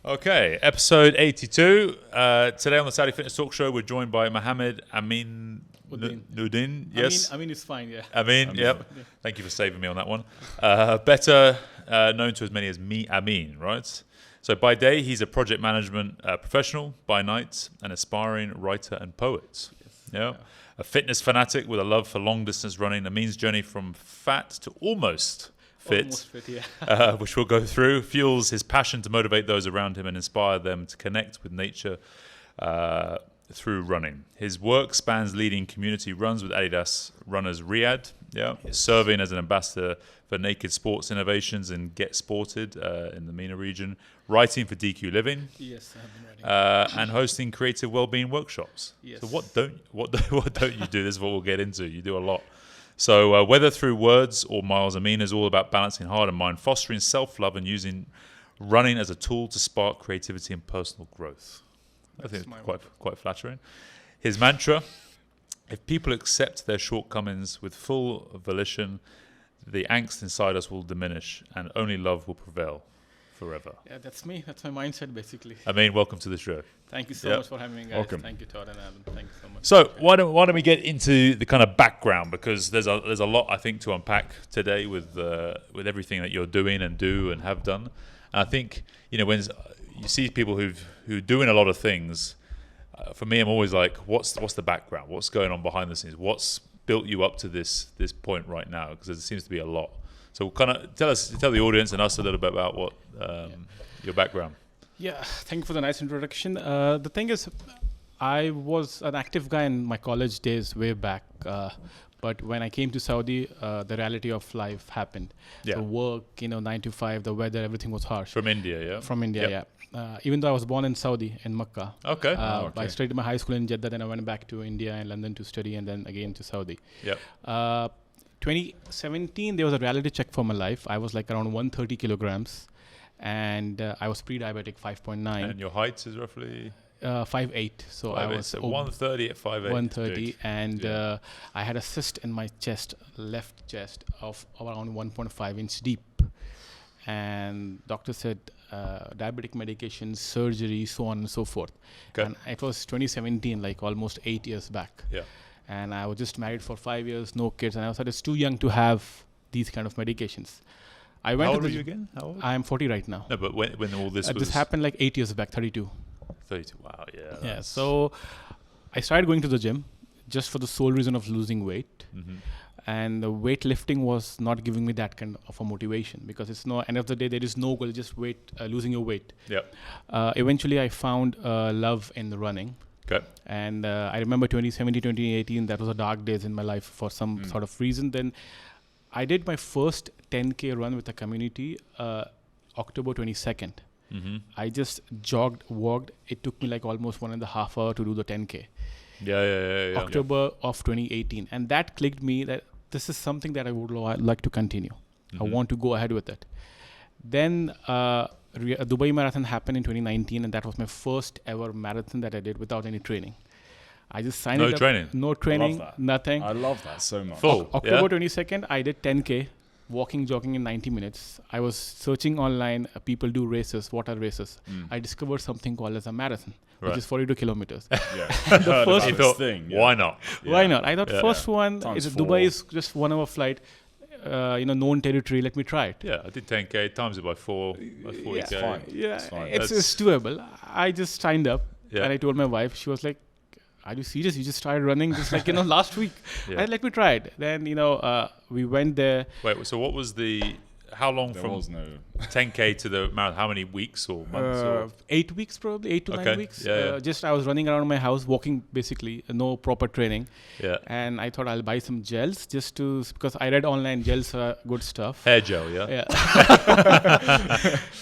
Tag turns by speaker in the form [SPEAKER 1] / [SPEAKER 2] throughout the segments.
[SPEAKER 1] Okay, episode 82. Today on the Saudi Fitness Talk Show, we're joined by Mohammed Ameenuddin. Yes,
[SPEAKER 2] Ameen is fine. Yeah.
[SPEAKER 1] Ameen. Yep. Thank you for saving me on that one. Better known to as many as Ameen, right? So by day, he's a project management professional. By night, an aspiring writer and poet. Yeah. A fitness fanatic with a love for long distance running. Ameen's journey from fat to almost fit,
[SPEAKER 2] yeah.
[SPEAKER 1] which we'll go through, fuels his passion to motivate those around him and inspire them to connect with nature through running. His work spans leading community runs with Adidas Runners Riyadh, serving as an ambassador for Naked Sports Innovations and Get Sported in the MENA region, writing for DQ Living,
[SPEAKER 2] Yes, I've been writing.
[SPEAKER 1] and hosting creative wellbeing workshops.
[SPEAKER 2] Yes.
[SPEAKER 1] So what don't you do? This is what we'll get into. You do a lot. So whether through words or miles, Ameen is all about balancing heart and mind, fostering self-love and using running as a tool to spark creativity and personal growth. I think it's quite flattering. His mantra, if people accept their shortcomings with full volition, the angst inside us will diminish and only love will prevail forever.
[SPEAKER 2] Yeah, that's me. That's my mindset, basically.
[SPEAKER 1] Ameen, welcome to the show.
[SPEAKER 2] Thank you so much for having me, guys.
[SPEAKER 3] Welcome.
[SPEAKER 2] Thank you, Todd and Adam. Thank you so much.
[SPEAKER 1] So why don't we get into the kind of background, because there's a lot I think to unpack today with everything that you're doing and do and have done. And I think when you see people who are doing a lot of things, for me I'm always like, what's the background? What's going on behind the scenes? What's built you up to this point right now? Because there seems to be a lot. So kind of tell the audience and us a little bit about what your background.
[SPEAKER 2] Yeah, thank you for the nice introduction. The thing is, I was an active guy in my college days way back. But when I came to Saudi, the reality of life happened.
[SPEAKER 1] Yeah.
[SPEAKER 2] The work, 9 to 5, the weather, everything was harsh.
[SPEAKER 1] From India, yeah?
[SPEAKER 2] From India,
[SPEAKER 1] Yep.
[SPEAKER 2] yeah. Even though I was born in Saudi, in Makkah.
[SPEAKER 1] Okay.
[SPEAKER 2] I studied my high school in Jeddah, then I went back to India and London to study, and then again to Saudi.
[SPEAKER 1] Yep.
[SPEAKER 2] 2017, there was a reality check for my life. I was like around 130 kilograms, and I was pre-diabetic, 5.9.
[SPEAKER 1] And your height is roughly?
[SPEAKER 2] 5'8". So I was
[SPEAKER 1] 130 at 5'8".
[SPEAKER 2] 130, and I had a cyst in my chest, left chest, of around 1.5 inch deep. And doctor said diabetic medication, surgery, so on and so forth.
[SPEAKER 1] Okay.
[SPEAKER 2] And it was 2017, like almost 8 years back.
[SPEAKER 1] Yeah.
[SPEAKER 2] And I was just married for 5 years, no kids, and I said it's too young to have these kind of medications. I went
[SPEAKER 1] How
[SPEAKER 2] to
[SPEAKER 1] old
[SPEAKER 2] the
[SPEAKER 1] are you again? How old?
[SPEAKER 2] I am 40 right now.
[SPEAKER 1] No, but when all this was...
[SPEAKER 2] This happened like 8 years back, 32.
[SPEAKER 1] 32. Wow, yeah.
[SPEAKER 2] Yeah,
[SPEAKER 1] that's-
[SPEAKER 2] so I started going to the gym just for the sole reason of losing weight.
[SPEAKER 1] Mhm.
[SPEAKER 2] And the weightlifting was not giving me that kind of a motivation, because it's no end of the day, there is no goal, just losing your weight.
[SPEAKER 1] Yep.
[SPEAKER 2] Eventually, I found love in the running.
[SPEAKER 1] Okay.
[SPEAKER 2] And I remember 2017, 2018, that was a dark days in my life for some sort of reason. Then I did my first 10K run with the community October 22nd.
[SPEAKER 1] Mm-hmm.
[SPEAKER 2] I just walked. It took me like almost 1.5 hours to do the 10K.
[SPEAKER 1] Yeah.
[SPEAKER 2] October of 2018. And that clicked me that this is something that I would like to continue. I want to go ahead with it. Then Dubai Marathon happened in 2019, and that was my first ever marathon that I did without any training. I just signed
[SPEAKER 1] No
[SPEAKER 2] it up.
[SPEAKER 1] training?
[SPEAKER 2] No training,
[SPEAKER 3] that.
[SPEAKER 2] nothing.
[SPEAKER 3] I love that so much.
[SPEAKER 1] Full.
[SPEAKER 2] October 22nd, I did 10K, walking, jogging in 90 minutes. I was searching online, people do races. What are races? I discovered something called as a marathon, which
[SPEAKER 1] Right.
[SPEAKER 2] is 42 kilometers.
[SPEAKER 3] Yeah.
[SPEAKER 2] The first
[SPEAKER 1] You thought,
[SPEAKER 3] thing. Yeah.
[SPEAKER 1] why not?
[SPEAKER 2] Why not? I thought
[SPEAKER 1] Yeah.
[SPEAKER 2] first one,
[SPEAKER 3] Times
[SPEAKER 2] is
[SPEAKER 3] 4.
[SPEAKER 2] Dubai is just 1 hour flight, known territory. Let me try it.
[SPEAKER 1] Yeah, I did 10K, times it by 4, that's 40K.
[SPEAKER 3] It's fine.
[SPEAKER 2] Yeah,
[SPEAKER 3] It's fine.
[SPEAKER 2] it's doable. I just signed up,
[SPEAKER 1] Yeah.
[SPEAKER 2] and I told my wife. She was like, "Are you serious? You just started running just like last week?"
[SPEAKER 1] Yeah.
[SPEAKER 2] I said, "Let me try it." Then we went there.
[SPEAKER 1] Wait, so what was how long
[SPEAKER 3] There
[SPEAKER 1] from
[SPEAKER 3] was no.
[SPEAKER 1] 10K to the marathon? How many weeks or months? Or?
[SPEAKER 2] 8 weeks, probably 8 to
[SPEAKER 1] Okay.
[SPEAKER 2] 9 weeks.
[SPEAKER 1] Yeah.
[SPEAKER 2] Just I was running around my house, walking basically, no proper training.
[SPEAKER 1] Yeah.
[SPEAKER 2] And I thought I'll buy some gels because I read online gels are good stuff.
[SPEAKER 1] Hair gel, yeah?
[SPEAKER 2] Yeah.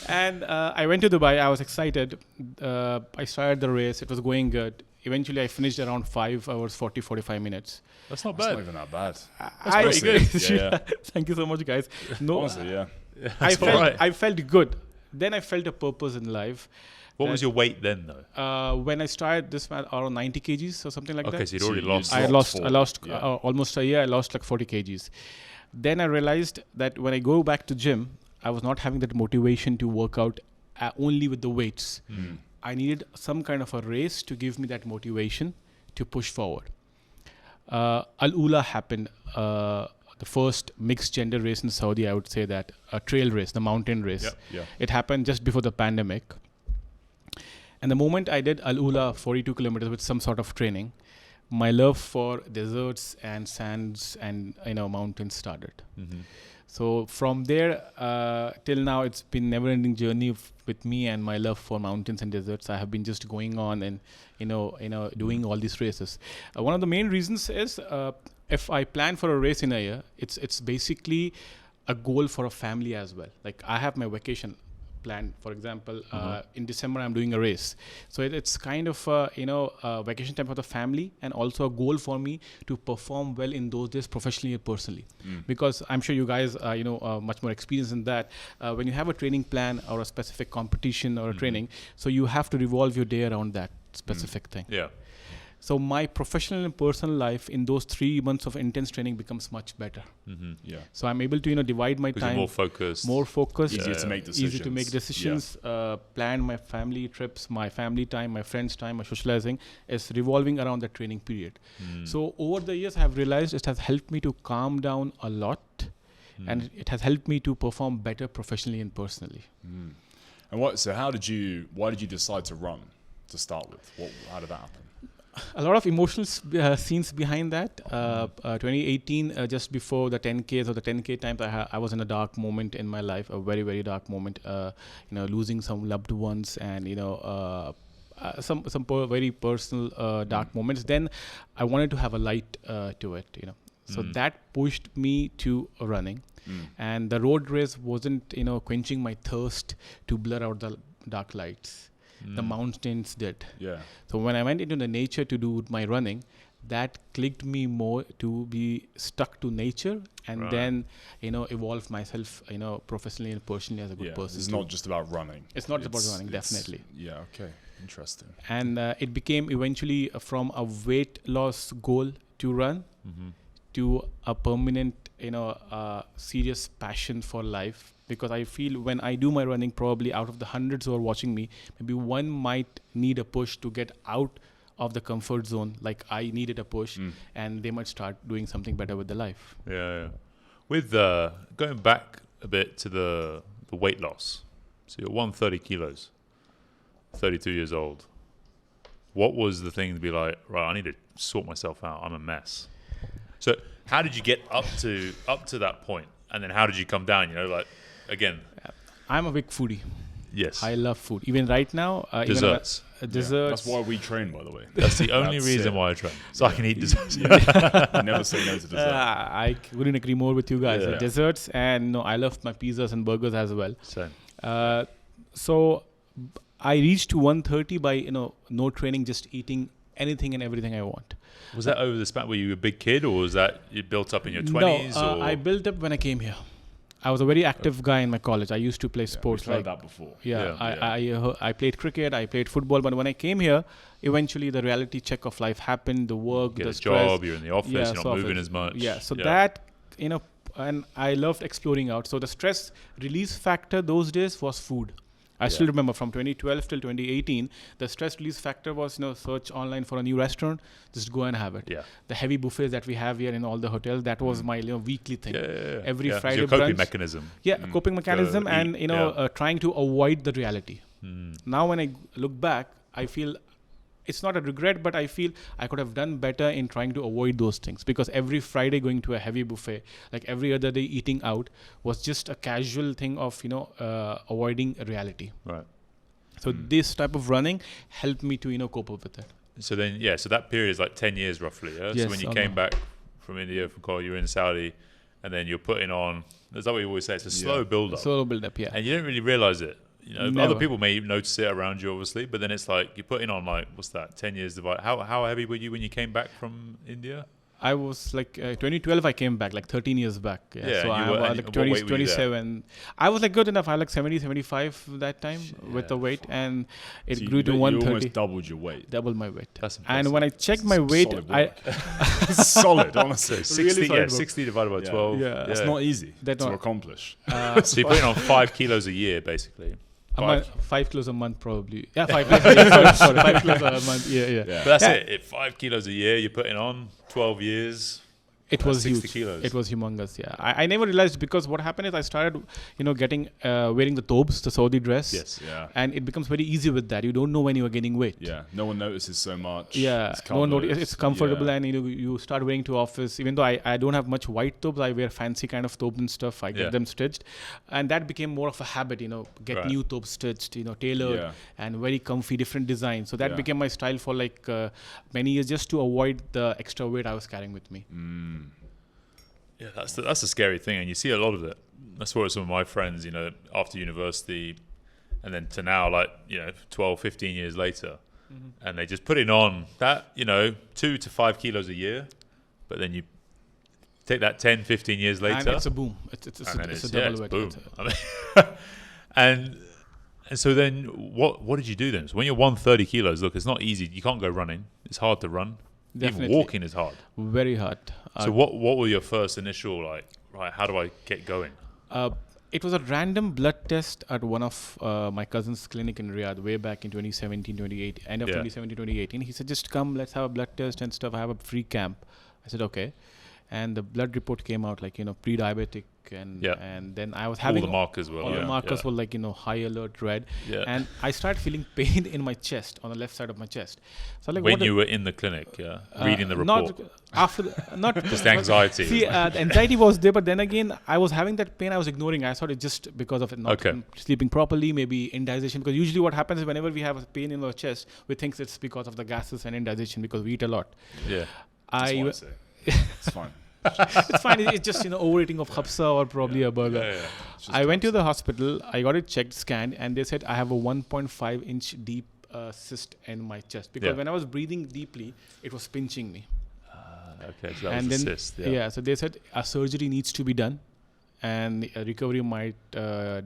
[SPEAKER 2] And I went to Dubai. I was excited. I started the race. It was going good. Eventually, I finished around 5 hours, 45 minutes.
[SPEAKER 1] That's not
[SPEAKER 3] It's
[SPEAKER 1] bad.
[SPEAKER 3] not even that bad.
[SPEAKER 2] That's
[SPEAKER 1] pretty
[SPEAKER 3] good. Yeah.
[SPEAKER 2] Thank you so much, guys. No,
[SPEAKER 3] Honestly, yeah.
[SPEAKER 1] That's all right.
[SPEAKER 2] I felt good. Then I felt a purpose in life.
[SPEAKER 1] What was your weight then, though?
[SPEAKER 2] When I started this around 90 kgs or something like
[SPEAKER 1] Okay,
[SPEAKER 2] that.
[SPEAKER 1] so you'd already
[SPEAKER 3] So
[SPEAKER 1] lost.
[SPEAKER 3] you
[SPEAKER 2] I lost
[SPEAKER 3] Yeah.
[SPEAKER 2] almost a year. I lost like 40 kgs. Then I realized that when I go back to gym, I was not having that motivation to work out only with the weights. I needed some kind of a race to give me that motivation to push forward. Al Ula happened, the first mixed gender race in Saudi, I would say that, a trail race, the mountain race. It happened just before the pandemic. And the moment I did Al Ula 42 kilometers with some sort of training, my love for deserts and sands and mountains started. So from there till now, it's been never-ending journey with me and my love for mountains and deserts. I have been just going on and doing all these races. One of the main reasons is if I plan for a race in a year, it's basically a goal for a family as well. Like I have my vacation planned. For example, in December I'm doing a race, so it's kind of a vacation time for the family and also a goal for me to perform well in those days professionally and personally. Because I'm sure you guys are much more experienced in that. When you have a training plan or a specific competition or a training, so you have to revolve your day around that specific thing. So my professional and personal life in those 3 months of intense training becomes much better. So I'm able to divide my time.
[SPEAKER 1] More focused.
[SPEAKER 3] Easier to make decisions.
[SPEAKER 2] Easy to make decisions. Plan my family trips, my family time, my friends time, my socializing is revolving around that training period. So over the years, I have realized it has helped me to calm down a lot, and it has helped me to perform better professionally and personally.
[SPEAKER 3] And why did you decide to run to start with? How did that happen?
[SPEAKER 2] A lot of emotional scenes behind that. 2018, just before the 10Ks or the 10K times, I was in a dark moment in my life, a very, very dark moment, losing some loved ones and, some very personal dark moments. Then I wanted to have a light to it, So that pushed me to running. And the road race wasn't, quenching my thirst to blur out the dark lights. The mountains did. So when I went into the nature to do my running, that clicked me more to be stuck to nature and then, evolve myself, professionally and personally as a good person.
[SPEAKER 3] It's not just about running.
[SPEAKER 2] It's not about running, definitely.
[SPEAKER 3] Yeah, okay. Interesting.
[SPEAKER 2] And it became eventually from a weight loss goal to run to a permanent, serious passion for life. Because I feel when I do my running, probably out of the hundreds who are watching me, maybe one might need a push to get out of the comfort zone, like I needed a push, and they might start doing something better with their life.
[SPEAKER 1] With going back a bit to the weight loss, so you're 130 kilos, 32 years old. What was the thing to be like, right, I need to sort myself out, I'm a mess. So how did you get up to that point? And then how did you come down, again?
[SPEAKER 2] I'm a big foodie.
[SPEAKER 1] Yes.
[SPEAKER 2] I love food. Even right now.
[SPEAKER 1] Desserts.
[SPEAKER 3] That's why we train, by the way.
[SPEAKER 1] That's the only reason why I train. So I can eat desserts.
[SPEAKER 3] Never say no to dessert.
[SPEAKER 2] I couldn't agree more with you guys. Desserts, and I love my pizzas and burgers as well.
[SPEAKER 1] Same.
[SPEAKER 2] So I reached to 130 by, no training, just eating anything and everything I want.
[SPEAKER 1] Was that over the span? Were you a big kid, or was that you built up in your 20s?
[SPEAKER 2] No, I built up when I came here. I was a very active guy in my college. I used to play sports.
[SPEAKER 3] We've heard that before.
[SPEAKER 2] I played cricket, I played football. But when I came here, eventually the reality check of life happened, the work,
[SPEAKER 1] you get
[SPEAKER 2] the
[SPEAKER 1] a
[SPEAKER 2] stress.
[SPEAKER 1] job, you're in the office, you're not moving as much.
[SPEAKER 2] That, and I loved exploring out. So the stress release factor those days was food. I still remember from 2012 till 2018, the stress release factor was, search online for a new restaurant, just go and have it. The heavy buffets that we have here in all the hotels, that was my weekly thing. Every Friday
[SPEAKER 1] your coping
[SPEAKER 2] brunch.
[SPEAKER 1] mechanism.
[SPEAKER 2] Coping mechanism and, trying to avoid the reality. Now when I look back, I feel it's not a regret, but I feel I could have done better in trying to avoid those things, because every Friday going to a heavy buffet, like every other day eating out, was just a casual thing of, avoiding reality.
[SPEAKER 1] Right.
[SPEAKER 2] So this type of running helped me to, cope up with it.
[SPEAKER 1] So then, so that period is like 10 years roughly. Yeah?
[SPEAKER 2] Yes,
[SPEAKER 1] so when you came back from India, from college, you were in Saudi, and then you're putting on, is that what you always say? It's a slow build-up.
[SPEAKER 2] Slow build-up, yeah.
[SPEAKER 1] And you don't really realize it.
[SPEAKER 2] Never.
[SPEAKER 1] Other people may notice it around you, obviously, but then it's like you're putting on 10 years divide. How heavy were you when you came back from India?
[SPEAKER 2] I was 2012 I came back, 13 years back.
[SPEAKER 1] Yeah,
[SPEAKER 2] so
[SPEAKER 1] and
[SPEAKER 2] I was 20, 27. I was good enough. I 70, 75 that time with the weight, and it grew to 130.
[SPEAKER 3] You almost doubled your weight.
[SPEAKER 2] Doubled my weight.
[SPEAKER 1] That's impressive.
[SPEAKER 2] And when I checked my weight,
[SPEAKER 3] solid, honestly.
[SPEAKER 1] 60,
[SPEAKER 2] really
[SPEAKER 1] 60 divided by 12.
[SPEAKER 3] That's not easy to accomplish.
[SPEAKER 1] So you're putting on 5 kilos a year, basically.
[SPEAKER 2] A month, 5 kilos a month probably. Yeah, 5 kilos a year. Sorry, 5 kilos a month. Yeah.
[SPEAKER 1] But that's it. If 5 kilos a year you're putting on 12 years.
[SPEAKER 2] It was
[SPEAKER 1] 60
[SPEAKER 2] huge.
[SPEAKER 1] kilos.
[SPEAKER 2] It was humongous. Yeah, I never realized, because what happened is I started, getting wearing the thobes, the Saudi dress.
[SPEAKER 1] Yes.
[SPEAKER 3] Yeah.
[SPEAKER 2] And it becomes very easy with that. You don't know when you are gaining weight.
[SPEAKER 3] Yeah. No one notices so much.
[SPEAKER 2] Yeah,
[SPEAKER 3] It's
[SPEAKER 2] no one
[SPEAKER 3] covered.
[SPEAKER 2] notices. It's comfortable,
[SPEAKER 3] Yeah.
[SPEAKER 2] and you start wearing to office. Even though I don't have much white thobes, I wear fancy kind of thobes and stuff. I get them stitched, and that became more of a habit. Get new thobes stitched, tailored and very comfy, different designs. So that became my style for like many years, just to avoid the extra weight I was carrying with me.
[SPEAKER 1] Yeah, that's the scary thing, and you see a lot of it. I saw it with some of my friends, after university, and then to now, 12, 15 years later, and they just put it on that, 2 to 5 kilos a year, but then you take that 10, 15 years later,
[SPEAKER 2] and it's a boom. It's a double weight.
[SPEAKER 1] Boom. And so then, what did you do then? So when you're 130 kilos, look, it's not easy. You can't go running. It's hard to run.
[SPEAKER 2] Definitely.
[SPEAKER 1] Even walking is hard.
[SPEAKER 2] Very hard.
[SPEAKER 1] So what were your first initial, right, how do I get going?
[SPEAKER 2] It was a random blood test at one of my cousin's clinic in Riyadh way back in 2017, 2018, end of 2017, 2018. He said, just come, let's have a blood test and stuff. I have a free camp. I said, okay. And the blood report came out pre-diabetic, and then I was having
[SPEAKER 1] all the markers were
[SPEAKER 2] the markers were high alert, red, and I started feeling pain in my chest, on the left side of my chest. So
[SPEAKER 1] when you were in the clinic, reading the report,
[SPEAKER 2] not after, not
[SPEAKER 1] just anxiety.
[SPEAKER 2] See, the anxiety was there, but then again, I was having that pain. I was ignoring. I thought it's just because of it not sleeping properly, maybe indigestion. Because usually, what happens is whenever we have a pain in our chest, we think it's because of the gases and indigestion because we eat a lot.
[SPEAKER 3] Yeah, it's fine.
[SPEAKER 2] It's fine. It's just overeating of khabsa or probably a burger. I went to the hospital. I got it checked, scanned, and they said I have a 1.5 inch deep cyst in my chest because when I was breathing deeply, it was pinching me.
[SPEAKER 1] Okay, so that was a cyst.
[SPEAKER 2] So they said a surgery needs to be done, and recovery might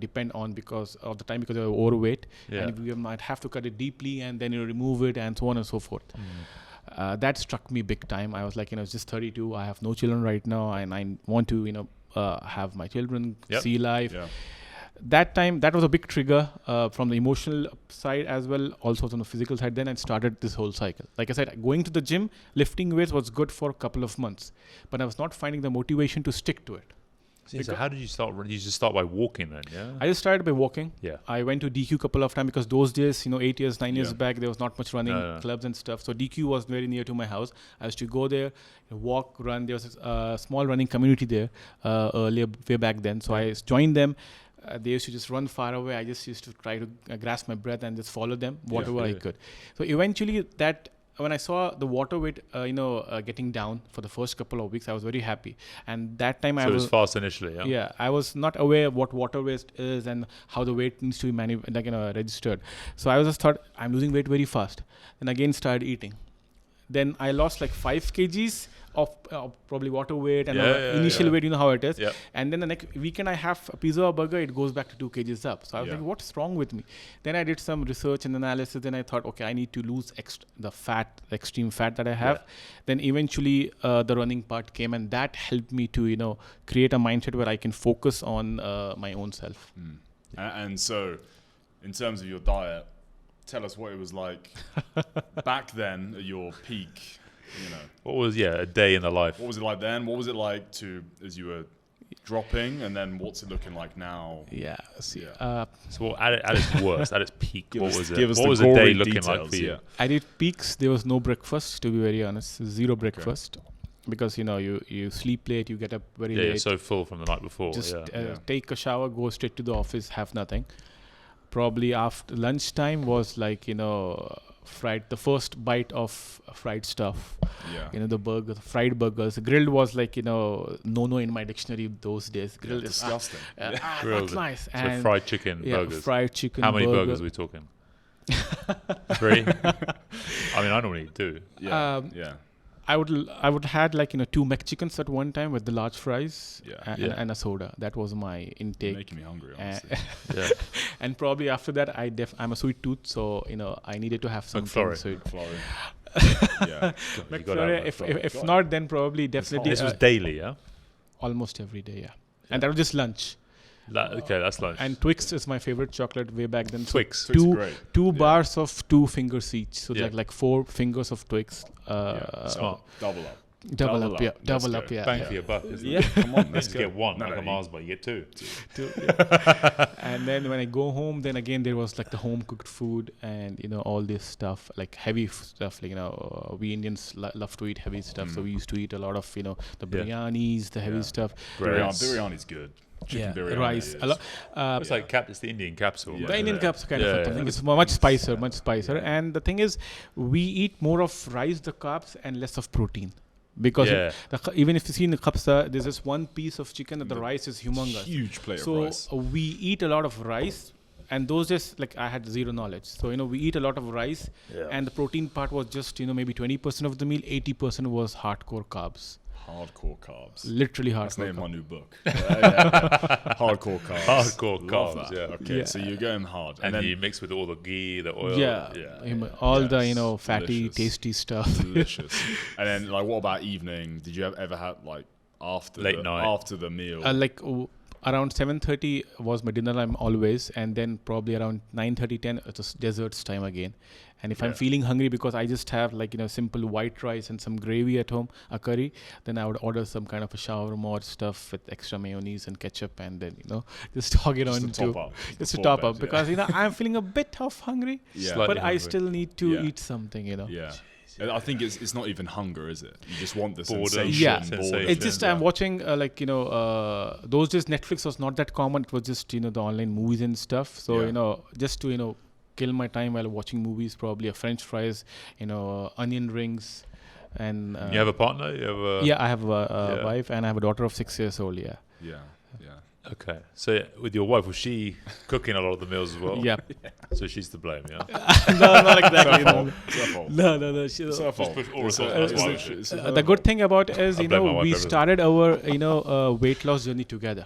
[SPEAKER 2] depend on because of the time because you're overweight, and we might have to cut it deeply and then remove it and so on and so forth. That struck me big time. I was like, it's just 32. I have no children right now, and I want to, have my children see life. Yeah. That time, that was a big trigger from the emotional side as well, also from the physical side. Then I started this whole cycle. Like I said, going to the gym, lifting weights was good for a couple of months, but I was not finding the motivation to stick to it.
[SPEAKER 1] So how did you start? Did you just start by walking then? Yeah.
[SPEAKER 2] I just started by walking.
[SPEAKER 1] Yeah.
[SPEAKER 2] I went to DQ a couple of times because those days, 8 years, 9 years back, there was not much running clubs and stuff. So DQ was very near to my house. I used to go there, walk, run. There was a small running community there earlier, way back then. So I joined them. They used to just run far away. I just used to try to grasp my breath and just follow them, whatever I could. So eventually when I saw the water weight, getting down for the first couple of weeks, I was very happy. And that time
[SPEAKER 1] it was fast initially,
[SPEAKER 2] Yeah, I was not aware of what water weight is and how the weight needs to be registered. So I was just thought, I'm losing weight very fast. Then again started eating. Then I lost like 5 kgs of probably water weight and initial weight, how it is. And then the next weekend I have a pizza or burger, it goes back to 2 kgs up. So I was like, what's wrong with me? Then I did some research and analysis. Then I thought, okay, I need to lose the extreme fat that I have. Then eventually the running part came, and that helped me to, create a mindset where I can focus on my own self.
[SPEAKER 3] And so in terms of your diet, tell us what it was like back then at your peak.
[SPEAKER 1] What was a day in the life?
[SPEAKER 3] What was it like then? What was it like as you were dropping, and then what's it looking like now?
[SPEAKER 1] So at its worst, at its peak, what was it?
[SPEAKER 3] What
[SPEAKER 1] was a day looking like for you?
[SPEAKER 2] At its peaks, there was no breakfast. To be very honest, zero breakfast. Because you sleep late, you get up very late.
[SPEAKER 1] You're so full from the night before.
[SPEAKER 2] Just take a shower, go straight to the office, have nothing. Probably after lunchtime was like the first bite of fried stuff. The burgers, fried burgers. Grilled was like no in my dictionary those days. Grilled is
[SPEAKER 3] disgusting.
[SPEAKER 2] Grilled, that's nice.
[SPEAKER 1] So fried chicken burgers.
[SPEAKER 2] Fried chicken.
[SPEAKER 1] How many burgers are we talking? 3. I mean, I normally do.
[SPEAKER 2] I would had like 2 McChickens at one time with the large fries and a soda. That was my intake.
[SPEAKER 3] You're making me hungry, honestly.
[SPEAKER 2] And probably after that, I'm a sweet tooth, so I needed to have something sweet.
[SPEAKER 3] McFlurry.
[SPEAKER 2] McFlurry. If not, then probably definitely.
[SPEAKER 1] This was daily,
[SPEAKER 2] almost every day, and that was just lunch.
[SPEAKER 1] Okay, that's nice.
[SPEAKER 2] And Twix is my favorite chocolate way back then.
[SPEAKER 1] Twix.
[SPEAKER 3] Twix is great.
[SPEAKER 2] Two bars of 2 fingers each. So
[SPEAKER 1] Yeah.
[SPEAKER 2] like 4 fingers of Twix.
[SPEAKER 1] Smart.
[SPEAKER 3] Double up.
[SPEAKER 2] Double up, yeah.
[SPEAKER 3] Let's
[SPEAKER 2] Double
[SPEAKER 3] go.
[SPEAKER 2] up, yeah.
[SPEAKER 1] Bang
[SPEAKER 2] yeah.
[SPEAKER 1] for your buck, isn't
[SPEAKER 2] Yeah.
[SPEAKER 1] it?
[SPEAKER 3] Come on,
[SPEAKER 1] You
[SPEAKER 3] let's
[SPEAKER 1] just
[SPEAKER 3] go.
[SPEAKER 1] get one,
[SPEAKER 3] No,
[SPEAKER 1] like
[SPEAKER 3] no,
[SPEAKER 1] a Mars bar. You get 2.
[SPEAKER 2] And then when I go home, then again there was like the home cooked food and all this stuff, like heavy stuff. Like we Indians love to eat heavy stuff, so we used to eat a lot of the
[SPEAKER 1] Yeah.
[SPEAKER 2] biryanis, the heavy
[SPEAKER 3] Yeah.
[SPEAKER 2] stuff.
[SPEAKER 3] Biryani's good. Chicken biryani
[SPEAKER 2] rice.
[SPEAKER 3] is-
[SPEAKER 2] A lot.
[SPEAKER 1] It's like it's the Indian capsule.
[SPEAKER 3] Yeah.
[SPEAKER 2] The Indian cups kind of
[SPEAKER 1] Yeah,
[SPEAKER 2] a thing.
[SPEAKER 1] yeah.
[SPEAKER 2] It's much spicier. And the thing is, we eat more of rice, the carbs, and less of protein. Because
[SPEAKER 1] Yeah.
[SPEAKER 2] even if you see in the kapsa, there's this one piece of chicken that the rice is humongous.
[SPEAKER 3] Huge plate
[SPEAKER 2] So
[SPEAKER 3] of rice.
[SPEAKER 2] we eat a lot of rice, and those just like I had zero knowledge. So we eat a lot of rice, and the protein part was just maybe 20% of the meal. 80% was hardcore carbs.
[SPEAKER 3] Hardcore carbs.
[SPEAKER 2] Literally
[SPEAKER 3] That's the
[SPEAKER 2] hardcore.
[SPEAKER 3] name of my new book. Hardcore carbs.
[SPEAKER 1] Hardcore
[SPEAKER 3] Love
[SPEAKER 1] carbs,
[SPEAKER 3] that.
[SPEAKER 1] yeah.
[SPEAKER 3] Okay,
[SPEAKER 2] Yeah.
[SPEAKER 3] so you're going hard.
[SPEAKER 1] And
[SPEAKER 3] then
[SPEAKER 1] you mix with all the ghee, the oil.
[SPEAKER 2] All
[SPEAKER 3] Yes,
[SPEAKER 2] the fatty,
[SPEAKER 3] delicious.
[SPEAKER 2] tasty stuff.
[SPEAKER 3] delicious. And then, like, what about evening? Did you ever have like after
[SPEAKER 1] Late
[SPEAKER 3] the,
[SPEAKER 1] night.
[SPEAKER 3] after the meal?
[SPEAKER 2] Around 7:30 was my dinner time always, and then probably around 9:30, 10 it's just desserts time again. And if I'm
[SPEAKER 3] Yeah.
[SPEAKER 2] feeling hungry because I just have simple white rice and some gravy at home, a curry, then I would order some kind of a shawarma or stuff with extra mayonnaise and ketchup, and then just hog it
[SPEAKER 3] Just
[SPEAKER 2] on
[SPEAKER 3] to top up.
[SPEAKER 2] just to
[SPEAKER 3] before
[SPEAKER 2] top
[SPEAKER 3] bed,
[SPEAKER 2] up because I'm feeling a bit of hungry,
[SPEAKER 3] Yeah.
[SPEAKER 1] Slightly
[SPEAKER 2] but I
[SPEAKER 1] hungry.
[SPEAKER 2] still need to
[SPEAKER 3] Yeah.
[SPEAKER 2] eat something.
[SPEAKER 3] Yeah. I think it's not even hunger, is it? You just want the
[SPEAKER 1] Boredom.
[SPEAKER 3] sensation.
[SPEAKER 2] Yeah.
[SPEAKER 1] Sensation.
[SPEAKER 2] It's just I'm watching those days Netflix was not that common. It was just the online movies and stuff. So
[SPEAKER 3] Yeah.
[SPEAKER 2] just to kill my time while watching movies, probably a French fries, onion rings, and
[SPEAKER 1] You have a partner? You have a...
[SPEAKER 2] yeah, I have a
[SPEAKER 1] Yeah.
[SPEAKER 2] wife and I have a daughter of 6 years old. Yeah,
[SPEAKER 3] Yeah.
[SPEAKER 1] Okay. So with your wife, was she cooking a lot of the meals as well?
[SPEAKER 2] yeah.
[SPEAKER 1] So she's to blame, yeah?
[SPEAKER 2] No, not exactly. no.
[SPEAKER 3] It's her fault.
[SPEAKER 2] No.
[SPEAKER 3] It's her fault.
[SPEAKER 1] push all
[SPEAKER 3] It's her-
[SPEAKER 1] responsibility.
[SPEAKER 3] it's her
[SPEAKER 2] The good
[SPEAKER 3] fault.
[SPEAKER 2] thing about it is,
[SPEAKER 1] I blame my wife
[SPEAKER 2] we
[SPEAKER 1] for everything.
[SPEAKER 2] started our weight loss journey together.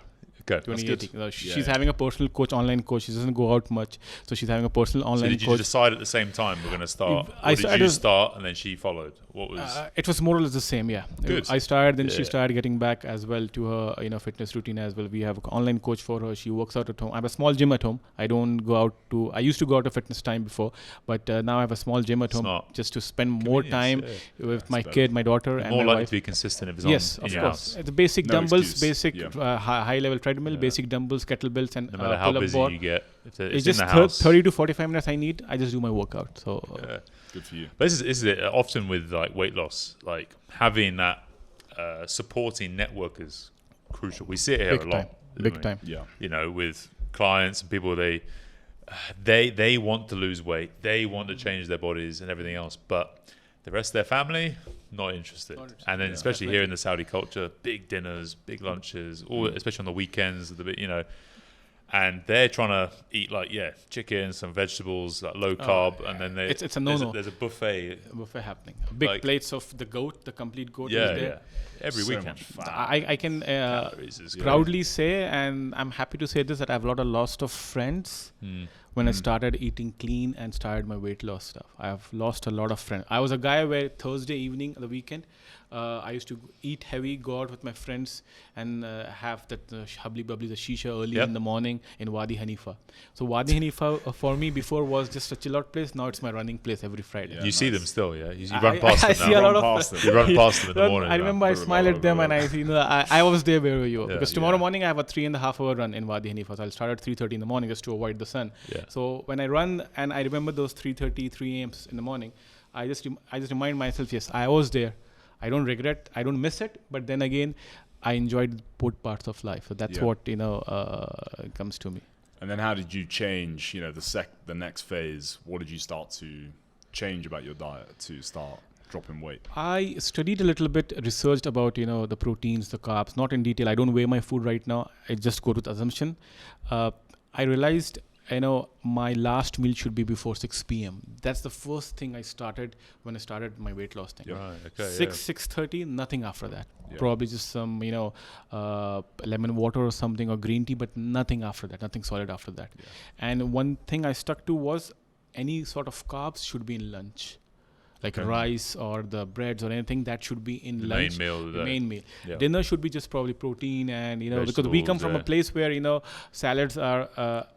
[SPEAKER 1] Okay.
[SPEAKER 2] 2018.
[SPEAKER 3] Yeah,
[SPEAKER 2] She's
[SPEAKER 3] yeah.
[SPEAKER 2] having a personal coach, online coach. She doesn't go out much, so she's having a personal
[SPEAKER 1] So
[SPEAKER 2] online
[SPEAKER 1] did you
[SPEAKER 2] coach.
[SPEAKER 1] decide at the same time we're going to start?
[SPEAKER 2] I
[SPEAKER 1] Or did
[SPEAKER 2] started-
[SPEAKER 1] you start and then she followed? What was...
[SPEAKER 2] It was more or less the same, yeah.
[SPEAKER 1] Good.
[SPEAKER 2] I started, then she
[SPEAKER 1] Yeah.
[SPEAKER 2] started getting back as well to her, fitness routine as well. We have an online coach for her. She works out at home. I have a small gym at home. I don't go out to. I used to go out to fitness time before, but now I have a small gym at home
[SPEAKER 1] Smart.
[SPEAKER 2] just to spend more time
[SPEAKER 1] Convenience,
[SPEAKER 2] with my
[SPEAKER 3] better.
[SPEAKER 2] kid, my daughter, and
[SPEAKER 1] More
[SPEAKER 2] my
[SPEAKER 1] likely
[SPEAKER 2] wife.
[SPEAKER 1] to be consistent if it's
[SPEAKER 2] Yes,
[SPEAKER 1] on
[SPEAKER 2] of
[SPEAKER 1] in your
[SPEAKER 2] course.
[SPEAKER 1] house.
[SPEAKER 2] The basic
[SPEAKER 3] No
[SPEAKER 2] dumbbells,
[SPEAKER 3] excuse.
[SPEAKER 2] basic
[SPEAKER 3] Yeah.
[SPEAKER 2] high level treadmill,
[SPEAKER 1] Yeah.
[SPEAKER 2] basic dumbbells, kettlebells, and
[SPEAKER 1] No matter how
[SPEAKER 2] pull-up
[SPEAKER 1] busy
[SPEAKER 2] bar.
[SPEAKER 1] you get, if it's
[SPEAKER 2] It's
[SPEAKER 1] in
[SPEAKER 2] just
[SPEAKER 1] the house.
[SPEAKER 2] 30 to 45 minutes I need. I just do my workout. So
[SPEAKER 1] Yeah.
[SPEAKER 3] Good for you.
[SPEAKER 1] But this is it. Often with like weight loss, like having that supporting network is crucial. We see it here
[SPEAKER 2] big
[SPEAKER 1] a
[SPEAKER 2] time,
[SPEAKER 1] lot. don't
[SPEAKER 2] big
[SPEAKER 1] we?
[SPEAKER 2] time.
[SPEAKER 3] Yeah.
[SPEAKER 1] With clients and people, they want to lose weight, they want to change their bodies and everything else, but the rest of their family not interested. And then especially here in the Saudi culture, big dinners, big lunches, all especially on the weekends, and they're trying to eat chicken, some vegetables, like low carb, and then
[SPEAKER 2] It's a no-no.
[SPEAKER 1] There's a buffet.
[SPEAKER 2] Buffet happening. Big
[SPEAKER 1] Like-
[SPEAKER 2] plates of the goat, the complete goat is
[SPEAKER 1] Yeah,
[SPEAKER 2] there.
[SPEAKER 1] every
[SPEAKER 3] So
[SPEAKER 1] weekend.
[SPEAKER 3] much fat.
[SPEAKER 2] I can
[SPEAKER 1] Calories is
[SPEAKER 2] proudly say, and I'm happy to say this, that I've a lost of friends when I started eating clean and started my weight loss stuff. I have lost a lot of friends. I was a guy where Thursday evening, the weekend, I used to eat heavy, go out with my friends, and have that hubbly bubbly, the shisha early
[SPEAKER 1] Yep.
[SPEAKER 2] in the morning in Wadi Hanifa. So Wadi Hanifa for me before was just a chill out place. Now it's my running place every Friday.
[SPEAKER 3] Yeah.
[SPEAKER 1] You see
[SPEAKER 3] nice.
[SPEAKER 1] them still, yeah? You run past
[SPEAKER 2] I
[SPEAKER 1] them
[SPEAKER 2] see a
[SPEAKER 1] now.
[SPEAKER 2] lot
[SPEAKER 3] Run
[SPEAKER 2] of
[SPEAKER 3] past them.
[SPEAKER 1] You run past them in the
[SPEAKER 2] Run-
[SPEAKER 1] morning.
[SPEAKER 2] I
[SPEAKER 1] man.
[SPEAKER 2] remember I smile at them and I see, I was there wherever you were.
[SPEAKER 1] Yeah.
[SPEAKER 2] Because tomorrow
[SPEAKER 3] Yeah.
[SPEAKER 2] morning I have a 3.5 hour run in Wadi Hanifa. So I'll start at 3:30 in the morning just to avoid the sun.
[SPEAKER 1] Yeah.
[SPEAKER 2] So when I run and I remember those 3:30, 3 a.m. in the morning, I just remind myself, yes, I was there. I don't regret, I don't miss it. But then again, I enjoyed both parts of life. So that's
[SPEAKER 3] Yeah.
[SPEAKER 2] what, comes to me.
[SPEAKER 3] And then how did you change, the next phase? What did you start to change about your diet to start dropping weight?
[SPEAKER 2] I studied a little bit, researched about, the proteins, the carbs, not in detail. I don't weigh my food right now. I just go with assumption. I realized, my last meal should be before 6 p.m. That's the first thing I started when I started my weight loss thing.
[SPEAKER 1] Right, okay,
[SPEAKER 2] 6:30, nothing after that.
[SPEAKER 3] Yeah.
[SPEAKER 2] Probably just some, lemon water or something or green tea, but nothing after that, nothing solid after that.
[SPEAKER 3] Yeah.
[SPEAKER 2] And one thing I stuck to was any sort of carbs should be in lunch. like
[SPEAKER 1] Okay.
[SPEAKER 2] rice or the breads or anything that should be in
[SPEAKER 1] The
[SPEAKER 2] lunch.
[SPEAKER 1] main meal of the
[SPEAKER 2] The
[SPEAKER 1] day.
[SPEAKER 2] main meal.
[SPEAKER 1] Yeah.
[SPEAKER 2] Dinner should be just probably protein and because we come
[SPEAKER 1] Vegetables,
[SPEAKER 2] from a
[SPEAKER 1] yeah.
[SPEAKER 2] place where salads are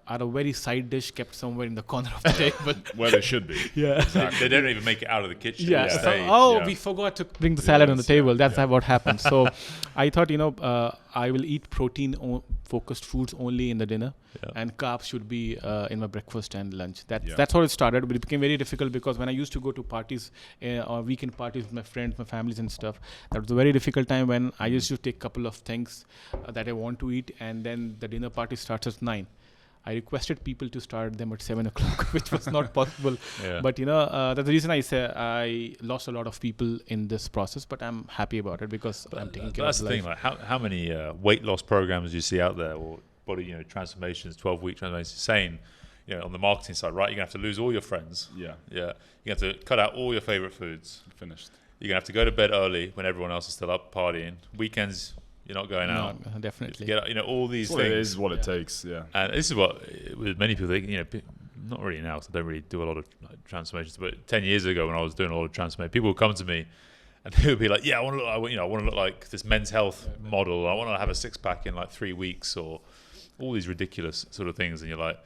[SPEAKER 2] a very side dish kept somewhere in the corner of the table.
[SPEAKER 3] Where they should be.
[SPEAKER 2] Yeah.
[SPEAKER 1] They don't even make it out of the kitchen.
[SPEAKER 2] Yeah.
[SPEAKER 1] They
[SPEAKER 2] So,
[SPEAKER 1] stay-
[SPEAKER 3] yeah.
[SPEAKER 2] we forgot to bring the salad on the
[SPEAKER 3] Yes, yeah,
[SPEAKER 2] table. That's
[SPEAKER 3] yeah.
[SPEAKER 2] what happened. So I thought, I will eat protein-focused foods only in the dinner,
[SPEAKER 1] Yeah.
[SPEAKER 2] and carbs should be in my breakfast and lunch.
[SPEAKER 3] Yeah.
[SPEAKER 2] That's how it started. But it became very difficult because when I used to go to parties or weekend parties with my friends, my families and stuff, that was a very difficult time when I used to take a couple of things that I want to eat, and then the dinner party starts at 9. I requested people to start them at 7 o'clock, which was not possible.
[SPEAKER 1] Yeah.
[SPEAKER 2] But that's the reason I say I lost a lot of people in this process. But I'm happy about it because I'm taking care
[SPEAKER 1] That's
[SPEAKER 2] of
[SPEAKER 1] the
[SPEAKER 2] life.
[SPEAKER 1] thing. Like, how many weight loss programs do you see out there, or body transformations, 12-week transformations, saying, on the marketing side, right? You're gonna have to lose all your friends.
[SPEAKER 3] Yeah.
[SPEAKER 1] Yeah. You have to cut out all your favorite foods.
[SPEAKER 3] Finished.
[SPEAKER 1] You're gonna have to go to bed early when everyone else is still up partying. Weekends, you're not going out.
[SPEAKER 2] No, definitely.
[SPEAKER 1] Get all these
[SPEAKER 3] Well, it
[SPEAKER 1] things.
[SPEAKER 3] is what it takes. Yeah.
[SPEAKER 1] And this is what with many people think. Not really now, because I don't really do a lot of transformations. But 10 years ago, when I was doing a lot of transformation, people would come to me, and they would be like, "Yeah, I want to look. I want to look like this Men's Health model. I want to have a six-pack in like 3 weeks, or all these ridiculous sort of things." And you're like,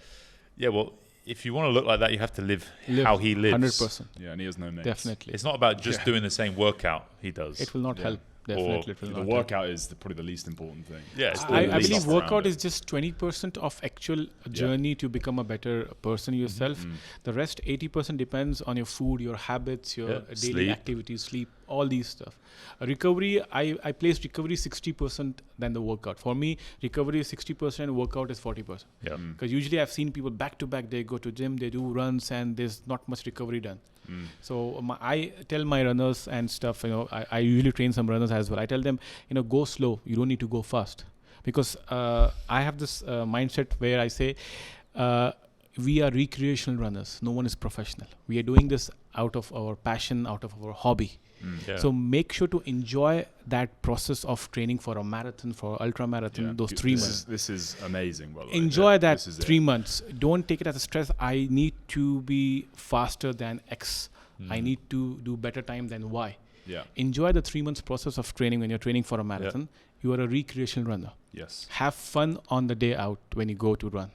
[SPEAKER 1] "Yeah, well, if you want to look like that, you have to live how he lives.
[SPEAKER 2] 100%.
[SPEAKER 3] Yeah, and he has no mates.
[SPEAKER 2] Definitely.
[SPEAKER 1] It's not about just doing the same workout he does.
[SPEAKER 2] It will not
[SPEAKER 3] Yeah.
[SPEAKER 2] help. Definitely, it will
[SPEAKER 3] The
[SPEAKER 2] not help.
[SPEAKER 3] workout is probably the least important thing.
[SPEAKER 1] Yeah, it's
[SPEAKER 3] All
[SPEAKER 1] the
[SPEAKER 2] I
[SPEAKER 3] the
[SPEAKER 1] least
[SPEAKER 2] believe
[SPEAKER 3] stuff around
[SPEAKER 2] workout
[SPEAKER 3] it.
[SPEAKER 2] is just 20% of actual journey to become a better person yourself.
[SPEAKER 3] Mm.
[SPEAKER 2] The rest 80% depends on your food, your habits, your daily
[SPEAKER 1] sleep.
[SPEAKER 2] activities, sleep, all these stuff. Recovery, I place recovery 60% than the workout. For me, recovery is 60%, workout is 40%.
[SPEAKER 1] Yeah.
[SPEAKER 3] Mm.
[SPEAKER 2] Because usually I've seen people back to back, they go to gym, they do runs, and there's not much recovery done.
[SPEAKER 3] Mm.
[SPEAKER 2] So I tell my runners and stuff, I usually train some runners as well. I tell them, go slow. You don't need to go fast. Because I have this mindset where I say, we are recreational runners. No one is professional. We are doing this out of our passion, out of our hobby.
[SPEAKER 3] Mm.
[SPEAKER 1] Yeah.
[SPEAKER 2] So make sure to enjoy that process of training for a marathon, for ultra marathon,
[SPEAKER 3] Yeah.
[SPEAKER 2] those 3 months.
[SPEAKER 3] This is amazing, by the way.
[SPEAKER 2] Enjoy
[SPEAKER 3] Yeah,
[SPEAKER 2] that
[SPEAKER 3] this is
[SPEAKER 2] 3
[SPEAKER 3] it.
[SPEAKER 2] months. Don't take it as a stress. I need to be faster than X. I need to do better time than Y.
[SPEAKER 3] Yeah.
[SPEAKER 2] Enjoy the 3 months process of training when you're training for a marathon. You are a recreational runner.
[SPEAKER 3] Yes.
[SPEAKER 2] Have fun on the day out when you go to run.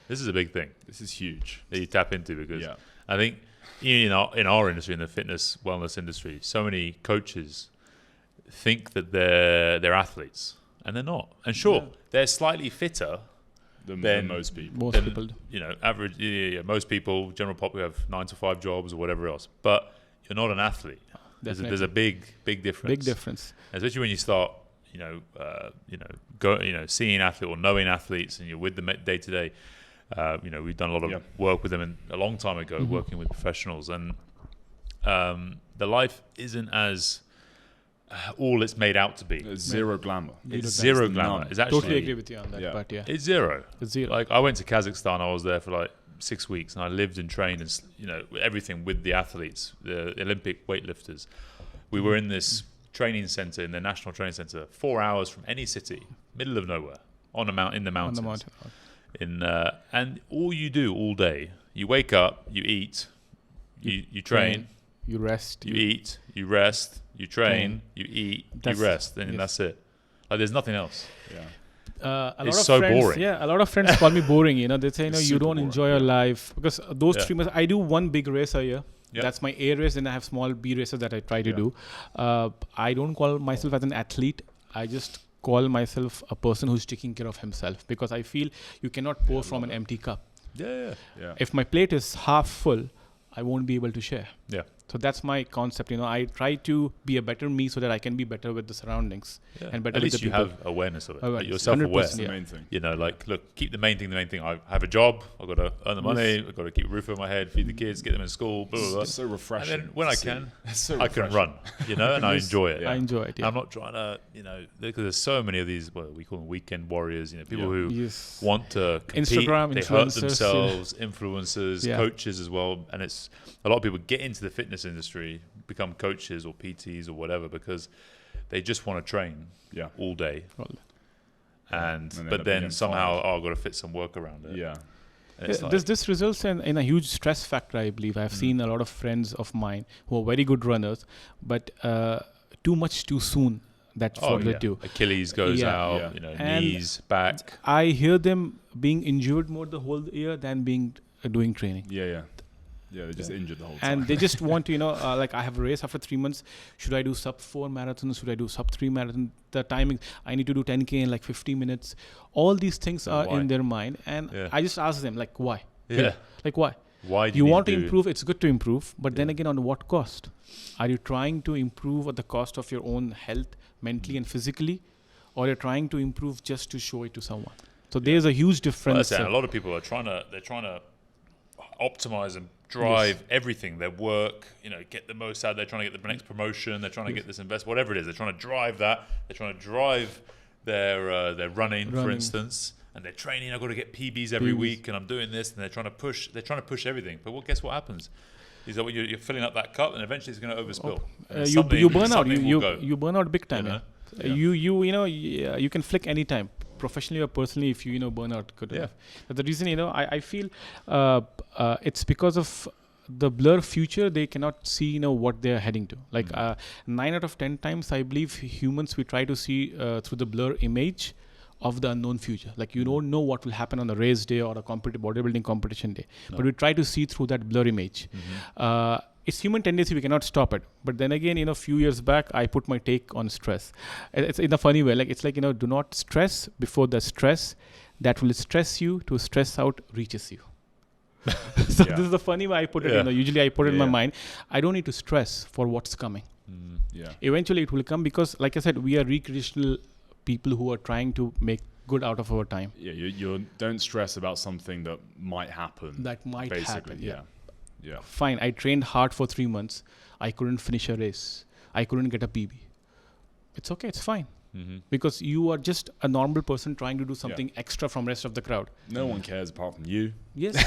[SPEAKER 1] This is a big thing
[SPEAKER 3] This is huge.
[SPEAKER 1] that you tap into, because
[SPEAKER 3] Yeah.
[SPEAKER 1] I think in our industry, in the fitness wellness industry, so many coaches think that they're athletes, and they're not. And sure, they're slightly fitter
[SPEAKER 3] Than
[SPEAKER 1] Then-
[SPEAKER 3] most people.
[SPEAKER 2] Most
[SPEAKER 1] than,
[SPEAKER 2] people do.
[SPEAKER 1] average. Yeah, most people, general pop, who have 9 to 5 jobs or whatever else. But you're not an athlete. There's a big difference.
[SPEAKER 2] Big difference.
[SPEAKER 1] Especially when you start, seeing athlete or knowing athletes, and you're with them day to day. We've done a lot of
[SPEAKER 3] Yeah.
[SPEAKER 1] work with them a long time ago, working with professionals, and the life isn't as all it's made out to be.
[SPEAKER 3] There's zero glamour.
[SPEAKER 1] It's
[SPEAKER 2] There's
[SPEAKER 1] zero
[SPEAKER 3] none.
[SPEAKER 1] glamour. It's actually
[SPEAKER 2] Totally agree with you on that.
[SPEAKER 3] Yeah.
[SPEAKER 2] But yeah,
[SPEAKER 1] it's zero.
[SPEAKER 2] it's zero.
[SPEAKER 1] Like, I went to Kazakhstan. I was there for like 6 weeks, and I lived and trained, and everything with the athletes, the Olympic weightlifters. We were in this training center, in the national training center, 4 hours from any city, middle of nowhere, in the
[SPEAKER 2] on
[SPEAKER 1] mountains.
[SPEAKER 2] the mountain.
[SPEAKER 1] And all you do all day, you wake up, you eat, you train,
[SPEAKER 2] You rest.
[SPEAKER 1] you eat, you rest, you train, you eat,
[SPEAKER 2] That's-
[SPEAKER 1] you rest, and
[SPEAKER 2] yes.
[SPEAKER 1] that's it. Like, there's nothing else.
[SPEAKER 3] Yeah.
[SPEAKER 2] A
[SPEAKER 1] It's
[SPEAKER 2] lot of
[SPEAKER 1] so
[SPEAKER 2] friends,
[SPEAKER 1] boring.
[SPEAKER 2] Yeah, a lot of friends call me boring. They say,
[SPEAKER 3] It's
[SPEAKER 2] you
[SPEAKER 3] super
[SPEAKER 2] don't
[SPEAKER 3] boring,
[SPEAKER 2] enjoy your life because those
[SPEAKER 1] Yeah.
[SPEAKER 2] 3 months. I do one big race a year.
[SPEAKER 1] Yeah.
[SPEAKER 2] That's my A race. Then I have small B races that I try to
[SPEAKER 3] Yeah.
[SPEAKER 2] do. I don't call myself as an athlete. I just call myself a person who's taking care of himself, because I feel you cannot pour from an empty cup.
[SPEAKER 1] Yeah.
[SPEAKER 3] Yeah.
[SPEAKER 2] If my plate is half full, I won't be able to share.
[SPEAKER 1] Yeah.
[SPEAKER 2] So that's my concept. I try to be a better me so that I can be better with the surroundings
[SPEAKER 1] Yeah.
[SPEAKER 2] and better
[SPEAKER 1] At
[SPEAKER 2] with
[SPEAKER 1] least
[SPEAKER 2] the
[SPEAKER 1] you
[SPEAKER 2] people.
[SPEAKER 1] have awareness of it.
[SPEAKER 2] Awareness.
[SPEAKER 1] Like, you're self-aware.
[SPEAKER 3] That's the
[SPEAKER 2] Yeah.
[SPEAKER 3] main thing.
[SPEAKER 1] Look, keep the main thing the main thing. I have a job. I've got to earn the money. I've got to keep a roof over my head, feed the kids, get them in school, blah, blah, blah.
[SPEAKER 3] It's so refreshing.
[SPEAKER 1] And then when
[SPEAKER 3] to
[SPEAKER 1] I
[SPEAKER 3] see.
[SPEAKER 1] can,
[SPEAKER 3] It's so
[SPEAKER 1] I can
[SPEAKER 3] refreshing.
[SPEAKER 1] run, and I
[SPEAKER 3] just-
[SPEAKER 1] enjoy it.
[SPEAKER 3] yeah.
[SPEAKER 2] I enjoy it. Yeah.
[SPEAKER 1] I'm not trying to, because there's so many of these, we call them weekend warriors, people
[SPEAKER 3] Yeah.
[SPEAKER 1] who
[SPEAKER 2] Yes.
[SPEAKER 1] want to compete,
[SPEAKER 2] Instagram
[SPEAKER 1] they hurt
[SPEAKER 2] influencers,
[SPEAKER 1] themselves, influencers,
[SPEAKER 2] Yeah.
[SPEAKER 1] coaches as well. And it's a lot of people get into the fitness industry, become coaches or PTs or whatever, because they just want to train
[SPEAKER 3] Yeah.
[SPEAKER 1] all day.
[SPEAKER 2] Well,
[SPEAKER 1] And
[SPEAKER 3] And they end
[SPEAKER 1] but
[SPEAKER 3] up
[SPEAKER 1] then
[SPEAKER 3] getting
[SPEAKER 1] somehow,
[SPEAKER 3] fired.
[SPEAKER 1] I've got to fit some work around it.
[SPEAKER 3] Yeah.
[SPEAKER 1] It's like,
[SPEAKER 2] This results in a huge stress factor, I believe. I've seen a lot of friends of mine who are very good runners, but too much too soon. That's what they do.
[SPEAKER 1] Achilles goes out,
[SPEAKER 3] Yeah.
[SPEAKER 1] you know,
[SPEAKER 2] And
[SPEAKER 1] knees, back.
[SPEAKER 2] I hear them being injured more the whole year than being doing training.
[SPEAKER 3] Yeah, they're just injured the whole time.
[SPEAKER 2] And they just want to, like I have a race after 3 months. Should I do sub 4 marathons? Should I do sub 3 marathon? The timing, I need to do 10K in like 50 minutes. All these things are
[SPEAKER 1] why?
[SPEAKER 2] in their mind. And I just ask them, like, why?
[SPEAKER 1] Yeah.
[SPEAKER 2] Like, why?
[SPEAKER 1] Why do
[SPEAKER 2] You
[SPEAKER 1] need
[SPEAKER 2] want to
[SPEAKER 1] do-
[SPEAKER 2] improve, it's good to improve. But then again, on what cost? Are you trying to improve at the cost of your own health, mentally and physically? Or you're trying to improve just to show it to someone? So there's a huge
[SPEAKER 1] Well,
[SPEAKER 2] difference.
[SPEAKER 1] that's it. A lot of people are trying to optimize and drive everything, their work, get the most out. They're trying to get the next promotion. They're trying to get this invest, whatever it is. They're trying to drive that. They're trying to drive their running, for instance, and they're training. I've got to get PBs every week, and I'm doing this, and they're trying to push everything. But guess what happens? Is that when you're filling up that cup, and eventually it's going to overspill.
[SPEAKER 2] You burn out.
[SPEAKER 1] Something will go.
[SPEAKER 2] You burn out big time. You can flick anytime, professionally or personally, if you burn out good enough. But the reason I feel it's because of the blur future. They cannot see what they are heading to. Like 9 out of 10 times, I believe humans, we try to see through the blur image of the unknown future. Like you don't know what will happen on a race day or a bodybuilding competition day, but we try to see through that blur image. It's human tendency, we cannot stop it. But then again, a few years back, I put my take on stress. It's in a funny way. Like it's like, do not stress before the stress that will stress you to stress out reaches you. So this is the funny way I put it. Usually I put it in my mind. I don't need to stress for what's coming. Eventually it will come because, like I said, we are recreational people who are trying to make good out of our time.
[SPEAKER 3] Yeah, you don't stress about something that might happen.
[SPEAKER 2] That might happen.
[SPEAKER 3] Yeah.
[SPEAKER 2] Fine, I trained hard for 3 months. I couldn't finish a race. I couldn't get a PB. It's okay, it's fine. Because you are just a normal person trying to do something extra from rest of the crowd.
[SPEAKER 3] No one cares apart from you.
[SPEAKER 2] Yes,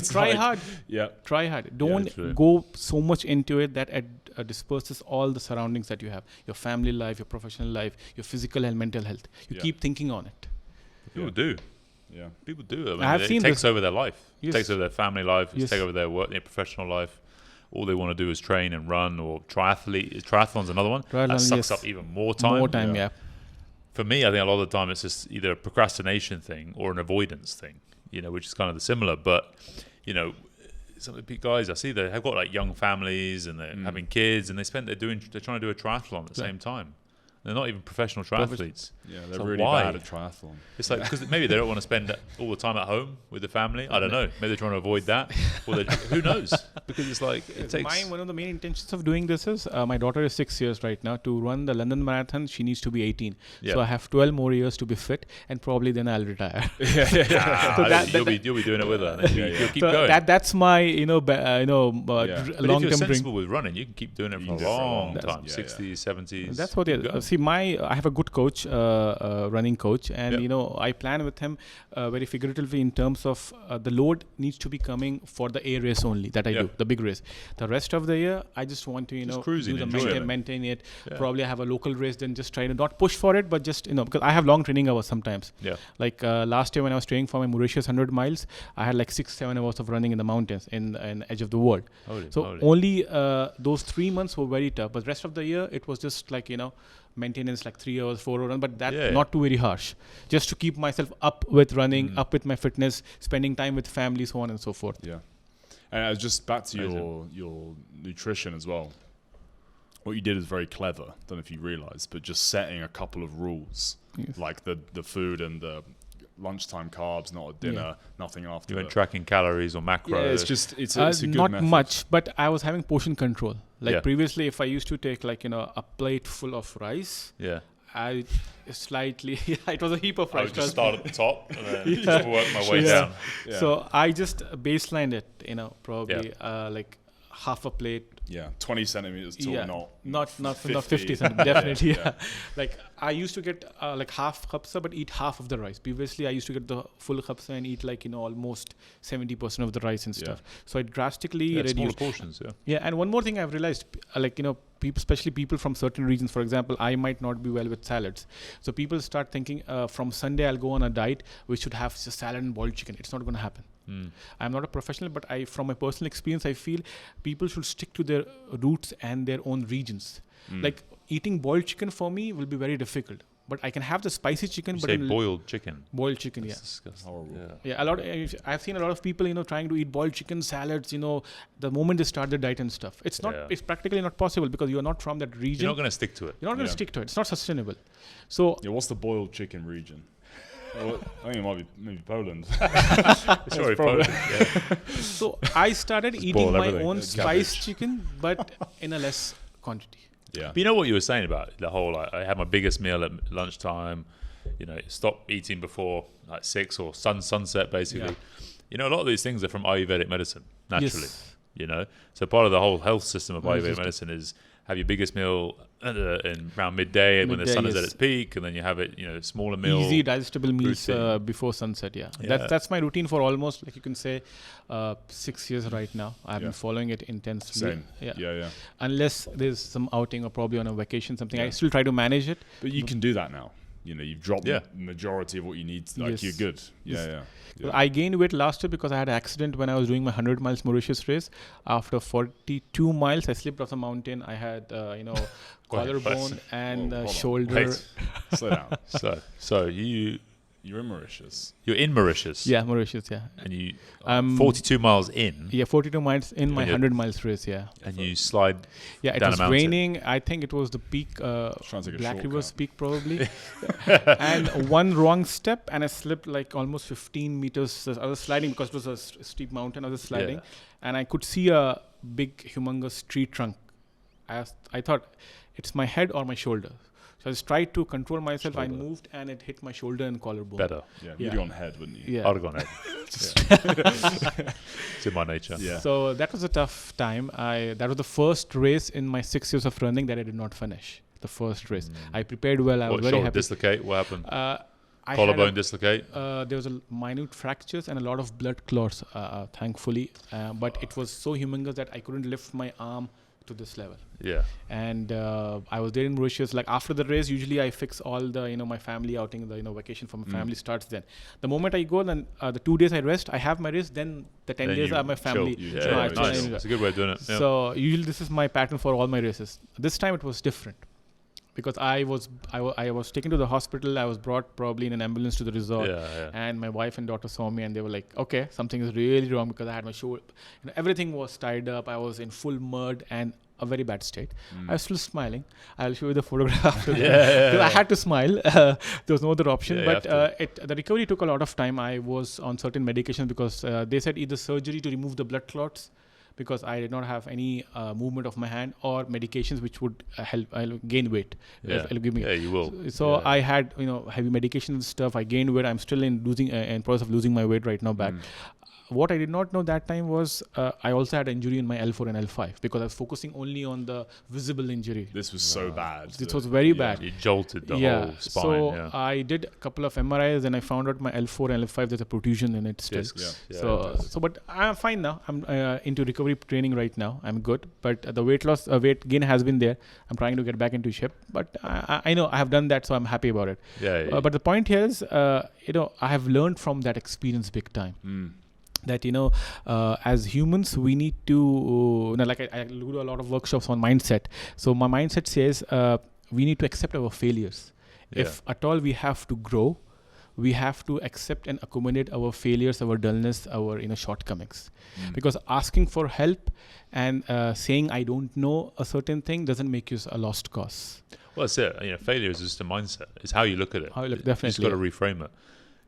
[SPEAKER 2] try hard.
[SPEAKER 3] Yeah.
[SPEAKER 2] Try hard. Don't go so much into it that it disperses all the surroundings that you have. Your family life, your professional life, your physical and mental health. You keep thinking on it.
[SPEAKER 1] People do.
[SPEAKER 3] Yeah.
[SPEAKER 1] People do. I mean,
[SPEAKER 2] I've seen
[SPEAKER 1] it takes
[SPEAKER 2] this.
[SPEAKER 1] over their life.
[SPEAKER 2] Yes.
[SPEAKER 1] It takes over their family life. It
[SPEAKER 2] Yes.
[SPEAKER 1] takes over their work, their professional life. All they want to do is train and run, or triathlete. Triathlon's another one. That sucks up even more time.
[SPEAKER 2] More time, yeah.
[SPEAKER 1] For me, I think a lot of the time it's just either a procrastination thing or an avoidance thing, which is kind of the similar. But, some of the guys I see, they have got like young families and they're having kids, and they're trying to do a triathlon at the same time. They're not even professional triathletes.
[SPEAKER 3] Yeah, they're
[SPEAKER 1] So
[SPEAKER 3] really
[SPEAKER 1] why?
[SPEAKER 3] bad at triathlon.
[SPEAKER 1] It's like, because maybe they don't want to spend all the time at home with the family. I don't know. Maybe they're trying to avoid that. Or who knows? Because it's like, it takes...
[SPEAKER 2] One of the main intentions of doing this is, my daughter is 6 years right now. To run the London Marathon, she needs to be 18.
[SPEAKER 1] Yeah.
[SPEAKER 2] So I have 12 more years to be fit, and probably then I'll retire.
[SPEAKER 1] You'll be doing it with her. You'll keep
[SPEAKER 2] So
[SPEAKER 1] going.
[SPEAKER 2] that's my,
[SPEAKER 1] But if you're
[SPEAKER 2] long-term dream.
[SPEAKER 1] sensible with running, you can keep doing it for a long time.
[SPEAKER 3] Yeah,
[SPEAKER 1] 60s, 70s.
[SPEAKER 2] That's what it is. See, I have a good coach, running coach, and I plan with him very figuratively in terms of the load needs to be coming for the A race only that I do, the big race. The rest of the year, I just want to
[SPEAKER 1] Just cruising,
[SPEAKER 2] do the
[SPEAKER 1] enjoy it.
[SPEAKER 2] maintain it.
[SPEAKER 1] Yeah.
[SPEAKER 2] Probably have a local race, then just try to not push for it, but just because I have long training hours sometimes.
[SPEAKER 1] Yeah.
[SPEAKER 2] Like last year when I was training for my Mauritius 100 miles, I had like 6-7 hours of running in the mountains in edge of the world.
[SPEAKER 1] Holy.
[SPEAKER 2] Only those 3 months were very tough, but rest of the year it was just like maintenance, like 3 hours, 4 hours, but that not too very harsh. Just to keep myself up with running, up with my fitness, spending time with family, so on and so forth.
[SPEAKER 3] Yeah. And just back to your nutrition as well. What you did is very clever. Don't know if you realised, but just setting a couple of rules, like the food and the lunchtime carbs, not at dinner, nothing after.
[SPEAKER 1] You weren't tracking calories or macros.
[SPEAKER 3] Yeah, it's a good
[SPEAKER 2] not
[SPEAKER 3] method.
[SPEAKER 2] much, but I was having portion control. Like previously, if I used to take like a plate full of rice, I slightly it was a heap of
[SPEAKER 1] I
[SPEAKER 2] rice.
[SPEAKER 1] would just start at the top and then just work my way down.
[SPEAKER 3] Yeah.
[SPEAKER 2] So I just baselined it, probably like half a plate.
[SPEAKER 3] Yeah, 20 centimeters tall,
[SPEAKER 2] not
[SPEAKER 3] 50.
[SPEAKER 2] 50 centimeters, definitely.
[SPEAKER 3] Yeah.
[SPEAKER 2] Like I used to get like half khabsa, but eat half of the rice. Previously, I used to get the full khabsa and eat like almost 70% of the rice and stuff. So I drastically
[SPEAKER 1] Smaller
[SPEAKER 2] reduced.
[SPEAKER 1] portions.
[SPEAKER 2] Yeah, and one more thing I've realized, people, especially people from certain regions, for example, I might not be well with salads. So people start thinking from Sunday I'll go on a diet, we should have just salad and boiled chicken. It's not going to happen. I'm not a professional, but from my personal experience, I feel people should stick to their roots and their own regions. Like eating boiled chicken for me will be very difficult. But I can have the spicy chicken.
[SPEAKER 1] You
[SPEAKER 2] but
[SPEAKER 1] say boiled chicken.
[SPEAKER 2] Boiled chicken,
[SPEAKER 1] That's
[SPEAKER 2] yeah.
[SPEAKER 1] disgusting.
[SPEAKER 3] Horrible.
[SPEAKER 2] Yeah, I've seen a lot of people, trying to eat boiled chicken, salads, the moment they start their diet and stuff. It's not, it's practically not possible because you're not from that region.
[SPEAKER 1] You're not going to stick to it.
[SPEAKER 2] You're not going to stick to it. It's not sustainable. So,
[SPEAKER 3] what's the boiled chicken region? Well, I think it might be maybe Poland.
[SPEAKER 1] It's probably Poland. Yeah.
[SPEAKER 2] So I started eating my
[SPEAKER 3] everything.
[SPEAKER 2] own
[SPEAKER 3] Cabbage.
[SPEAKER 2] spiced chicken, but in a less quantity.
[SPEAKER 3] Yeah.
[SPEAKER 1] But you know what you were saying about the whole, I had my biggest meal at lunchtime, stop eating before like 6 or sunset basically.
[SPEAKER 2] Yeah.
[SPEAKER 1] A lot of these things are from Ayurvedic medicine, naturally.
[SPEAKER 2] Yes.
[SPEAKER 1] So part of the whole health system of Ayurvedic medicine is have your biggest meal in around midday when the sun is at its peak, and then you have it, smaller meal.
[SPEAKER 2] Easy digestible meals before sunset, That's my routine for almost, like you can say, 6 years right now. I've been following it intensely.
[SPEAKER 3] Same. Yeah.
[SPEAKER 2] Unless there's some outing or probably on a vacation, something, I still try to manage it.
[SPEAKER 3] But you can do that now. You've dropped the majority of what you need. You're good. Yeah.
[SPEAKER 2] Well, I gained weight last year because I had an accident when I was doing my 100 miles Mauritius race. After 42 miles, I slipped off the mountain. I had, collarbone and shoulder.
[SPEAKER 1] Wait.
[SPEAKER 3] Slow down.
[SPEAKER 1] So
[SPEAKER 3] you're in Mauritius.
[SPEAKER 1] You're in Mauritius.
[SPEAKER 2] Yeah, Mauritius,
[SPEAKER 1] And you 42 miles in.
[SPEAKER 2] Yeah, 42 miles in my 100 miles race,
[SPEAKER 1] And you slide
[SPEAKER 2] it
[SPEAKER 1] down
[SPEAKER 2] was
[SPEAKER 1] a mountain.
[SPEAKER 2] raining. I think it was the peak, Black River's peak probably. And one wrong step and I slipped like almost 15 meters. I was sliding because it was a steep mountain. I was sliding and I could see a big, humongous tree trunk. I thought it's my head or my shoulder. So I just tried to control myself. I moved and it hit my shoulder and collarbone.
[SPEAKER 1] Better.
[SPEAKER 3] Yeah, you'd be on head, wouldn't you?
[SPEAKER 2] Yeah.
[SPEAKER 1] I'd have gone head. It's in my nature.
[SPEAKER 3] Yeah.
[SPEAKER 2] So that was a tough time. That was the first race in my 6 years of running that I did not finish. The first race. I prepared well. I was very happy.
[SPEAKER 1] Dislocate? What happened?
[SPEAKER 2] Collarbone
[SPEAKER 1] dislocate?
[SPEAKER 2] There was a minute fractures and a lot of blood clots, thankfully. But it was so humongous that I couldn't lift my arm to this level.
[SPEAKER 1] Yeah.
[SPEAKER 2] And I was there in Mauritius. Like after the race, usually I fix all the, my family outing, the, vacation for my family starts then. The moment I go, then the 2 days I rest, I have my race, then the 10 days are my family.
[SPEAKER 1] Nice. It's a good way of doing it. Yeah.
[SPEAKER 2] So usually this is my pattern for all my races. This time it was different. Because I was taken to the hospital. I was brought probably in an ambulance to the resort, and my wife and daughter saw me, and they were like, "Okay, something is really wrong," because I had my shoulder, everything was tied up. I was in full mud and a very bad state. I was still smiling. I'll show you the photograph. Because I had to smile. There was no other option. But the recovery took a lot of time. I was on certain medications because they said either surgery to remove the blood clots, because I did not have any movement of my hand, or medications which would help I'll gain weight. It'll give me.
[SPEAKER 1] Yeah, you will.
[SPEAKER 2] So I had heavy medication and stuff. I gained weight. I'm still in process of losing my weight right now back. What I did not know that time was I also had an injury in my L4 and L5 because I was focusing only on the visible injury.
[SPEAKER 3] This was so bad.
[SPEAKER 2] This was very bad.
[SPEAKER 1] You jolted the whole spine.
[SPEAKER 2] So I did a couple of MRIs and I found out my L4 and L5 there's a protrusion in it still. But I'm fine now. I'm into recovery training right now. I'm good. But the weight gain has been there. I'm trying to get back into shape. But I know I have done that, so I'm happy about it. But the point here is, I have learned from that experience big time. That as humans we need to like I do a lot of workshops on mindset. So my mindset says we need to accept our failures. If at all we have to grow, we have to accept and accommodate our failures, our dullness, our shortcomings. Because asking for help and saying I don't know a certain thing doesn't make you a lost cause.
[SPEAKER 1] Well, that's it. Failure is just a mindset. It's how you look at it.
[SPEAKER 2] Definitely.
[SPEAKER 1] You just got to reframe it.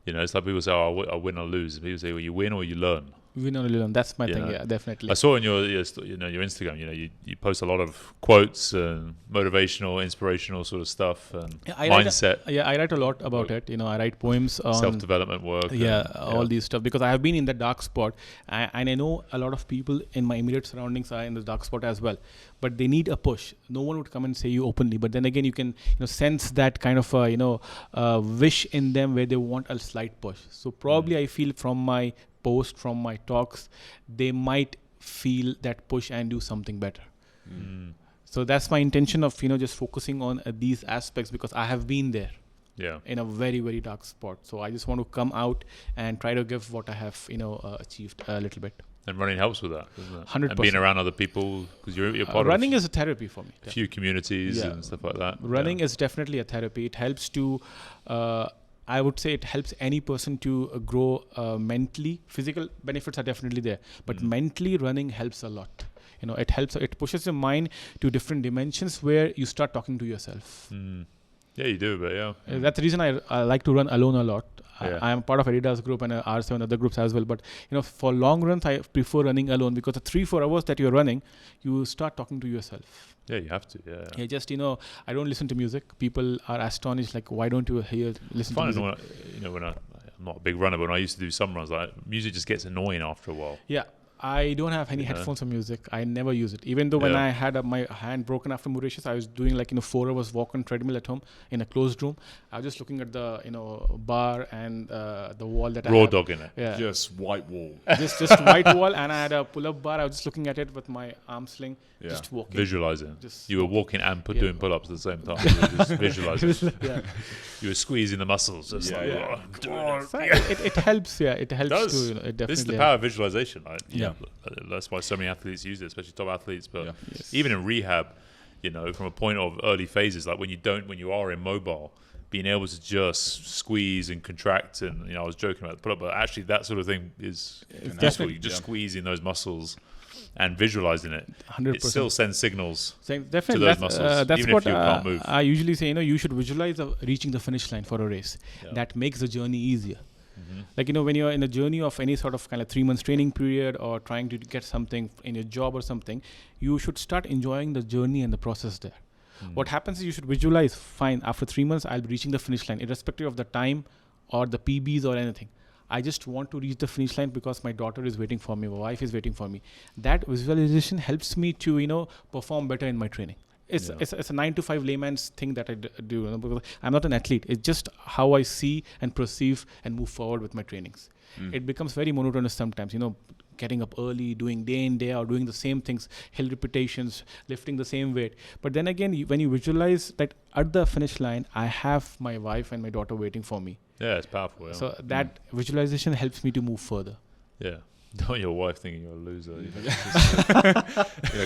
[SPEAKER 1] It's like people say, "Oh, I win or lose." People say, "Well, you win or you learn."
[SPEAKER 2] Win or learn. That's my thing. Yeah, definitely.
[SPEAKER 1] I saw on your Instagram. You post a lot of quotes and motivational, inspirational sort of stuff and mindset.
[SPEAKER 2] I write a lot about it. I write poems on
[SPEAKER 1] self-development work.
[SPEAKER 2] All these stuff, because I have been in the dark spot, and I know a lot of people in my immediate surroundings are in the dark spot as well. But they need a push. No one would come and say you openly. But then again, you can sense that kind of wish in them where they want a slight push. So probably I feel from my post, from my talks, they might feel that push and do something better. So that's my intention of just focusing on these aspects, because I have been there. in a very, very dark spot. So I just want to come out and try to give what I have, achieved a little bit.
[SPEAKER 1] And running helps with that, doesn't it?
[SPEAKER 2] 100%.
[SPEAKER 1] And being around other people, because you're part
[SPEAKER 2] running
[SPEAKER 1] of
[SPEAKER 2] is a therapy for me.
[SPEAKER 1] a few communities and stuff like that.
[SPEAKER 2] Running is definitely a therapy. It helps to, I would say it helps any person to grow mentally. Physical benefits are definitely there, but mentally running helps a lot. It helps, it pushes your mind to different dimensions where you start talking to yourself.
[SPEAKER 1] Yeah, you do, but
[SPEAKER 2] That's the reason I like to run alone a lot.
[SPEAKER 1] Yeah.
[SPEAKER 2] I am part of Adidas group and R7 other groups as well. But for long runs, I prefer running alone because the 3-4 hours that you're running, you start talking to yourself.
[SPEAKER 1] Yeah, you have to. Yeah.
[SPEAKER 2] Just I don't listen to music. People are astonished, like, why don't you listen to music?
[SPEAKER 1] When I'm not a big runner, but when I used to do some runs, like music just gets annoying after a while.
[SPEAKER 2] Yeah. I don't have any headphones for music. I never use it. Even though when I had my hand broken after Mauritius, I was doing 4 hours walk on treadmill at home in a closed room. I was just looking at the bar and the wall that
[SPEAKER 1] Raw dog in it.
[SPEAKER 2] Yeah.
[SPEAKER 3] Just white wall.
[SPEAKER 2] just white wall, and I had a pull-up bar. I was just looking at it with my arm sling, just walking.
[SPEAKER 1] Visualizing. You were walking and doing pull-ups at the same time. You were just visualizing. You were squeezing the muscles. Just
[SPEAKER 2] It helps. Yeah, it helps.
[SPEAKER 1] It
[SPEAKER 2] it definitely.
[SPEAKER 1] This is the power of visualization. That's why so many athletes use it, especially top athletes. But even in rehab, from a point of early phases, like when you are immobile, being able to just squeeze and contract, and I was joking about the pull-up, but actually that sort of thing is useful. You're just squeezing those muscles and visualizing it.
[SPEAKER 2] 100%.
[SPEAKER 1] It still sends signals
[SPEAKER 2] definitely
[SPEAKER 1] to those muscles,
[SPEAKER 2] that's
[SPEAKER 1] even
[SPEAKER 2] what
[SPEAKER 1] if you can't move.
[SPEAKER 2] I usually say, you should visualize reaching the finish line for a race. That makes the journey easier. Like, when you're in a journey of any sort of kind of 3 months training period or trying to get something in your job or something, you should start enjoying the journey and the process there. What happens is you should visualize, fine, after 3 months, I'll be reaching the finish line, irrespective of the time or the PBs or anything. I just want to reach the finish line because my daughter is waiting for me, my wife is waiting for me. That visualization helps me to, perform better in my training. It's a 9 to 5 layman's thing that I do. Because I'm not an athlete. It's just how I see and perceive and move forward with my trainings. It becomes very monotonous sometimes, getting up early, doing day in, day out, doing the same things, hill repetitions, lifting the same weight. But then again, when you visualize that at the finish line, I have my wife and my daughter waiting for me.
[SPEAKER 1] Yeah, it's powerful. Yeah.
[SPEAKER 2] So that visualization helps me to move further.
[SPEAKER 1] Yeah. Don't want your wife thinking you're a loser.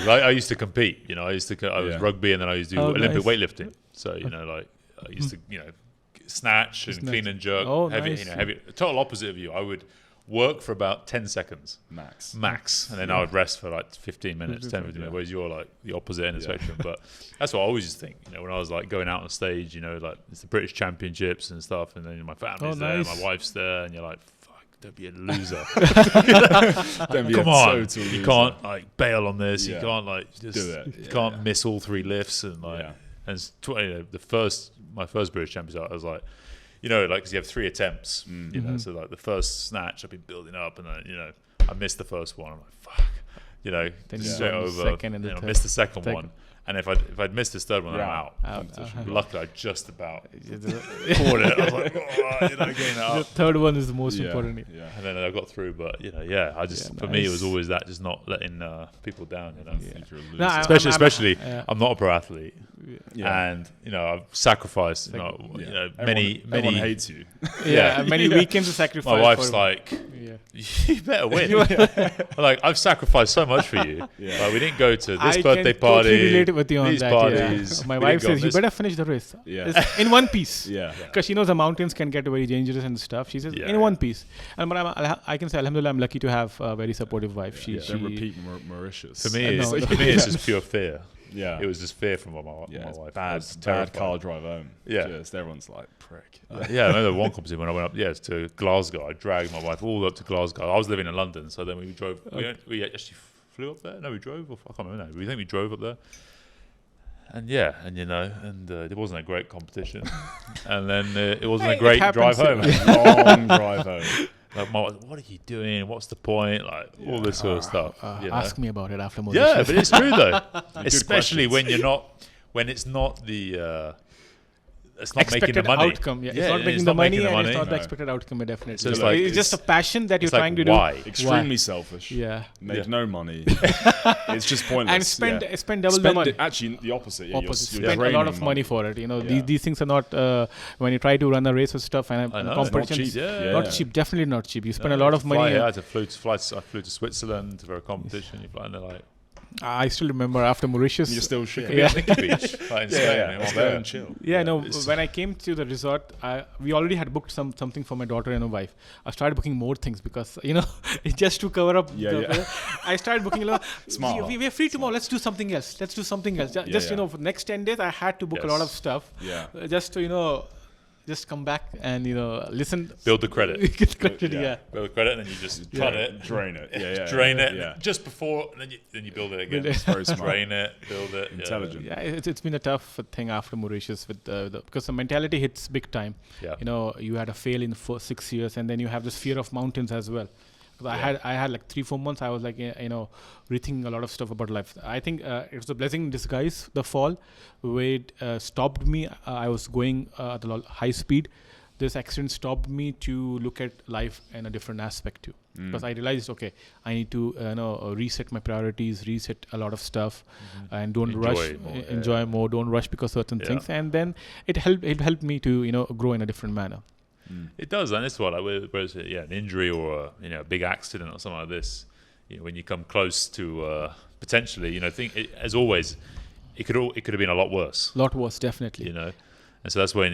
[SPEAKER 1] I used to compete. I was rugby, and then I used to do Olympic weightlifting. So I used to snatch and clean and jerk, heavy. Heavy. Total opposite of you. I would work for about 10 seconds max, and then I would rest for like 15 minutes, 10, 15 minutes. Whereas you're like the opposite end of the spectrum. But that's what I always used to think. When I was like going out on stage, like it's the British Championships and stuff, and then my family's there, my wife's there, and you're like, don't be a loser. Come on, you can't bail on this. You can't just do it. You can't miss all 3 lifts and and my first British Championship, I was like, because you have 3 attempts, so like the first snatch I've been building up, and then I missed the first one. I'm like, fuck, then straight over.
[SPEAKER 2] Second and
[SPEAKER 1] missed the second one. And if I'd missed this third one, I'm out. Luckily, I just about caught it. I was like, getting it up.
[SPEAKER 2] The third one is the most important.
[SPEAKER 1] Yeah. And then I got through, but for me, it was always that, just not letting people down. Especially, I'm not a pro athlete, and I've sacrificed. Many
[SPEAKER 3] everyone hates you.
[SPEAKER 2] Many weekends of sacrifice.
[SPEAKER 1] My wife's like, you better win. I've sacrificed so much for you. We didn't go to this birthday party.
[SPEAKER 2] With you on that,
[SPEAKER 1] parties.
[SPEAKER 2] My wife says you better finish the race in one piece, because she knows the mountains can get very dangerous and stuff. She says in one piece, and I can say alhamdulillah, I'm lucky to have a very supportive wife. She
[SPEAKER 3] repeat Mauritius.
[SPEAKER 1] For me, it's just pure fear. It was just fear from my wife.
[SPEAKER 3] Bad car drive home. Just everyone's like, prick.
[SPEAKER 1] I remember one competition when I went up to Glasgow. I dragged my wife all up to Glasgow. I was living in London, so then we drove. We actually flew up there. No, we drove. I can't remember. No, we think we drove up there. And it wasn't a great competition, and then it wasn't a great drive home.
[SPEAKER 3] Long drive home.
[SPEAKER 1] What are you doing? What's the point? All this sort of stuff.
[SPEAKER 2] Ask me about it after Mauritius.
[SPEAKER 1] Yeah, but it's true though. Especially when it's not the it's not making the
[SPEAKER 2] expected
[SPEAKER 1] money.
[SPEAKER 2] outcome. Yeah, it's not making the money, and it's not the expected outcome. Definitely,
[SPEAKER 1] So it's
[SPEAKER 2] it's,
[SPEAKER 1] like-
[SPEAKER 2] just a passion that you're
[SPEAKER 1] It's like,
[SPEAKER 2] trying to
[SPEAKER 1] why?
[SPEAKER 2] do.
[SPEAKER 3] Extremely selfish.
[SPEAKER 2] Yeah,
[SPEAKER 3] Make
[SPEAKER 1] Yeah.
[SPEAKER 3] no money. It's just pointless.
[SPEAKER 2] and spend
[SPEAKER 3] yeah.
[SPEAKER 2] spend double the
[SPEAKER 3] Spend
[SPEAKER 2] money.
[SPEAKER 3] it, actually, the opposite. Yeah,
[SPEAKER 2] Opposite.
[SPEAKER 3] You're
[SPEAKER 2] Spend a lot
[SPEAKER 3] draining
[SPEAKER 2] of money for it. You know,
[SPEAKER 3] Yeah.
[SPEAKER 2] these things are not when you try to run a race or stuff and
[SPEAKER 1] I know, it's not
[SPEAKER 2] competitions.
[SPEAKER 1] cheap. Yeah.
[SPEAKER 2] Not cheap. Definitely not cheap. You spend
[SPEAKER 1] No,
[SPEAKER 2] a lot
[SPEAKER 1] to
[SPEAKER 2] of money.
[SPEAKER 1] Fly, I flew to Switzerland for a competition. You fly and they're like,
[SPEAKER 2] I still remember after Mauritius.
[SPEAKER 3] You're still shit.
[SPEAKER 2] Yeah.
[SPEAKER 1] Nikki Beach, like in Spain.
[SPEAKER 3] Let's go and chill.
[SPEAKER 2] Yeah, no.
[SPEAKER 1] it's-
[SPEAKER 2] When I came to the resort, we already had booked something for my daughter and my wife. I started booking more things because just to cover up.
[SPEAKER 3] Yeah.
[SPEAKER 2] I started booking.
[SPEAKER 3] Smart.
[SPEAKER 2] We are free tomorrow. Let's do something else. Let's do something else. Just
[SPEAKER 3] yeah.
[SPEAKER 2] for next 10 days, I had to book a lot of stuff.
[SPEAKER 3] Yeah.
[SPEAKER 2] Just to just come back and listen.
[SPEAKER 1] Build the credit.
[SPEAKER 2] Get credit,
[SPEAKER 3] Yeah.
[SPEAKER 2] yeah.
[SPEAKER 1] Build the credit, and then you just cut it,
[SPEAKER 3] Drain it. Yeah.
[SPEAKER 1] drain it,
[SPEAKER 3] Yeah.
[SPEAKER 1] just before, and then you build it again.
[SPEAKER 3] It's very smart.
[SPEAKER 1] Drain it, build it.
[SPEAKER 3] Intelligent.
[SPEAKER 2] Yeah, it's been a tough thing after Mauritius with because the mentality hits big time.
[SPEAKER 1] Yeah.
[SPEAKER 2] You had a fail in 6 years, and then you have this fear of mountains as well. 'Cause I had like 3-4 months. I was like rethinking a lot of stuff about life. I think it was a blessing in disguise. The fall, where it stopped me. I was going at a high speed. This accident stopped me to look at life in a different aspect too. Because I realized, okay, I need to reset my priorities, reset a lot of stuff, and don't
[SPEAKER 1] Enjoy
[SPEAKER 2] rush.
[SPEAKER 1] more,
[SPEAKER 2] Enjoy more. Don't rush because certain
[SPEAKER 1] Yeah.
[SPEAKER 2] things, and then it helped me to grow in a different manner.
[SPEAKER 1] It does, and it's what whereas an injury or a big accident or something like this. When you come close to potentially, as always, it could have been a lot worse.
[SPEAKER 2] A lot worse, definitely.
[SPEAKER 1] And so that's when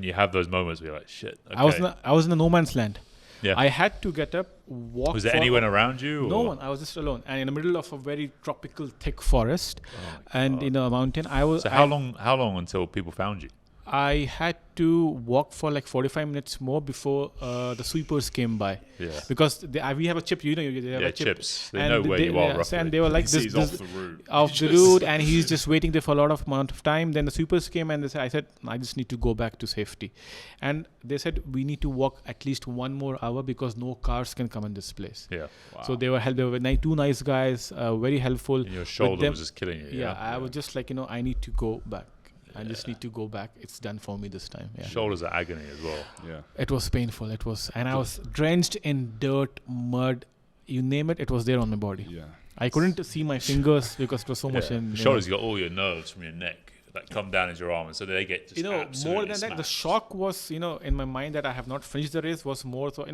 [SPEAKER 1] you have those moments where you're like, shit. Okay.
[SPEAKER 2] I was in a no man's land.
[SPEAKER 1] Yeah.
[SPEAKER 2] I had to get up, walk.
[SPEAKER 1] Was there anyone around you?
[SPEAKER 2] No
[SPEAKER 1] or?
[SPEAKER 2] one. I was just alone, and in the middle of a very tropical, thick forest, and in a mountain. I was.
[SPEAKER 1] So how long until people found you?
[SPEAKER 2] I had to walk for like 45 minutes more before the sweepers came by.
[SPEAKER 1] Yeah.
[SPEAKER 2] Because we have a chip, they have a chip.
[SPEAKER 1] Chips. They
[SPEAKER 2] And
[SPEAKER 1] know where you are
[SPEAKER 2] yes,
[SPEAKER 1] roughly.
[SPEAKER 2] and they were like
[SPEAKER 3] He's
[SPEAKER 2] this
[SPEAKER 3] off the route.
[SPEAKER 2] off the route, and he's just waiting there for a lot of amount of time. Then the sweepers came, and I said, I just need to go back to safety. And they said, we need to walk at least 1 more hour because no cars can come in this place.
[SPEAKER 1] Yeah.
[SPEAKER 3] Wow.
[SPEAKER 2] So they were two nice guys, very helpful.
[SPEAKER 1] And your shoulder
[SPEAKER 2] them-
[SPEAKER 1] was just killing you.
[SPEAKER 2] Yeah, I was just like, I need to go back. I just need to go back. It's done for me this time. Yeah.
[SPEAKER 1] Shoulders are agony as well.
[SPEAKER 3] Yeah.
[SPEAKER 2] It was painful. And I was drenched in dirt, mud, you name it. It was there on my body.
[SPEAKER 3] Yeah.
[SPEAKER 2] I couldn't see my fingers because it was so much in.
[SPEAKER 1] The shoulders, you got all your nerves from your neck that come down into your arm, and so they get just
[SPEAKER 2] more
[SPEAKER 1] absolutely
[SPEAKER 2] than that, the
[SPEAKER 1] smashed.
[SPEAKER 2] shock was, in my mind that I have not finished the race was more so,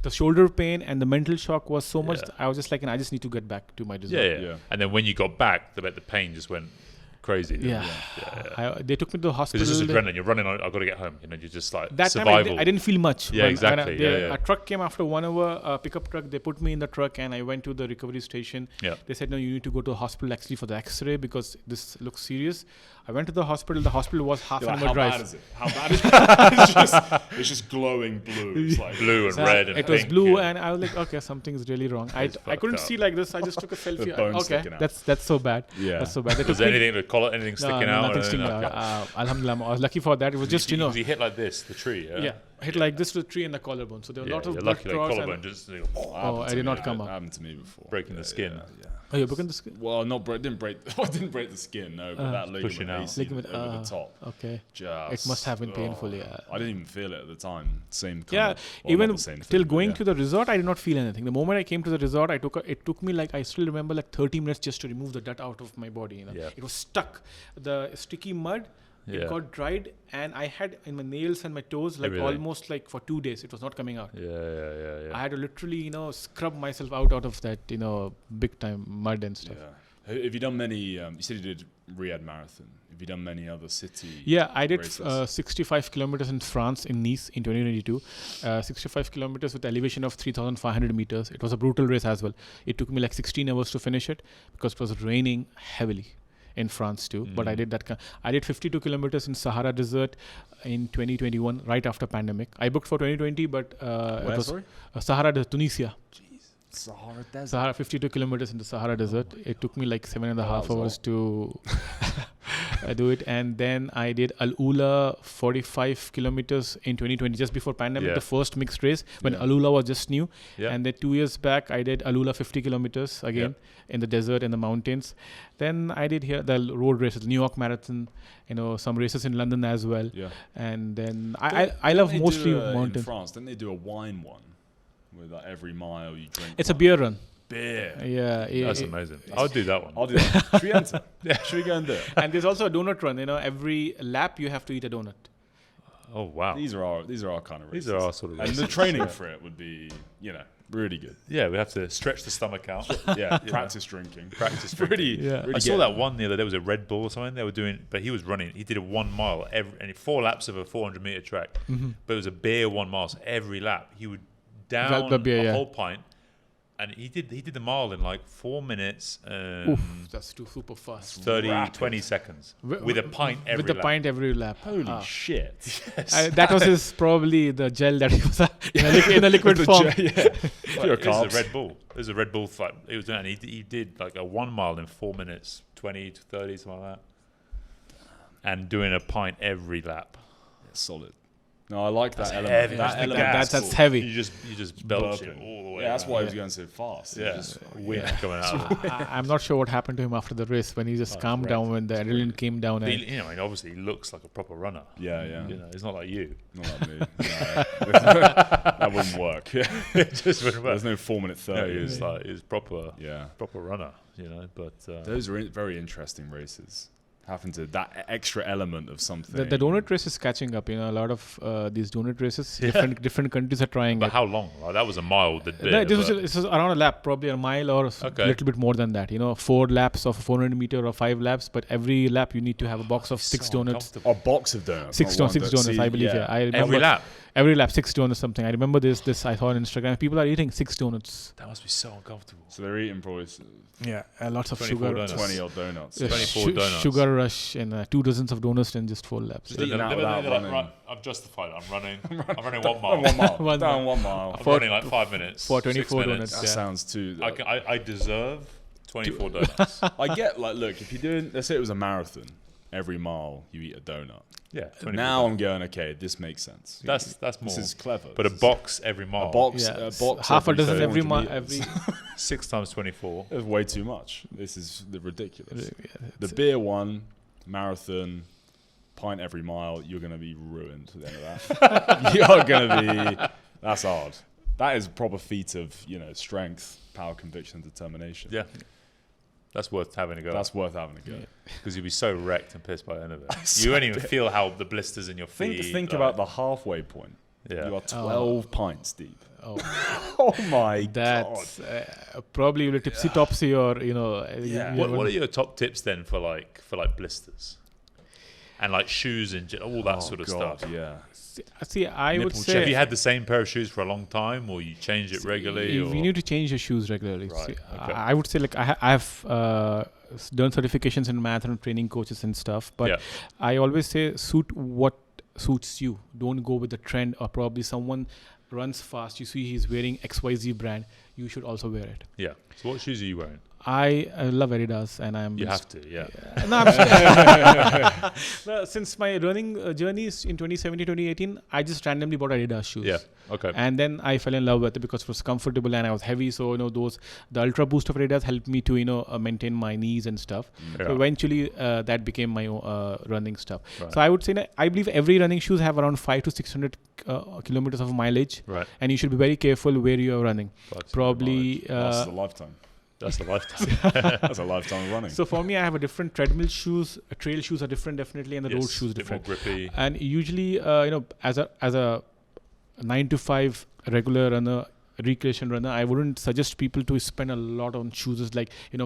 [SPEAKER 2] the shoulder pain and the mental shock was so much.
[SPEAKER 1] Yeah.
[SPEAKER 2] I was just like, I just need to get back to my resort.
[SPEAKER 1] Yeah. And then when you got back, the pain just went crazy.
[SPEAKER 2] Yeah. They took me to the hospital.
[SPEAKER 1] Because it's just adrenaline. You're running on. I've got to get home. You're just like
[SPEAKER 2] That
[SPEAKER 1] survival.
[SPEAKER 2] time I didn't feel much.
[SPEAKER 1] Yeah, exactly.
[SPEAKER 2] A truck came after 1 hour, a pickup truck. They put me in the truck and I went to the recovery station.
[SPEAKER 1] Yeah.
[SPEAKER 2] They said, no, you need to go to the hospital actually for the x-ray because this looks serious. I went to the hospital. The hospital was half an hour
[SPEAKER 3] How
[SPEAKER 2] drive.
[SPEAKER 3] bad is it? How bad is it? It's just glowing blue. It's like
[SPEAKER 1] Blue and
[SPEAKER 2] So
[SPEAKER 1] red and
[SPEAKER 2] it was
[SPEAKER 1] pink,
[SPEAKER 2] blue
[SPEAKER 1] yeah.
[SPEAKER 2] and I was like, okay, something's really wrong. I
[SPEAKER 1] fucked
[SPEAKER 2] couldn't
[SPEAKER 1] up.
[SPEAKER 2] see like this. I just took a selfie.
[SPEAKER 3] The bone
[SPEAKER 2] Okay,
[SPEAKER 3] sticking out.
[SPEAKER 2] that's so bad.
[SPEAKER 3] Yeah.
[SPEAKER 2] That's so bad. They
[SPEAKER 1] Was
[SPEAKER 2] took
[SPEAKER 1] there
[SPEAKER 2] me-
[SPEAKER 1] anything to collar, anything sticking out?
[SPEAKER 2] Nothing
[SPEAKER 1] or
[SPEAKER 2] sticking
[SPEAKER 1] anything?
[SPEAKER 2] out. Alhamdulillah, I was lucky for that. It was just,
[SPEAKER 1] Because he hit like this, the tree.
[SPEAKER 2] yeah, hit like this to the tree and the collarbone. So there were a lot of
[SPEAKER 1] you're
[SPEAKER 2] blood
[SPEAKER 1] lucky, like
[SPEAKER 2] clots.
[SPEAKER 1] collarbone
[SPEAKER 2] and-
[SPEAKER 1] just
[SPEAKER 2] Oh, I did not come up.
[SPEAKER 3] Happened to me before.
[SPEAKER 1] breaking the skin.
[SPEAKER 3] Yeah.
[SPEAKER 2] Oh, you're broken the skin?
[SPEAKER 3] Well, didn't break. I didn't break the skin. No, but that
[SPEAKER 1] pushing
[SPEAKER 3] ligament
[SPEAKER 1] out.
[SPEAKER 3] AC
[SPEAKER 2] Ligament,
[SPEAKER 3] over the top.
[SPEAKER 2] Okay.
[SPEAKER 3] Just,
[SPEAKER 2] It must have been painful, yeah.
[SPEAKER 3] I didn't even feel it at the time. Same. Kind
[SPEAKER 2] Yeah,
[SPEAKER 3] of, well,
[SPEAKER 2] even
[SPEAKER 3] not the same
[SPEAKER 2] till
[SPEAKER 3] thing, but
[SPEAKER 2] going
[SPEAKER 3] yeah.
[SPEAKER 2] to the resort, I did not feel anything. The moment I came to the resort, it took me like, I still remember like 30 minutes just to remove the dirt out of my body.
[SPEAKER 1] Yeah.
[SPEAKER 2] It was stuck. The sticky mud,
[SPEAKER 1] Yeah.
[SPEAKER 2] it got dried, and I had in my nails and my toes like
[SPEAKER 1] Everything.
[SPEAKER 2] almost like for 2 days. It was not coming out.
[SPEAKER 1] Yeah.
[SPEAKER 2] I had to literally, scrub myself out of that, big time mud and stuff.
[SPEAKER 3] Yeah. Have you done many? You said you did Riyadh Marathon. Have you done many other city?
[SPEAKER 2] Yeah, I did
[SPEAKER 3] races?
[SPEAKER 2] 65 kilometers in France, in Nice, in 2022. 65 kilometers with elevation of 3,500 meters. It was a brutal race as well. It took me like 16 hours to finish it because it was raining heavily in France too. But I did that. I did 52 kilometers in Sahara Desert in 2021, right after pandemic. I booked for 2020, but it was
[SPEAKER 3] sorry?
[SPEAKER 2] Sahara Desert, Tunisia.
[SPEAKER 3] Sahara Desert.
[SPEAKER 2] Sahara, 52 kilometers in the Sahara Desert. It took me like 7.5
[SPEAKER 3] that was
[SPEAKER 2] hours to do it. And then I did Al Ula 45 kilometers in 2020, just before pandemic, the first mixed race when Al Ula was just new. And then 2 years back, I did Al Ula 50 kilometers again in the desert, in the mountains. Then I did here the road races, New York Marathon, some races in London as well. And then I love mostly mountains.
[SPEAKER 3] In France, didn't they do a wine one with like every mile you drink?
[SPEAKER 2] It's a beer run.
[SPEAKER 3] Beer.
[SPEAKER 2] Yeah.
[SPEAKER 1] That's amazing. I'll do that one.
[SPEAKER 3] I'll do that. Should we enter? Should we go and do it?
[SPEAKER 2] And there's also a donut run. Every lap you have to eat a donut.
[SPEAKER 1] Oh, wow.
[SPEAKER 3] These are our kind of races.
[SPEAKER 1] These are our sort of races.
[SPEAKER 3] And the training for it would be, really good.
[SPEAKER 1] Yeah, we have to stretch the stomach out.
[SPEAKER 3] Practice drinking.
[SPEAKER 1] Practice drinking.
[SPEAKER 3] Really
[SPEAKER 1] I saw that one the other day. There was a Red Bull or something they were doing, but he was running. He did a 1 mile and 4 laps of a 400-meter track. But it was a beer 1 mile. So every lap he would down a whole pint. And he did the mile in like 4 minutes.
[SPEAKER 2] That's too super fast.
[SPEAKER 1] 20 seconds with a pint every lap.
[SPEAKER 2] With a pint every lap.
[SPEAKER 3] Holy shit!
[SPEAKER 2] Yes. That was probably the gel that he was in a liquid form.
[SPEAKER 1] It was a Red Bull. It was a Red Bull fight. It was, and he did like a 1 mile in 4 minutes, 20 to 30, something like that, and doing a pint every lap.
[SPEAKER 3] Solid. No, I like that element.
[SPEAKER 1] Heavy.
[SPEAKER 2] That's heavy.
[SPEAKER 1] You just belch it all the way.
[SPEAKER 3] Yeah, that's why he was going so fast.
[SPEAKER 1] Yeah, just wind coming out of it.
[SPEAKER 2] I'm not sure what happened to him after the race when he just calmed down when the adrenaline came down.
[SPEAKER 1] And obviously he looks like a proper runner.
[SPEAKER 3] Yeah.
[SPEAKER 1] He's not like you.
[SPEAKER 3] Not like me. No. That wouldn't work.
[SPEAKER 1] It just wouldn't work.
[SPEAKER 3] There's no 4 minute 30.
[SPEAKER 1] No, he's proper runner. But
[SPEAKER 3] those are very interesting races. Having to that extra element of something.
[SPEAKER 2] The donut race is catching up. A lot of these donut races, different countries are trying.
[SPEAKER 1] But how long? Like, that was a mile.
[SPEAKER 2] This was around a lap, probably a mile or a little bit more than that. 4 laps of 400 meter or 5 laps. But every lap you need to have a box of 6 donuts.
[SPEAKER 3] A box of donuts.
[SPEAKER 2] 6 donuts, I believe. Yeah. I remember every lap 6 donuts something. I remember this I saw on Instagram. People are eating 6 donuts.
[SPEAKER 1] That must be so uncomfortable.
[SPEAKER 3] So they're eating probably
[SPEAKER 2] lots of sugar.
[SPEAKER 1] Donuts.
[SPEAKER 3] 20 odd donuts.
[SPEAKER 1] 24 donuts.
[SPEAKER 2] Sugar rush and 2 dozens of donuts in just 4 laps.
[SPEAKER 1] I've justified it. I'm running 1 mile.
[SPEAKER 3] 1 mile. Down 1 mile.
[SPEAKER 1] I'm running like 5 minutes.
[SPEAKER 2] For 24 donuts.
[SPEAKER 3] That sounds too...
[SPEAKER 1] I deserve 24 donuts.
[SPEAKER 3] I get, look, if you're doing... Let's say it was a marathon. Every mile you eat a donut.
[SPEAKER 1] Yeah.
[SPEAKER 3] Now I'm going, okay, this makes sense.
[SPEAKER 1] That's more.
[SPEAKER 3] This is clever.
[SPEAKER 1] But a box every mile.
[SPEAKER 3] A box
[SPEAKER 2] half a dozen every mile.
[SPEAKER 1] 6 times 24.
[SPEAKER 3] That's way too much. This is ridiculous. The beer one, marathon, pint every mile, you're going to be ruined at the end of that. You're going to be... That's hard. That is a proper feat of, strength, power, conviction, and determination.
[SPEAKER 1] Yeah. That's worth having a go.
[SPEAKER 3] That's worth having a go.
[SPEAKER 1] Because you'll be so wrecked and pissed by the end of it. You won't even feel how the blisters in your feet.
[SPEAKER 3] Think about the halfway point.
[SPEAKER 1] Yeah.
[SPEAKER 3] You are 12 pints deep.
[SPEAKER 2] Oh,
[SPEAKER 3] my God.
[SPEAKER 2] That's probably a tipsy-topsy or,
[SPEAKER 1] What are your top tips then for blisters? And shoes and all that sort of stuff.
[SPEAKER 3] Yeah.
[SPEAKER 2] See, I would say...
[SPEAKER 1] Have you had the same pair of shoes for a long time or you change it regularly?
[SPEAKER 2] You need to change your shoes regularly.
[SPEAKER 1] Right.
[SPEAKER 2] See,
[SPEAKER 1] Okay.
[SPEAKER 2] I would say I have done certifications in marathon training coaches and stuff, but I always say suit what suits you. Don't go with the trend or probably someone runs fast. You see he's wearing XYZ brand. You should also wear it.
[SPEAKER 1] Yeah. So what shoes are you wearing?
[SPEAKER 2] I love Adidas, and I'm.
[SPEAKER 1] You have to, yeah.
[SPEAKER 2] No, since my running journeys in 2017, 2018, I just randomly bought Adidas shoes.
[SPEAKER 1] Yeah. Okay.
[SPEAKER 2] And then I fell in love with it because it was comfortable and I was heavy. So the Ultra Boost of Adidas helped me to maintain my knees and stuff.
[SPEAKER 1] Yeah.
[SPEAKER 2] So eventually that became my running stuff.
[SPEAKER 1] Right.
[SPEAKER 2] So I would say I believe every running shoes have around 500 to 600 kilometers of mileage.
[SPEAKER 1] Right.
[SPEAKER 2] And you should be very careful where you are running.
[SPEAKER 1] That's
[SPEAKER 2] probably.
[SPEAKER 3] That's a lifetime.
[SPEAKER 1] That's the lifetime.
[SPEAKER 3] That's a lifetime of running.
[SPEAKER 2] So for me, I have a different treadmill shoes. Trail shoes are different, definitely, and the road shoes different.
[SPEAKER 1] More grippy.
[SPEAKER 2] And usually, as a 9 to 5 regular runner, recreation runner, I wouldn't suggest people to spend a lot on shoes.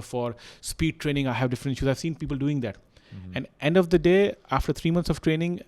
[SPEAKER 2] For speed training, I have different shoes. I've seen people doing that. Mm-hmm. And end of the day, after 3 months of training,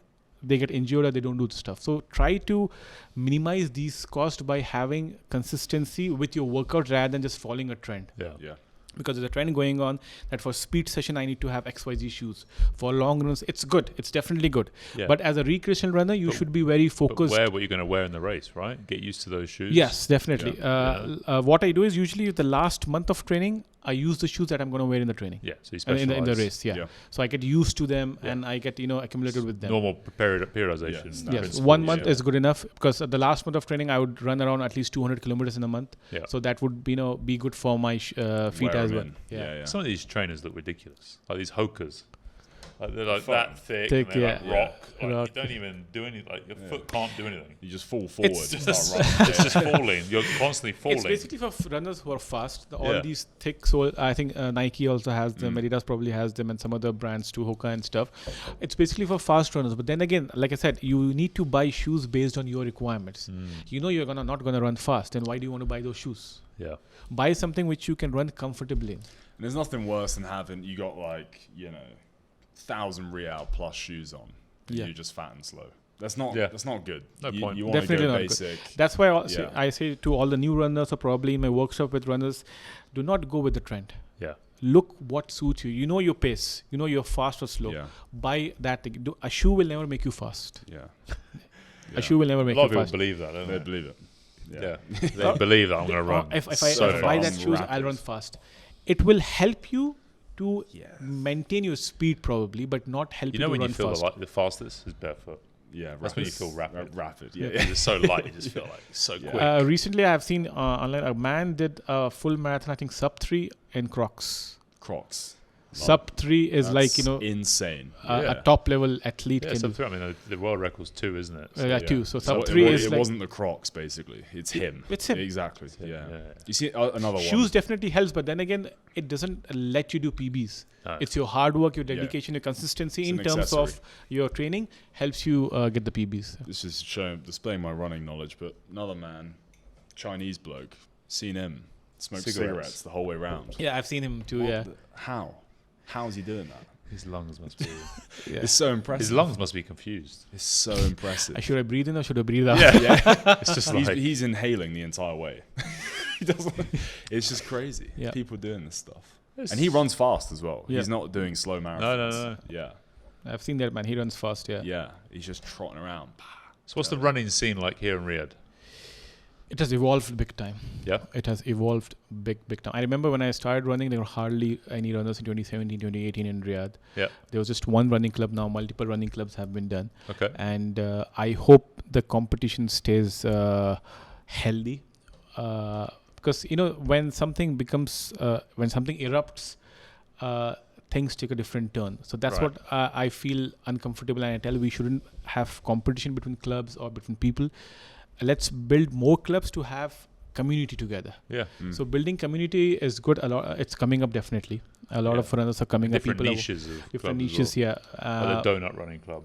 [SPEAKER 2] they get injured or they don't do the stuff. So try to minimize these costs by having consistency with your workout rather than just following a trend.
[SPEAKER 3] Yeah.
[SPEAKER 2] Because there's a trend going on that for speed session, I need to have XYZ shoes. For long runs, it's good. It's definitely good. Yeah. But as a recreational runner, you should be very focused.
[SPEAKER 1] But wear what you're going to wear in the race, right? Get used to those shoes.
[SPEAKER 2] Yes, definitely.
[SPEAKER 1] Yeah.
[SPEAKER 2] What I do is usually the last month of training, I use the shoes that I'm going to wear in the training.
[SPEAKER 1] Yeah, so you
[SPEAKER 2] In
[SPEAKER 1] specialize.
[SPEAKER 2] the race, yeah. So I get used to them and I get, accumulated with them.
[SPEAKER 1] Normal periodization.
[SPEAKER 2] Yes,
[SPEAKER 1] principles,
[SPEAKER 2] 1 month is good enough because the last month of training I would run around at least 200 kilometers in a month.
[SPEAKER 1] Yeah.
[SPEAKER 2] So that would be good for my feet
[SPEAKER 3] Wear
[SPEAKER 2] as
[SPEAKER 3] 'em
[SPEAKER 2] well.
[SPEAKER 3] in.
[SPEAKER 2] Yeah.
[SPEAKER 1] Some of these trainers look ridiculous. Like these hokers. Like they're like
[SPEAKER 3] Fuck.
[SPEAKER 1] that thick,
[SPEAKER 2] Thick,
[SPEAKER 1] and they're
[SPEAKER 2] yeah.
[SPEAKER 1] like rock. Like
[SPEAKER 2] Rock.
[SPEAKER 1] you don't even do anything. Like your foot can't do anything.
[SPEAKER 3] You just fall forward.
[SPEAKER 1] It's
[SPEAKER 3] and
[SPEAKER 1] just,
[SPEAKER 3] start running.
[SPEAKER 1] it's just falling. You're constantly falling.
[SPEAKER 2] It's basically for runners who are fast. All
[SPEAKER 1] Yeah.
[SPEAKER 2] these thick sole. I think Nike also has them. Adidas probably has them, and some other brands too, Hoka and stuff. It's basically for fast runners. But then again, like I said, you need to buy shoes based on your requirements. You know you're not gonna run fast. Then why do you want to buy those shoes?
[SPEAKER 1] Yeah.
[SPEAKER 2] Buy something which you can run comfortably in.
[SPEAKER 3] And there's nothing worse than having you got 1,000 Real plus shoes on.
[SPEAKER 2] Yeah.
[SPEAKER 3] You're just fat and slow. That's not good.
[SPEAKER 1] No point.
[SPEAKER 3] You want to
[SPEAKER 2] Definitely
[SPEAKER 3] go
[SPEAKER 2] not good.
[SPEAKER 3] basic.
[SPEAKER 2] That's why I say to all the new runners, or probably in my workshop with runners, do not go with the trend.
[SPEAKER 1] Yeah.
[SPEAKER 2] Look what suits you. You know your pace. You know you're fast or slow.
[SPEAKER 3] Yeah.
[SPEAKER 2] Buy that thing. A shoe will never make you fast.
[SPEAKER 3] Yeah.
[SPEAKER 2] A shoe will never
[SPEAKER 1] A
[SPEAKER 2] make
[SPEAKER 1] lot
[SPEAKER 2] you
[SPEAKER 1] of people
[SPEAKER 2] fast.
[SPEAKER 1] believe that, don't
[SPEAKER 3] They
[SPEAKER 1] they?
[SPEAKER 3] believe it.
[SPEAKER 1] Yeah. They believe that I'm going to run.
[SPEAKER 2] If I
[SPEAKER 1] so
[SPEAKER 2] buy that
[SPEAKER 1] fast.
[SPEAKER 2] shoes,
[SPEAKER 3] rapid.
[SPEAKER 2] I'll run fast. It will help you to
[SPEAKER 3] Yes.
[SPEAKER 2] maintain your speed probably, but not help
[SPEAKER 1] You
[SPEAKER 2] you
[SPEAKER 1] know
[SPEAKER 2] to
[SPEAKER 1] when you
[SPEAKER 2] run
[SPEAKER 1] feel
[SPEAKER 2] fast.
[SPEAKER 1] the fastest is barefoot.
[SPEAKER 3] Yeah.
[SPEAKER 1] That's when you feel rapid.
[SPEAKER 3] Rapid.
[SPEAKER 1] Yeah.
[SPEAKER 3] Yeah.
[SPEAKER 1] It's so light. You just feel like so
[SPEAKER 3] Yeah.
[SPEAKER 1] quick.
[SPEAKER 2] Recently, I have seen online a man did a full marathon, I think sub-3 in Crocs.
[SPEAKER 3] Crocs.
[SPEAKER 2] Sub-3 is
[SPEAKER 3] That's
[SPEAKER 2] like,
[SPEAKER 3] insane.
[SPEAKER 2] a top-level athlete
[SPEAKER 1] Yeah,
[SPEAKER 2] can
[SPEAKER 1] so
[SPEAKER 2] do.
[SPEAKER 1] I mean, the world record's 2, isn't it? So,
[SPEAKER 2] Yeah, too. So
[SPEAKER 3] So
[SPEAKER 2] sub-3 is
[SPEAKER 3] it
[SPEAKER 2] like...
[SPEAKER 3] wasn't the Crocs basically. It's him.
[SPEAKER 2] It's him.
[SPEAKER 3] Exactly. Yeah.
[SPEAKER 1] yeah.
[SPEAKER 3] You see another
[SPEAKER 2] Shoes
[SPEAKER 3] one.
[SPEAKER 2] definitely helps, but then again, it doesn't let you do PBs.
[SPEAKER 1] No.
[SPEAKER 2] It's your hard work, your dedication, your consistency
[SPEAKER 3] It's
[SPEAKER 2] in
[SPEAKER 3] an
[SPEAKER 2] terms
[SPEAKER 3] accessory.
[SPEAKER 2] of your training helps you get the PBs.
[SPEAKER 3] This is displaying my running knowledge, but another man, Chinese bloke, seen him smoke cigarettes the whole way round.
[SPEAKER 2] Yeah, I've seen him too.
[SPEAKER 3] What
[SPEAKER 2] Yeah,
[SPEAKER 3] How? How is he doing that?
[SPEAKER 1] His lungs must be.
[SPEAKER 2] yeah.
[SPEAKER 3] It's so impressive.
[SPEAKER 1] His lungs must be confused.
[SPEAKER 3] It's so impressive.
[SPEAKER 2] Should I breathe in or should I breathe out?
[SPEAKER 3] Yeah.
[SPEAKER 1] It's just
[SPEAKER 3] he's,
[SPEAKER 1] like
[SPEAKER 3] he's inhaling the entire way. He doesn't. It's just crazy.
[SPEAKER 2] Yeah.
[SPEAKER 3] People doing this stuff.
[SPEAKER 1] It's-
[SPEAKER 3] And he runs fast as well.
[SPEAKER 2] Yeah.
[SPEAKER 3] He's not doing slow marathons.
[SPEAKER 1] no.
[SPEAKER 3] Yeah.
[SPEAKER 2] I've seen that man. He runs fast. Yeah.
[SPEAKER 3] Yeah. He's just trotting around.
[SPEAKER 1] So what's the running scene like here in Riyadh?
[SPEAKER 2] It has evolved big time.
[SPEAKER 1] Yeah.
[SPEAKER 2] It has evolved big time. I remember when I started running, there were hardly any runners in 2017, 2018 in Riyadh.
[SPEAKER 1] Yeah.
[SPEAKER 2] There was just one running club. Now multiple running clubs have been done.
[SPEAKER 1] Okay.
[SPEAKER 2] And I hope the competition stays healthy. Because, when something becomes, when something erupts, things take a different turn. So that's
[SPEAKER 1] Right.
[SPEAKER 2] what I feel uncomfortable, and I tell we shouldn't have competition between clubs or between people. Let's build more clubs to have community together.
[SPEAKER 1] Yeah.
[SPEAKER 2] So building community is good. A lot. It's coming up definitely. A lot of runners are coming
[SPEAKER 1] Different
[SPEAKER 2] up. People
[SPEAKER 1] niches of
[SPEAKER 2] different
[SPEAKER 1] clubs
[SPEAKER 2] niches.
[SPEAKER 1] as well.
[SPEAKER 2] Yeah.
[SPEAKER 1] Like the donut running club.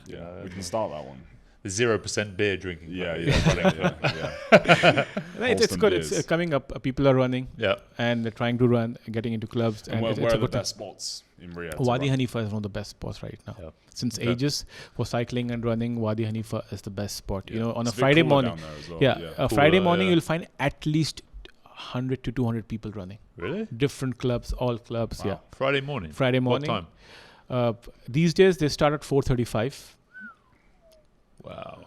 [SPEAKER 3] Yeah. We can start that one.
[SPEAKER 1] The 0% beer drinking club.
[SPEAKER 3] Yeah.
[SPEAKER 2] it's
[SPEAKER 3] Wholesome
[SPEAKER 2] good.
[SPEAKER 3] beers.
[SPEAKER 2] It's coming up. People are running
[SPEAKER 1] Yeah.
[SPEAKER 2] and they're trying to run, getting into clubs.
[SPEAKER 3] And where
[SPEAKER 2] it's
[SPEAKER 3] are
[SPEAKER 2] a
[SPEAKER 3] the
[SPEAKER 2] good thing.
[SPEAKER 3] best spots in Riyadh? to
[SPEAKER 2] Wadi
[SPEAKER 3] run?
[SPEAKER 2] Hanifa is one of the best spots right now.
[SPEAKER 1] Yeah.
[SPEAKER 2] Since
[SPEAKER 1] Okay.
[SPEAKER 2] ages, for cycling and running, Wadi Hanifa is the best spot.
[SPEAKER 3] Yeah.
[SPEAKER 2] On
[SPEAKER 3] It's
[SPEAKER 2] a
[SPEAKER 3] bit
[SPEAKER 2] Friday
[SPEAKER 3] cooler
[SPEAKER 2] morning.
[SPEAKER 3] down there as well.
[SPEAKER 2] A
[SPEAKER 1] Cooler,
[SPEAKER 2] Friday morning,
[SPEAKER 1] yeah.
[SPEAKER 2] you'll find at least 100 to 200 people running.
[SPEAKER 1] Really?
[SPEAKER 2] Different clubs, all clubs.
[SPEAKER 3] Wow.
[SPEAKER 2] Yeah.
[SPEAKER 1] Friday morning.
[SPEAKER 2] Friday morning.
[SPEAKER 1] What time?
[SPEAKER 2] These days, they start at 4:35.
[SPEAKER 1] Wow.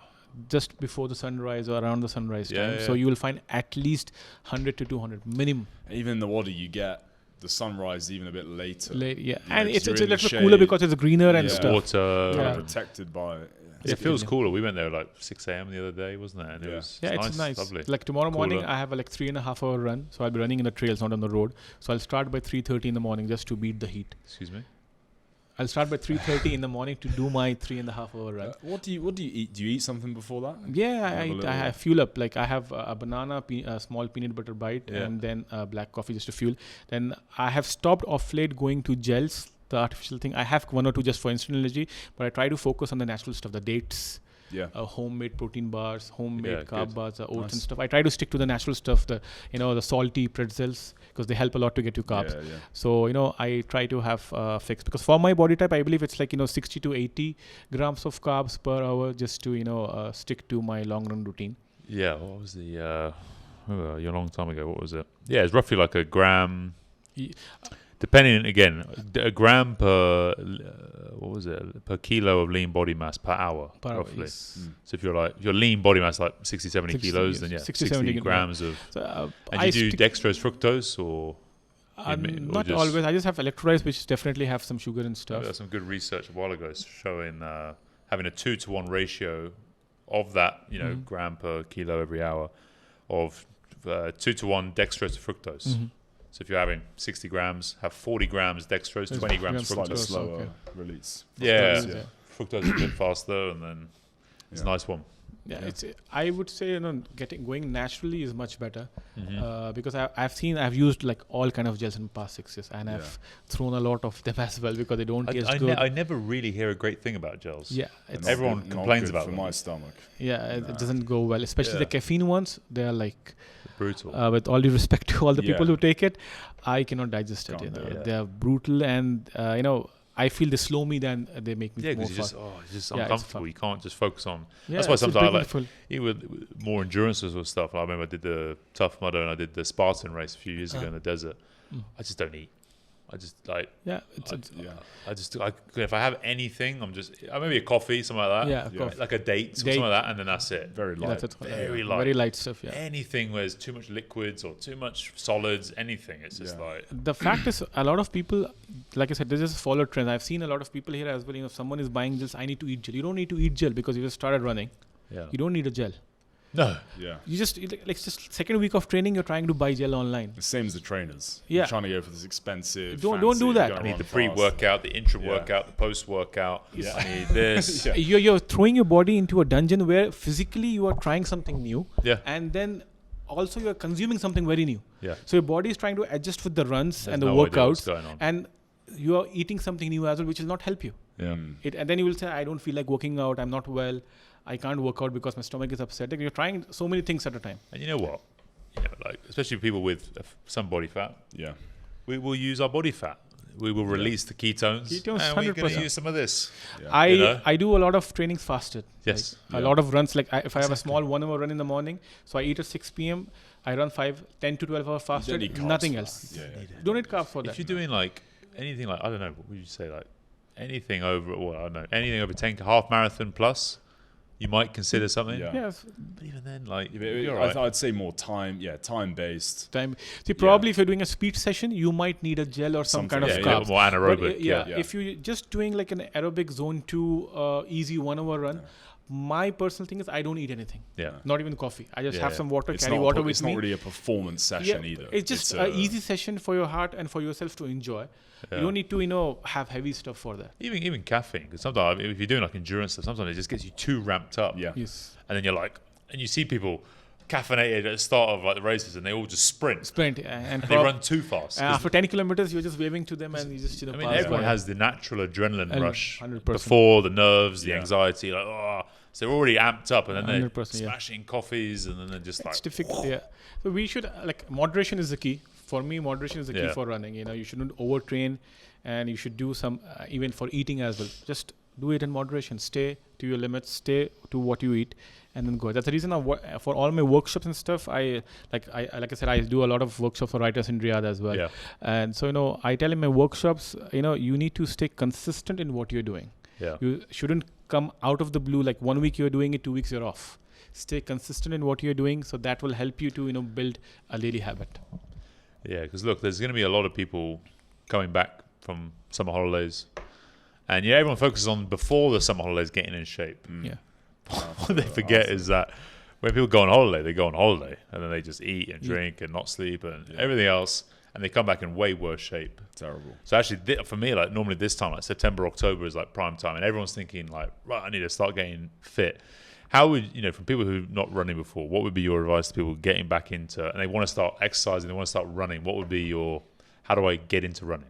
[SPEAKER 2] Just before the sunrise or around the sunrise
[SPEAKER 1] Yeah,
[SPEAKER 2] time.
[SPEAKER 1] yeah.
[SPEAKER 2] So you will find at least 100 to 200 minimum.
[SPEAKER 3] Even in the Wadi, you get the sunrise even a bit later.
[SPEAKER 2] Late, yeah.
[SPEAKER 3] Yeah,
[SPEAKER 2] And
[SPEAKER 3] 'cause
[SPEAKER 2] it's
[SPEAKER 3] you're
[SPEAKER 2] a
[SPEAKER 3] in the
[SPEAKER 2] little cooler
[SPEAKER 3] shade.
[SPEAKER 2] because it's greener and
[SPEAKER 3] Yeah.
[SPEAKER 2] stuff.
[SPEAKER 1] Water.
[SPEAKER 2] Yeah.
[SPEAKER 3] Protected by.
[SPEAKER 1] It feels
[SPEAKER 2] Yeah.
[SPEAKER 1] cooler. We went there like 6 a.m. the other day, wasn't it? And it
[SPEAKER 3] Yeah.
[SPEAKER 1] was
[SPEAKER 2] Yeah, it's nice.
[SPEAKER 1] Lovely.
[SPEAKER 2] Like tomorrow morning,
[SPEAKER 1] Cooler.
[SPEAKER 2] I have a 3.5 hour run. So I'll be running in the trails, not on the road. So I'll start by 3:30 in the morning just to beat the heat.
[SPEAKER 1] Excuse me?
[SPEAKER 2] I'll start by 3:30 in the morning to do my 3.5 hour run.
[SPEAKER 3] What do you eat? Do you eat something before that?
[SPEAKER 2] Yeah,
[SPEAKER 3] Have a little-
[SPEAKER 2] I fuel up. Like I have a banana, a small peanut butter bite,
[SPEAKER 1] Yeah.
[SPEAKER 2] and then black coffee just to fuel. Then I have stopped off late going to gels, the artificial thing. I have one or two just for instant energy, but I try to focus on the natural stuff, the dates,
[SPEAKER 3] Yeah.
[SPEAKER 2] homemade protein bars, homemade
[SPEAKER 1] Yeah,
[SPEAKER 2] carb
[SPEAKER 1] good.
[SPEAKER 2] bars, oats
[SPEAKER 3] Nice.
[SPEAKER 2] and stuff. I try to stick to the natural stuff, the salty pretzels, because they help a lot to get you carbs.
[SPEAKER 3] Yeah.
[SPEAKER 2] So, I try to have fixed, because for my body type, I believe it's like, 60 to 80 grams of carbs per hour just to, stick to my long run routine.
[SPEAKER 1] Yeah. What was the... a long time ago. What was it? Yeah, it's roughly like a gram... Depending, again, a gram per... what was it? Per kilo of lean body mass per hour,
[SPEAKER 2] Per hour,
[SPEAKER 1] roughly.
[SPEAKER 2] yes.
[SPEAKER 1] So if your lean body mass like 60, 70
[SPEAKER 2] 60,
[SPEAKER 1] kilos,
[SPEAKER 2] yes.
[SPEAKER 1] then yeah,
[SPEAKER 2] 60,
[SPEAKER 1] 60
[SPEAKER 2] 70
[SPEAKER 1] grams of...
[SPEAKER 2] So,
[SPEAKER 1] And
[SPEAKER 2] I
[SPEAKER 1] you do
[SPEAKER 2] stick-
[SPEAKER 1] dextrose fructose or...
[SPEAKER 2] Not always. I just have electrolytes, which definitely have some sugar and stuff.
[SPEAKER 1] There's some good research a while ago showing having a 2-to-1 ratio of that, gram per kilo every hour of 2-to-1 dextrose to fructose.
[SPEAKER 2] Mm-hmm.
[SPEAKER 1] So if you're having 60 grams, have 40 grams dextrose, 20 grams
[SPEAKER 3] Slightly
[SPEAKER 1] fructose.
[SPEAKER 3] slower release.
[SPEAKER 1] Yeah.
[SPEAKER 2] Yeah.
[SPEAKER 1] Fructose is a bit faster, and then it's a nice one.
[SPEAKER 2] Yeah, I would say going naturally is much better because I've used like all kind of gels in the past 6 years, and I've thrown a lot of them as well because they don't taste good.
[SPEAKER 1] I never really hear a great thing about gels.
[SPEAKER 2] Yeah,
[SPEAKER 1] everyone complains about
[SPEAKER 3] for
[SPEAKER 1] them.
[SPEAKER 3] my stomach.
[SPEAKER 2] Yeah, it doesn't go well, especially the caffeine ones. They are like
[SPEAKER 1] brutal.
[SPEAKER 2] With all due respect to all the people who take it, I cannot digest it. They are brutal, and I feel they slow me than they make me more
[SPEAKER 1] because
[SPEAKER 2] fast.
[SPEAKER 1] it's just uncomfortable. You can't just focus on.
[SPEAKER 2] Yeah,
[SPEAKER 1] that's why sometimes even with more endurance or stuff. I remember I did the Tough Mudder and I did the Spartan race a few years ago in the desert. I just don't eat. I just like if I have anything, maybe a coffee, something like that.
[SPEAKER 2] Coffee.
[SPEAKER 1] Like a date, something like that, and then that's it.
[SPEAKER 3] Very light.
[SPEAKER 1] Very light.
[SPEAKER 2] Very light stuff. Yeah.
[SPEAKER 1] Anything where there's too much liquids or too much solids, anything. It's just like
[SPEAKER 2] the fact is, a lot of people, like I said, they just follow trends. I've seen a lot of people here as well. If someone is buying gels, I need to eat gel. You don't need to eat gel because you just started running.
[SPEAKER 1] Yeah.
[SPEAKER 2] You don't need a gel.
[SPEAKER 1] No.
[SPEAKER 2] Yeah. You just second week of training, you're trying to buy gel online.
[SPEAKER 3] The same as the trainers.
[SPEAKER 2] Yeah.
[SPEAKER 3] You're trying to go for this expensive.
[SPEAKER 2] Don't do that.
[SPEAKER 1] I need the pre-workout, the intra-workout, the post-workout. I need this.
[SPEAKER 2] You're throwing your body into a dungeon where physically you are trying something new.
[SPEAKER 1] Yeah.
[SPEAKER 2] And then also you're consuming something very new.
[SPEAKER 1] Yeah.
[SPEAKER 2] So your body is trying to adjust with the runs and the workouts, and you are eating something new as well, which will not help you.
[SPEAKER 1] Yeah.
[SPEAKER 2] And then you will say, I don't feel like working out. I'm not well. I can't work out because my stomach is upset. You're trying so many things at a time.
[SPEAKER 1] And you know what? Especially people with some body fat.
[SPEAKER 3] Yeah.
[SPEAKER 1] We will use our body fat. We will release the ketones. And
[SPEAKER 2] 100%.
[SPEAKER 1] we're going to use some of this.
[SPEAKER 2] Yeah. I do a lot of trainings fasted.
[SPEAKER 1] Yes.
[SPEAKER 2] A lot of runs. If I have a small 1 hour run in the morning, so I eat at 6 p.m. I run 10 to 12 hours fasted. Nothing else. Don't need carbs for that.
[SPEAKER 1] If you're doing anything I don't know, what would you say, anything over, anything over 10 half marathon plus, you might consider something.
[SPEAKER 3] Yeah.
[SPEAKER 2] Yes.
[SPEAKER 1] But even then,
[SPEAKER 3] you're right. I'd say more time-based.
[SPEAKER 2] See, probably if you're doing a speed session, you might need a gel or some kind of carbs.
[SPEAKER 1] More anaerobic.
[SPEAKER 2] But if you're just doing like an aerobic zone 2 easy 1 hour run, my personal thing is I don't eat anything.
[SPEAKER 1] Yeah.
[SPEAKER 2] Not even coffee. I just have some water,
[SPEAKER 3] it's
[SPEAKER 2] carry water with me.
[SPEAKER 3] It's not really a performance session either.
[SPEAKER 2] It's just an easy session for your heart and for yourself to enjoy. You don't need to, have heavy stuff for that.
[SPEAKER 1] Even caffeine, because sometimes if you're doing endurance stuff, sometimes it just gets you too ramped up.
[SPEAKER 3] Yeah.
[SPEAKER 2] Yes.
[SPEAKER 1] And then you're and you see people caffeinated at the start of the races, and they all just sprint.
[SPEAKER 2] And
[SPEAKER 1] they run too fast.
[SPEAKER 2] After 10 kilometers, you're just waving to them, and you just pass
[SPEAKER 1] everyone
[SPEAKER 2] by.
[SPEAKER 1] has the natural adrenaline rush
[SPEAKER 2] 100%.
[SPEAKER 1] before the nerves, the anxiety. So they're already amped up, and then they're smashing coffees, and then they're just
[SPEAKER 2] it's difficult. Yeah. So we should moderation is the key. For me, moderation is the key for running. You shouldn't overtrain, and you should do some even for eating as well. Just do it in moderation. Stay to your limits. Stay to what you eat, and then go. That's the reason for all my workshops and stuff. I said, I do a lot of workshops for writers in Riyadh as well.
[SPEAKER 1] Yeah.
[SPEAKER 2] And so I tell in my workshops, you need to stay consistent in what you're doing.
[SPEAKER 1] Yeah.
[SPEAKER 2] You shouldn't come out of the blue 1 week you're doing it, 2 weeks you're off. Stay consistent in what you're doing, so that will help you to build a daily habit.
[SPEAKER 1] Yeah, because look, there's going to be a lot of people coming back from summer holidays, and everyone focuses on before the summer holidays getting in shape.
[SPEAKER 2] Yeah.
[SPEAKER 1] What they forget is that when people go on holiday, they go on holiday, and then they just eat and drink and not sleep and everything else, and they come back in way worse shape.
[SPEAKER 3] Terrible.
[SPEAKER 1] So actually, for me, normally this time, September, October is prime time, and everyone's thinking right, I need to start getting fit. How would, from people who are not running before, what would be your advice to people getting back into, and they want to start exercising, they want to start running, what would be how do I get into running?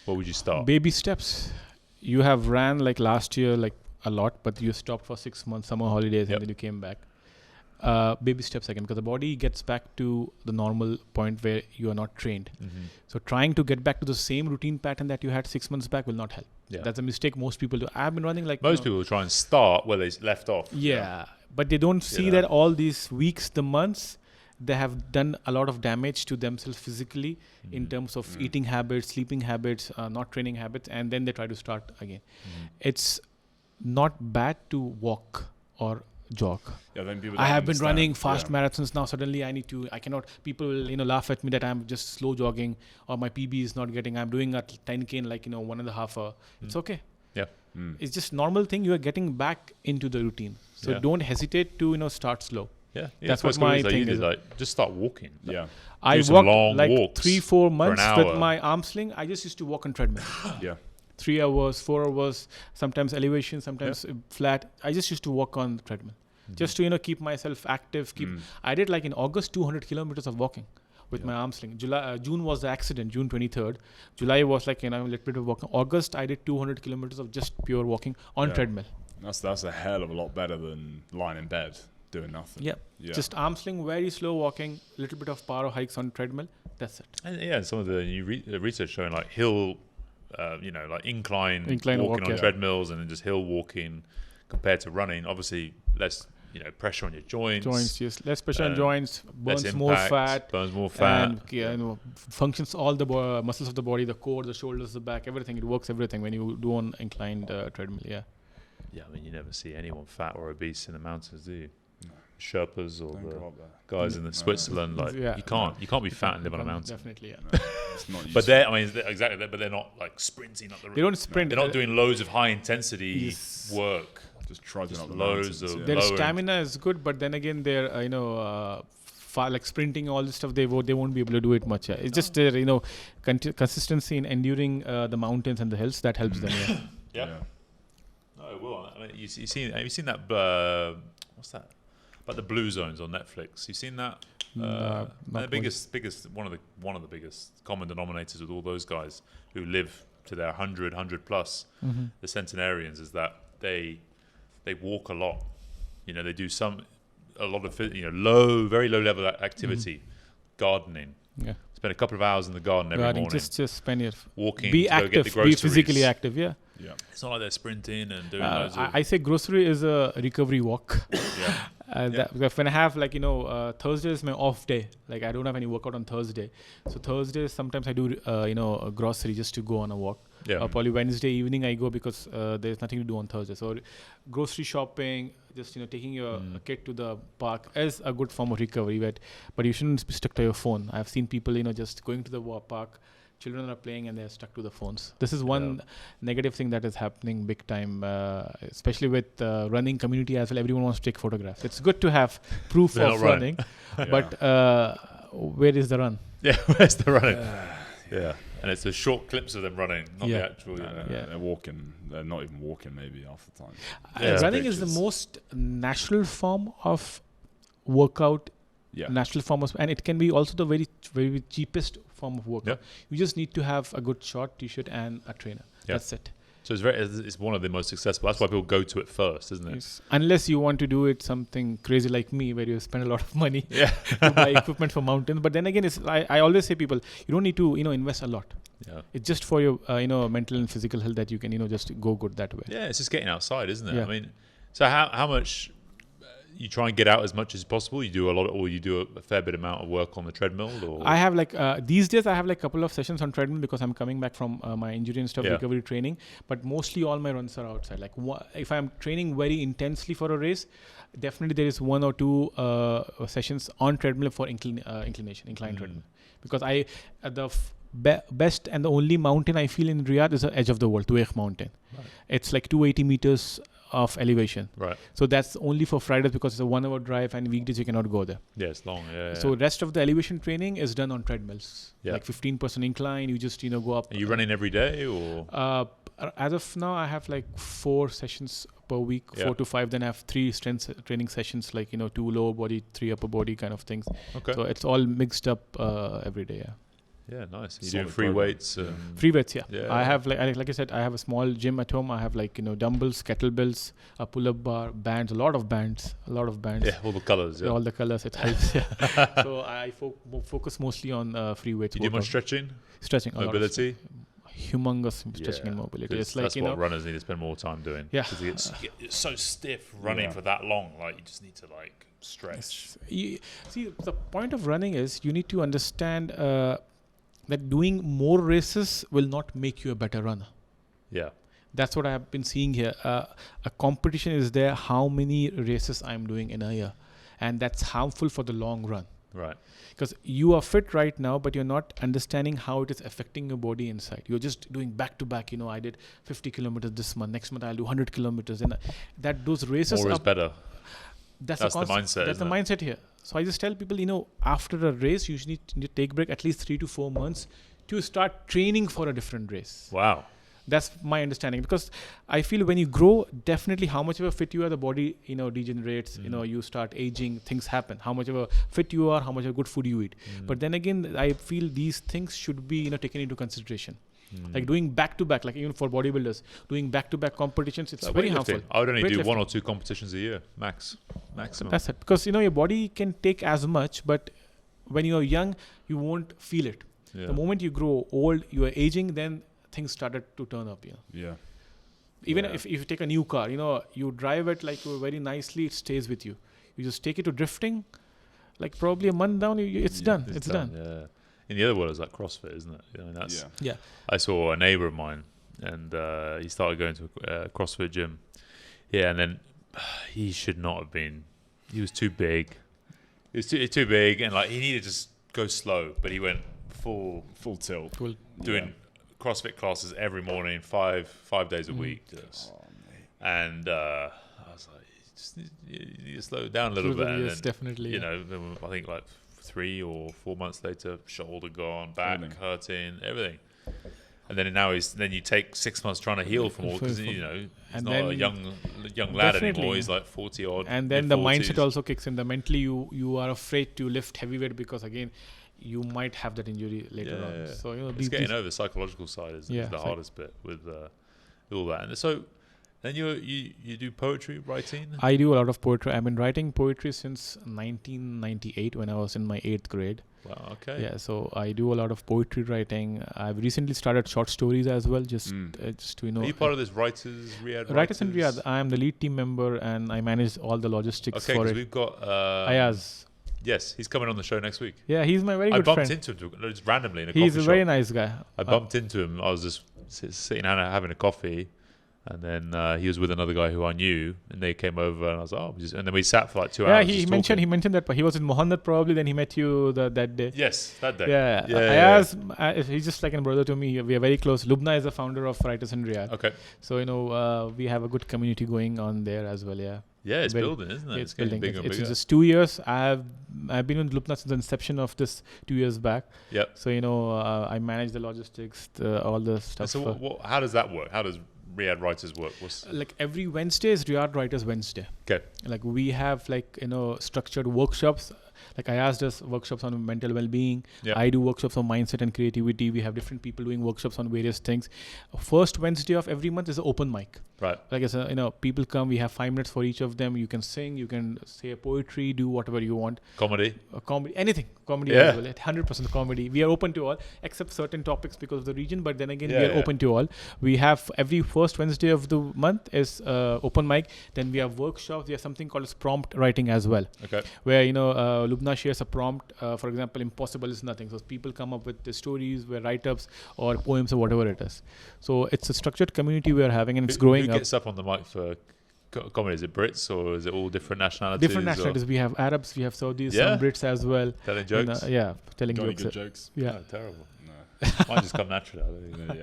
[SPEAKER 1] What would you start?
[SPEAKER 2] Baby steps. You have ran last year, a lot, but you stopped for 6 months, summer holidays, and then you came back. Baby steps again, because the body gets back to the normal point where you are not trained. Mm-hmm. So trying to get back to the same routine pattern that you had 6 months back will not help. Yeah. That's a mistake most people do. I've been running
[SPEAKER 1] most people try and start where they left off.
[SPEAKER 2] Yeah, but they don't see that all these weeks, the months, they have done a lot of damage to themselves physically in terms of eating habits, sleeping habits, not training habits, and then they try to start again. It's not bad to walk or jog.
[SPEAKER 3] Yeah, then people
[SPEAKER 2] I
[SPEAKER 3] don't
[SPEAKER 2] have been running
[SPEAKER 3] understand.
[SPEAKER 2] fast marathons now. Suddenly I cannot, people will, laugh at me that I'm just slow jogging or my PB is not getting, I'm doing a 10K in 1.5 hour. It's okay.
[SPEAKER 1] Yeah.
[SPEAKER 2] It's just normal thing. You are getting back into the routine. So don't hesitate to, start slow.
[SPEAKER 1] Yeah.
[SPEAKER 2] That's what my thing is.
[SPEAKER 1] Like, just start walking.
[SPEAKER 3] Yeah.
[SPEAKER 2] I
[SPEAKER 1] Do some
[SPEAKER 2] walked
[SPEAKER 1] long
[SPEAKER 2] like
[SPEAKER 1] walks
[SPEAKER 2] 3-4 months
[SPEAKER 1] for an
[SPEAKER 2] with
[SPEAKER 1] hour.
[SPEAKER 2] my arm sling. I just used to walk on treadmill.
[SPEAKER 3] Yeah.
[SPEAKER 2] 3 hours, 4 hours, sometimes elevation, sometimes flat. I just used to walk on the treadmill. Just to, keep myself active. I did like in August 200 kilometers of walking with my arm sling. June was the accident, June 23rd. July was like, a little bit of walking. August, I did 200 kilometers of just pure walking on treadmill.
[SPEAKER 3] That's a hell of a lot better than lying in bed doing nothing.
[SPEAKER 2] Yeah. Just arm sling, very slow walking, little bit of power hikes on treadmill. That's it.
[SPEAKER 1] And some of the new research showing like hill, like incline
[SPEAKER 2] Incline
[SPEAKER 1] walking
[SPEAKER 2] walk,
[SPEAKER 1] on treadmills and then just hill walking compared to running. Obviously, less pressure on your joints.
[SPEAKER 2] Yes. Less pressure on joints,
[SPEAKER 1] less
[SPEAKER 2] burns more fat. And functions all the muscles of the body, the core, the shoulders, the back, everything. It works everything when you do on inclined treadmill. Yeah.
[SPEAKER 1] Yeah, I mean, you never see anyone fat or obese in the mountains, do you? Sherpas or
[SPEAKER 3] Don't
[SPEAKER 1] the
[SPEAKER 3] go up there.
[SPEAKER 1] guys in the Switzerland, like you can't be fat and live on a mountain.
[SPEAKER 2] Definitely, yeah.
[SPEAKER 3] No, it's not
[SPEAKER 1] But exactly that. But they're not like sprinting up the.
[SPEAKER 2] They don't sprint.
[SPEAKER 1] They're not doing loads of high intensity work.
[SPEAKER 3] Just trudging up the
[SPEAKER 1] loads
[SPEAKER 3] mountains.
[SPEAKER 1] of
[SPEAKER 2] Their
[SPEAKER 1] low
[SPEAKER 2] stamina is good, but then again, they're like sprinting all this stuff. They won't be able to do it much. Yeah. It's just their consistency in enduring the mountains and the hills that helps them. Yeah.
[SPEAKER 1] Yeah. No, well, I mean, have you seen that? What's that? About the blue zones on Netflix. You've seen that?
[SPEAKER 2] Not
[SPEAKER 1] the biggest one of the biggest common denominators with all those guys who live to their 100 plus, the centenarians, is that they walk a lot. They do a lot of very low level activity, gardening.
[SPEAKER 2] Yeah.
[SPEAKER 1] Spend a couple of hours in the garden every morning.
[SPEAKER 2] Just spend your
[SPEAKER 1] walking.
[SPEAKER 2] Be
[SPEAKER 1] to go get
[SPEAKER 2] active.
[SPEAKER 1] the
[SPEAKER 2] Be
[SPEAKER 1] groceries.
[SPEAKER 2] physically active. Yeah.
[SPEAKER 3] Yeah.
[SPEAKER 1] It's not like they're sprinting and doing loads of.
[SPEAKER 2] I say grocery is a recovery walk.
[SPEAKER 1] Yeah.
[SPEAKER 2] Because when I have Thursday is my off day. Like I don't have any workout on Thursday. So Thursdays sometimes I do a grocery just to go on a walk.
[SPEAKER 1] Yeah.
[SPEAKER 2] Probably Wednesday evening I go because there's nothing to do on Thursday. So grocery shopping, just taking your kid to the park is a good form of recovery. But you shouldn't be stuck to your phone. I've seen people just going to the park. Children are playing and they're stuck to the phones. This is one negative thing that is happening big time, especially with running community as well. Everyone wants to take photographs. It's good to have proof of running, but where is the run?
[SPEAKER 1] Yeah, where's the running? Yeah, and it's the short clips of them running, not the actual.
[SPEAKER 3] They're walking. They're not even walking maybe half the time.
[SPEAKER 2] Running is the most natural form of workout. Natural form of, and it can be also the very, very cheapest form of workout. You just need to have a good short t-shirt and a trainer. That's it.
[SPEAKER 1] So it's one of the most successful. That's why people go to it first, isn't it?
[SPEAKER 2] Yes. Unless you want to do it something crazy like me, where you spend a lot of money to buy equipment for mountains. But then again, I always say people, you don't need to invest a lot.
[SPEAKER 1] Yeah.
[SPEAKER 2] It's just for your mental and physical health that you can just go good that way.
[SPEAKER 1] Yeah, it's just getting outside, isn't it? Yeah. I mean, so how much you try and get out as much as possible? You do a lot, or you do a fair bit amount of work on the treadmill? Or?
[SPEAKER 2] I have these days I have a couple of sessions on treadmill because I'm coming back from my injury and stuff, recovery training. But mostly all my runs are outside. Like if I'm training very intensely for a race, definitely there is 1 or 2 sessions on treadmill for inclined treadmill. Because best and the only mountain I feel in Riyadh is the edge of the world, Tuwaiq mountain. Right. It's like 280 meters of elevation.
[SPEAKER 1] Right.
[SPEAKER 2] So that's only for Fridays because it's a 1 hour drive and weekdays you cannot go there.
[SPEAKER 1] Yeah, it's long.
[SPEAKER 2] So rest of the elevation training is done on treadmills. Like 15% incline. You just go up.
[SPEAKER 1] Are you running every day or?
[SPEAKER 2] As of now, I have 4 sessions per week, 4 to 5. Then I have 3 strength training sessions, 2 lower body, 3 upper body kind of things. Okay. So it's all mixed up every day. Yeah.
[SPEAKER 1] Yeah, nice. You're doing free weights.
[SPEAKER 2] Free weights, I have like I said, I have a small gym at home. I have dumbbells, kettlebells, a pull-up bar, bands, a lot of bands.
[SPEAKER 1] Yeah, all the colors. Yeah,
[SPEAKER 2] all the colors. It helps. So I focus mostly on free weights.
[SPEAKER 1] You do much stretching?
[SPEAKER 2] Stretching,
[SPEAKER 1] mobility.
[SPEAKER 2] Humongous stretching and mobility.
[SPEAKER 1] It's that's what runners need to spend more time doing.
[SPEAKER 2] Yeah,
[SPEAKER 1] because it's so stiff running for that long. You just need to stretch.
[SPEAKER 2] See, the point of running is you need to understand. That doing more races will not make you a better runner.
[SPEAKER 1] Yeah.
[SPEAKER 2] That's what I have been seeing here. A competition is there, how many races I'm doing in a year. And that's harmful for the long run.
[SPEAKER 1] Right.
[SPEAKER 2] Because you are fit right now, but you're not understanding how it is affecting your body inside. You're just doing back to back. I did 50 kilometers this month. Next month I'll do 100 kilometers. And that those races
[SPEAKER 1] More is better.
[SPEAKER 2] That's
[SPEAKER 1] the mindset.
[SPEAKER 2] That's the mindset here. So I just tell people, after a race, you need to take break at least 3 to 4 months to start training for a different race.
[SPEAKER 1] Wow.
[SPEAKER 2] That's my understanding, because I feel when you grow, definitely how much of a fit you are, the body, degenerates, you start aging, things happen. How much of a fit you are, how much of good food you eat. But then again, I feel these things should be, taken into consideration. Like doing back-to-back, like even for bodybuilders, doing back-to-back competitions, it's very harmful.
[SPEAKER 1] I would only do 1 or 2 competitions a year, maximum.
[SPEAKER 2] That's it. Because, your body can take as much, but when you're young, you won't feel it. Yeah. The moment you grow old, you are aging, then things started to turn up.
[SPEAKER 3] Yeah.
[SPEAKER 2] Even if you take a new car, you drive it like very nicely, it stays with you. You just take it to drifting, like probably a month down, it's done. It's done.
[SPEAKER 1] Yeah. In the other world, it's like CrossFit, isn't it? I mean, that's.
[SPEAKER 2] Yeah.
[SPEAKER 1] I saw a neighbor of mine, and he started going to a CrossFit gym. Yeah, and then he should not have been. He was too big. He was too big, and he needed to just go slow, but he went full
[SPEAKER 3] tilt,
[SPEAKER 1] doing CrossFit classes every morning, five days a week. And I was like, you need to slow down a little bit.
[SPEAKER 2] Yes, and then, definitely.
[SPEAKER 1] I think 3 or 4 months later, shoulder gone, back hurting, everything. And then then you take 6 months trying to heal from all, because he's not a young lad anymore. He's like 40 odd.
[SPEAKER 2] And then the mindset also kicks in. The mentally you are afraid to lift heavy weight, because again, you might have that injury later on.
[SPEAKER 1] Yeah.
[SPEAKER 2] So
[SPEAKER 1] it's getting over the psychological side is the hardest bit with all that. And so then you do poetry writing?
[SPEAKER 2] I do a lot of poetry. I've been writing poetry since 1998 when I was in my 8th grade.
[SPEAKER 1] Wow, okay.
[SPEAKER 2] Yeah, so I do a lot of poetry writing. I've recently started short stories as well, just to
[SPEAKER 1] Are you part of this Riyadh
[SPEAKER 2] Writers in Riyadh? I am the lead team member, and I manage all the logistics for it. Okay,
[SPEAKER 1] because we've got
[SPEAKER 2] Ayaz.
[SPEAKER 1] Yes, he's coming on the show next week.
[SPEAKER 2] Yeah, he's my very good friend.
[SPEAKER 1] I bumped into him just randomly in a coffee shop.
[SPEAKER 2] He's a very nice guy.
[SPEAKER 1] I bumped into him. I was just sitting down having a coffee, and then he was with another guy who I knew, and they came over, and I was like, and then we sat for 2 hours.
[SPEAKER 2] Yeah, he mentioned that he was in Mohammed probably. Then he met you that day.
[SPEAKER 1] Yes, that day.
[SPEAKER 2] Yeah. Ayaz, he's just like a brother to me. We are very close. Lubna is the founder of Writers in Riyadh.
[SPEAKER 1] Okay.
[SPEAKER 2] So we have a good community going on there as well. Yeah.
[SPEAKER 1] Yeah, it's building, isn't it?
[SPEAKER 2] It's building.
[SPEAKER 1] Bigger and bigger.
[SPEAKER 2] It's just 2 years. I've been with Lubna since the inception of this 2 years back.
[SPEAKER 1] Yep.
[SPEAKER 2] So I manage the logistics, all the stuff.
[SPEAKER 1] So how does that work? How does Riyadh Writers work?
[SPEAKER 2] Like every Wednesday is Riyadh Writers Wednesday.
[SPEAKER 1] Okay.
[SPEAKER 2] Like we have structured workshops. Like Ayaz does workshops on mental well-being.
[SPEAKER 1] Yep.
[SPEAKER 2] I do workshops on mindset and creativity. We have different people doing workshops on various things. First Wednesday of every month is an open mic.
[SPEAKER 1] Right.
[SPEAKER 2] Like it's people come. We have 5 minutes for each of them. You can sing. You can say a poetry. Do whatever you want.
[SPEAKER 1] Comedy.
[SPEAKER 2] Anything. Comedy as well. 100% comedy. We are open to all, except certain topics because of the region. But then again, we are open to all. We have every first Wednesday of the month is open mic. Then we have workshops. We have something called as prompt writing as well.
[SPEAKER 1] Okay.
[SPEAKER 2] Where Lubna shares a prompt. For example, impossible is nothing. So people come up with the stories, write-ups or poems or whatever it is. So it's a structured community we are having, and it's growing
[SPEAKER 1] up. Who gets up on the mic for comedy? Is it Brits or is it all different nationalities?
[SPEAKER 2] Different nationalities. We have Arabs, we have Saudis, some Brits as well.
[SPEAKER 1] Telling jokes?
[SPEAKER 3] Telling jokes.
[SPEAKER 1] Yeah. Oh, terrible. No. Mine just come naturally.
[SPEAKER 2] No,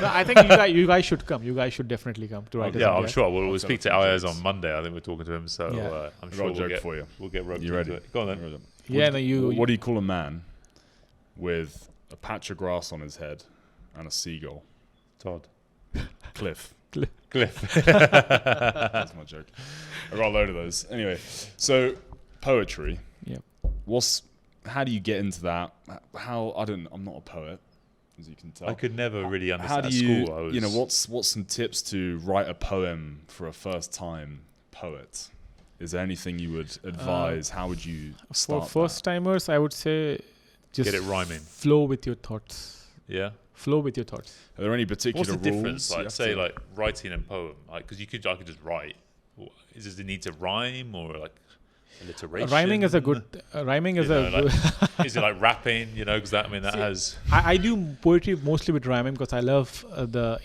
[SPEAKER 2] I think you guys should come. You guys should definitely come to Writers.
[SPEAKER 1] I'm sure. We'll speak to Ayaz on Monday. I think we're talking to him, so I'm sure we'll get roped into it. Go on then.
[SPEAKER 3] What do you call a man with a patch of grass on his head and a seagull?
[SPEAKER 1] Todd.
[SPEAKER 3] Cliff.
[SPEAKER 1] Cliff.
[SPEAKER 3] That's my joke. I got a load of those. Anyway, so poetry.
[SPEAKER 2] Yeah.
[SPEAKER 3] How do you get into that? I'm not a poet, as you can tell.
[SPEAKER 1] I could never really understand.
[SPEAKER 3] How do you, what's some tips to write a poem for a first-time poet? Is there anything you would advise? How would you start?
[SPEAKER 2] For first-timers, I would say just
[SPEAKER 1] get it rhyming.
[SPEAKER 2] Flow with your thoughts.
[SPEAKER 1] Yeah.
[SPEAKER 2] Flow with your thoughts.
[SPEAKER 3] Are there any particular rules?
[SPEAKER 1] What's the difference? Like writing and poem. Because I could just write. Does it need to rhyme or like? alliteration.
[SPEAKER 2] Rhyming is a good. Rhyming is a.
[SPEAKER 1] Like, is it like rapping? You know, because that has.
[SPEAKER 2] I do poetry mostly with rhyming because I love the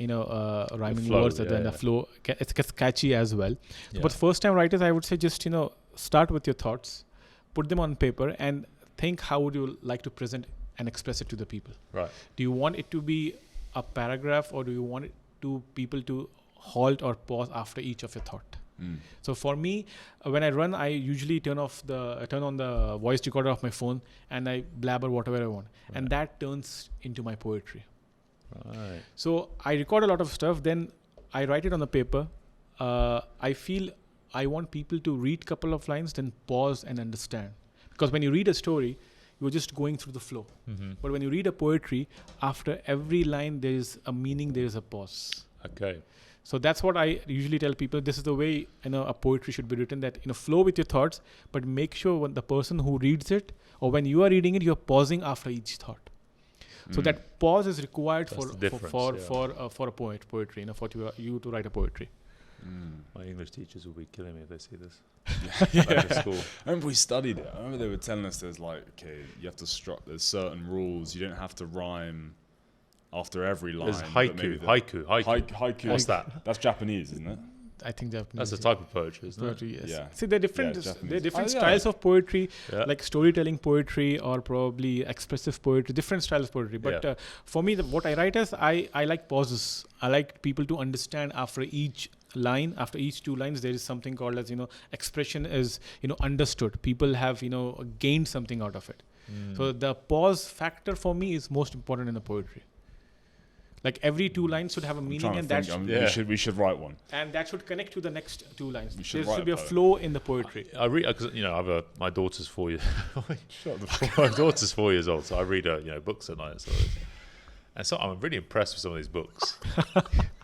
[SPEAKER 2] rhyming
[SPEAKER 1] flow,
[SPEAKER 2] words and the flow. It gets catchy as well.
[SPEAKER 1] Yeah.
[SPEAKER 2] But first time writers, I would say just start with your thoughts, put them on paper, and think how would you like to present and express it to the people.
[SPEAKER 1] Right.
[SPEAKER 2] Do you want it to be a paragraph, or do you want people to halt or pause after each of your thought? So for me, when I run, I usually turn on the voice recorder of my phone and I blabber whatever I want, and that turns into my poetry.
[SPEAKER 1] Right.
[SPEAKER 2] So I record a lot of stuff, then I write it on the paper. I feel I want people to read a couple of lines, then pause and understand, because when you read a story, you're just going through the flow. But when you read a poetry, after every line there is a meaning, there is a pause.
[SPEAKER 1] Okay.
[SPEAKER 2] So that's what I usually tell people. This is the way a poetry should be written. That flow with your thoughts, but make sure when the person who reads it, or when you are reading it, you're pausing after each thought. So that pause is required for a poetry. For you to write a poetry.
[SPEAKER 1] My English teachers will be killing me if they see this.
[SPEAKER 3] Yeah. School. I remember we studied it. I remember they were telling us there's you have to there's certain rules. You don't have to rhyme after every line.
[SPEAKER 1] There's haiku. What's that?
[SPEAKER 3] That's Japanese, isn't it?
[SPEAKER 2] I think Japanese.
[SPEAKER 1] That's a type of poetry, isn't
[SPEAKER 2] poetry,
[SPEAKER 1] it?
[SPEAKER 2] yes.
[SPEAKER 3] Yeah.
[SPEAKER 2] See, there are different styles of poetry, like storytelling poetry or probably expressive poetry, different styles of poetry. But for me, what I write is I like pauses. I like people to understand after each line, after each two lines, there is something called as, expression is, understood. People have, gained something out of it. So the pause factor for me is most important in the poetry. Like every two lines should have a meaning, and
[SPEAKER 3] we should write one.
[SPEAKER 2] And that should connect to the next two lines. There
[SPEAKER 3] should
[SPEAKER 2] be a flow in the poetry.
[SPEAKER 1] I read because my daughter's 4 years. My daughter's 4 years old, so I read books at night. So I'm really impressed with some of these books,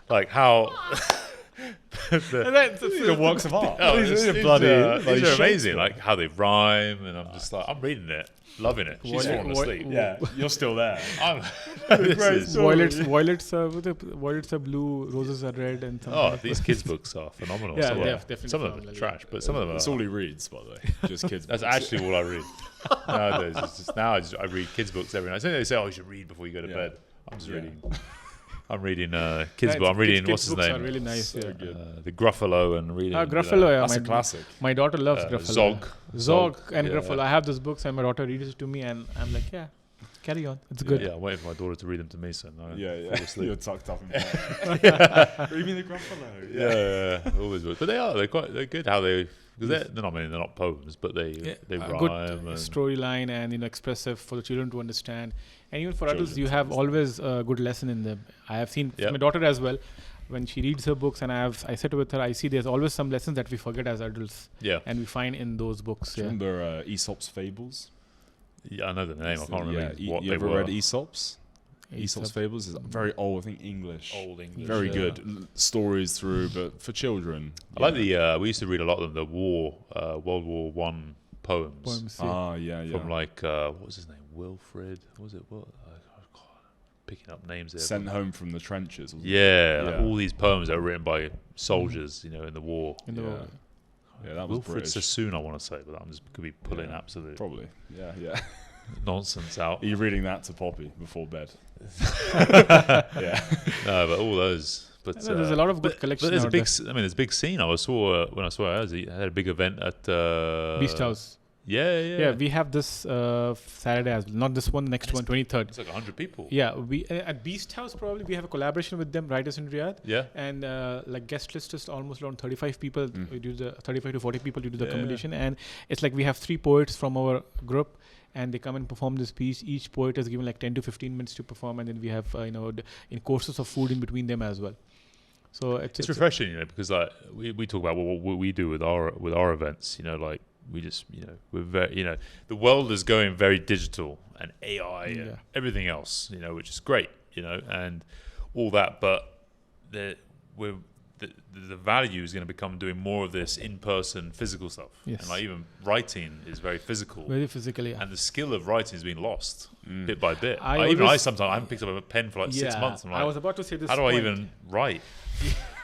[SPEAKER 1] like how.
[SPEAKER 3] the works of art.
[SPEAKER 1] These are amazing. Like how they rhyme, and I'm just like, I'm reading it, loving it. She's falling asleep.
[SPEAKER 3] Yeah, you're still there.
[SPEAKER 2] Violets are blue, roses are red, and something.
[SPEAKER 1] These kids' books are phenomenal.
[SPEAKER 2] Yeah, definitely.
[SPEAKER 1] Some of them are trash, but some of them are.
[SPEAKER 3] That's all he reads, by the way. Just kids.
[SPEAKER 1] That's actually all I read nowadays. I read kids' books every night. So they say, "Oh, you should read before you go to bed." I'm just reading. I'm reading kids' book. I'm reading what's his name?
[SPEAKER 2] Are really nice.
[SPEAKER 3] So good.
[SPEAKER 1] The Gruffalo and reading.
[SPEAKER 2] Gruffalo,
[SPEAKER 3] that's a classic.
[SPEAKER 2] My daughter loves Gruffalo.
[SPEAKER 1] Zog
[SPEAKER 2] and Gruffalo. I have those books, and my daughter reads it to me, and I'm like, carry on. It's good.
[SPEAKER 1] Yeah, I'm waiting for my daughter to read them to me, so no.
[SPEAKER 3] You're tucked up in bed. Read me the Gruffalo.
[SPEAKER 1] Yeah, always good. But they're good. How they're not poems, but they rhyme.
[SPEAKER 2] Good storyline and expressive for the children to understand. And even for adults, you have always a good lesson in them. I have seen my daughter as well. When she reads her books, and I sit with her, I see there's always some lessons that we forget as adults. Yeah. And we find in those books.
[SPEAKER 3] Do you remember Aesop's Fables?
[SPEAKER 1] Yeah, I know the name. I can't remember what
[SPEAKER 3] you
[SPEAKER 1] they
[SPEAKER 3] ever
[SPEAKER 1] were.
[SPEAKER 3] read Aesop's? Aesop's Fables is very old, I think English.
[SPEAKER 1] Old English.
[SPEAKER 3] Very good stories through, but for children.
[SPEAKER 1] I like we used to read a lot of them, the World War One poems. From what was his name? Wilfred? Was it what? Picking up names there.
[SPEAKER 3] Sent Home from the Trenches.
[SPEAKER 1] Like all these poems that were written by soldiers, in the war.
[SPEAKER 3] Yeah, that was
[SPEAKER 1] Wilfred
[SPEAKER 3] British.
[SPEAKER 1] Sassoon, I want to say, but I'm just could be pulling absolute
[SPEAKER 3] probably. Yeah.
[SPEAKER 1] Nonsense out.
[SPEAKER 3] Are you reading that to Poppy before bed?
[SPEAKER 1] Yeah. No, but all those. But
[SPEAKER 2] there's a lot of good collections.
[SPEAKER 1] But there's there's a big scene. I saw when I saw it. I had a big event at
[SPEAKER 2] Beast House.
[SPEAKER 1] Yeah.
[SPEAKER 2] We have this Saturday as well. Not this one, next one, 23rd.
[SPEAKER 1] It's like 100 people.
[SPEAKER 2] Yeah, we at Beast House probably we have a collaboration with them, Writers in Riyadh.
[SPEAKER 1] Yeah.
[SPEAKER 2] And guest list is almost around 35 people. We do the 35 to 40 people to do the competition, and it's like we have 3 poets from our group, and they come and perform this piece. Each poet is given like 10 to 15 minutes to perform, and then we have in courses of food in between them as well. So it's
[SPEAKER 1] refreshing, because like we talk about what we do with our events, we just, we're very, the world is going very digital and AI and everything else, which is great, and all that. But the value is going to become doing more of this in-person physical stuff.
[SPEAKER 2] Yes.
[SPEAKER 1] And like even writing is very physical.
[SPEAKER 2] Very physical, yeah.
[SPEAKER 1] And the skill of writing has been lost bit by bit.
[SPEAKER 2] I
[SPEAKER 1] sometimes I haven't picked up a pen for like 6 months. I'm like,
[SPEAKER 2] I was about to say this.
[SPEAKER 1] How do I even write?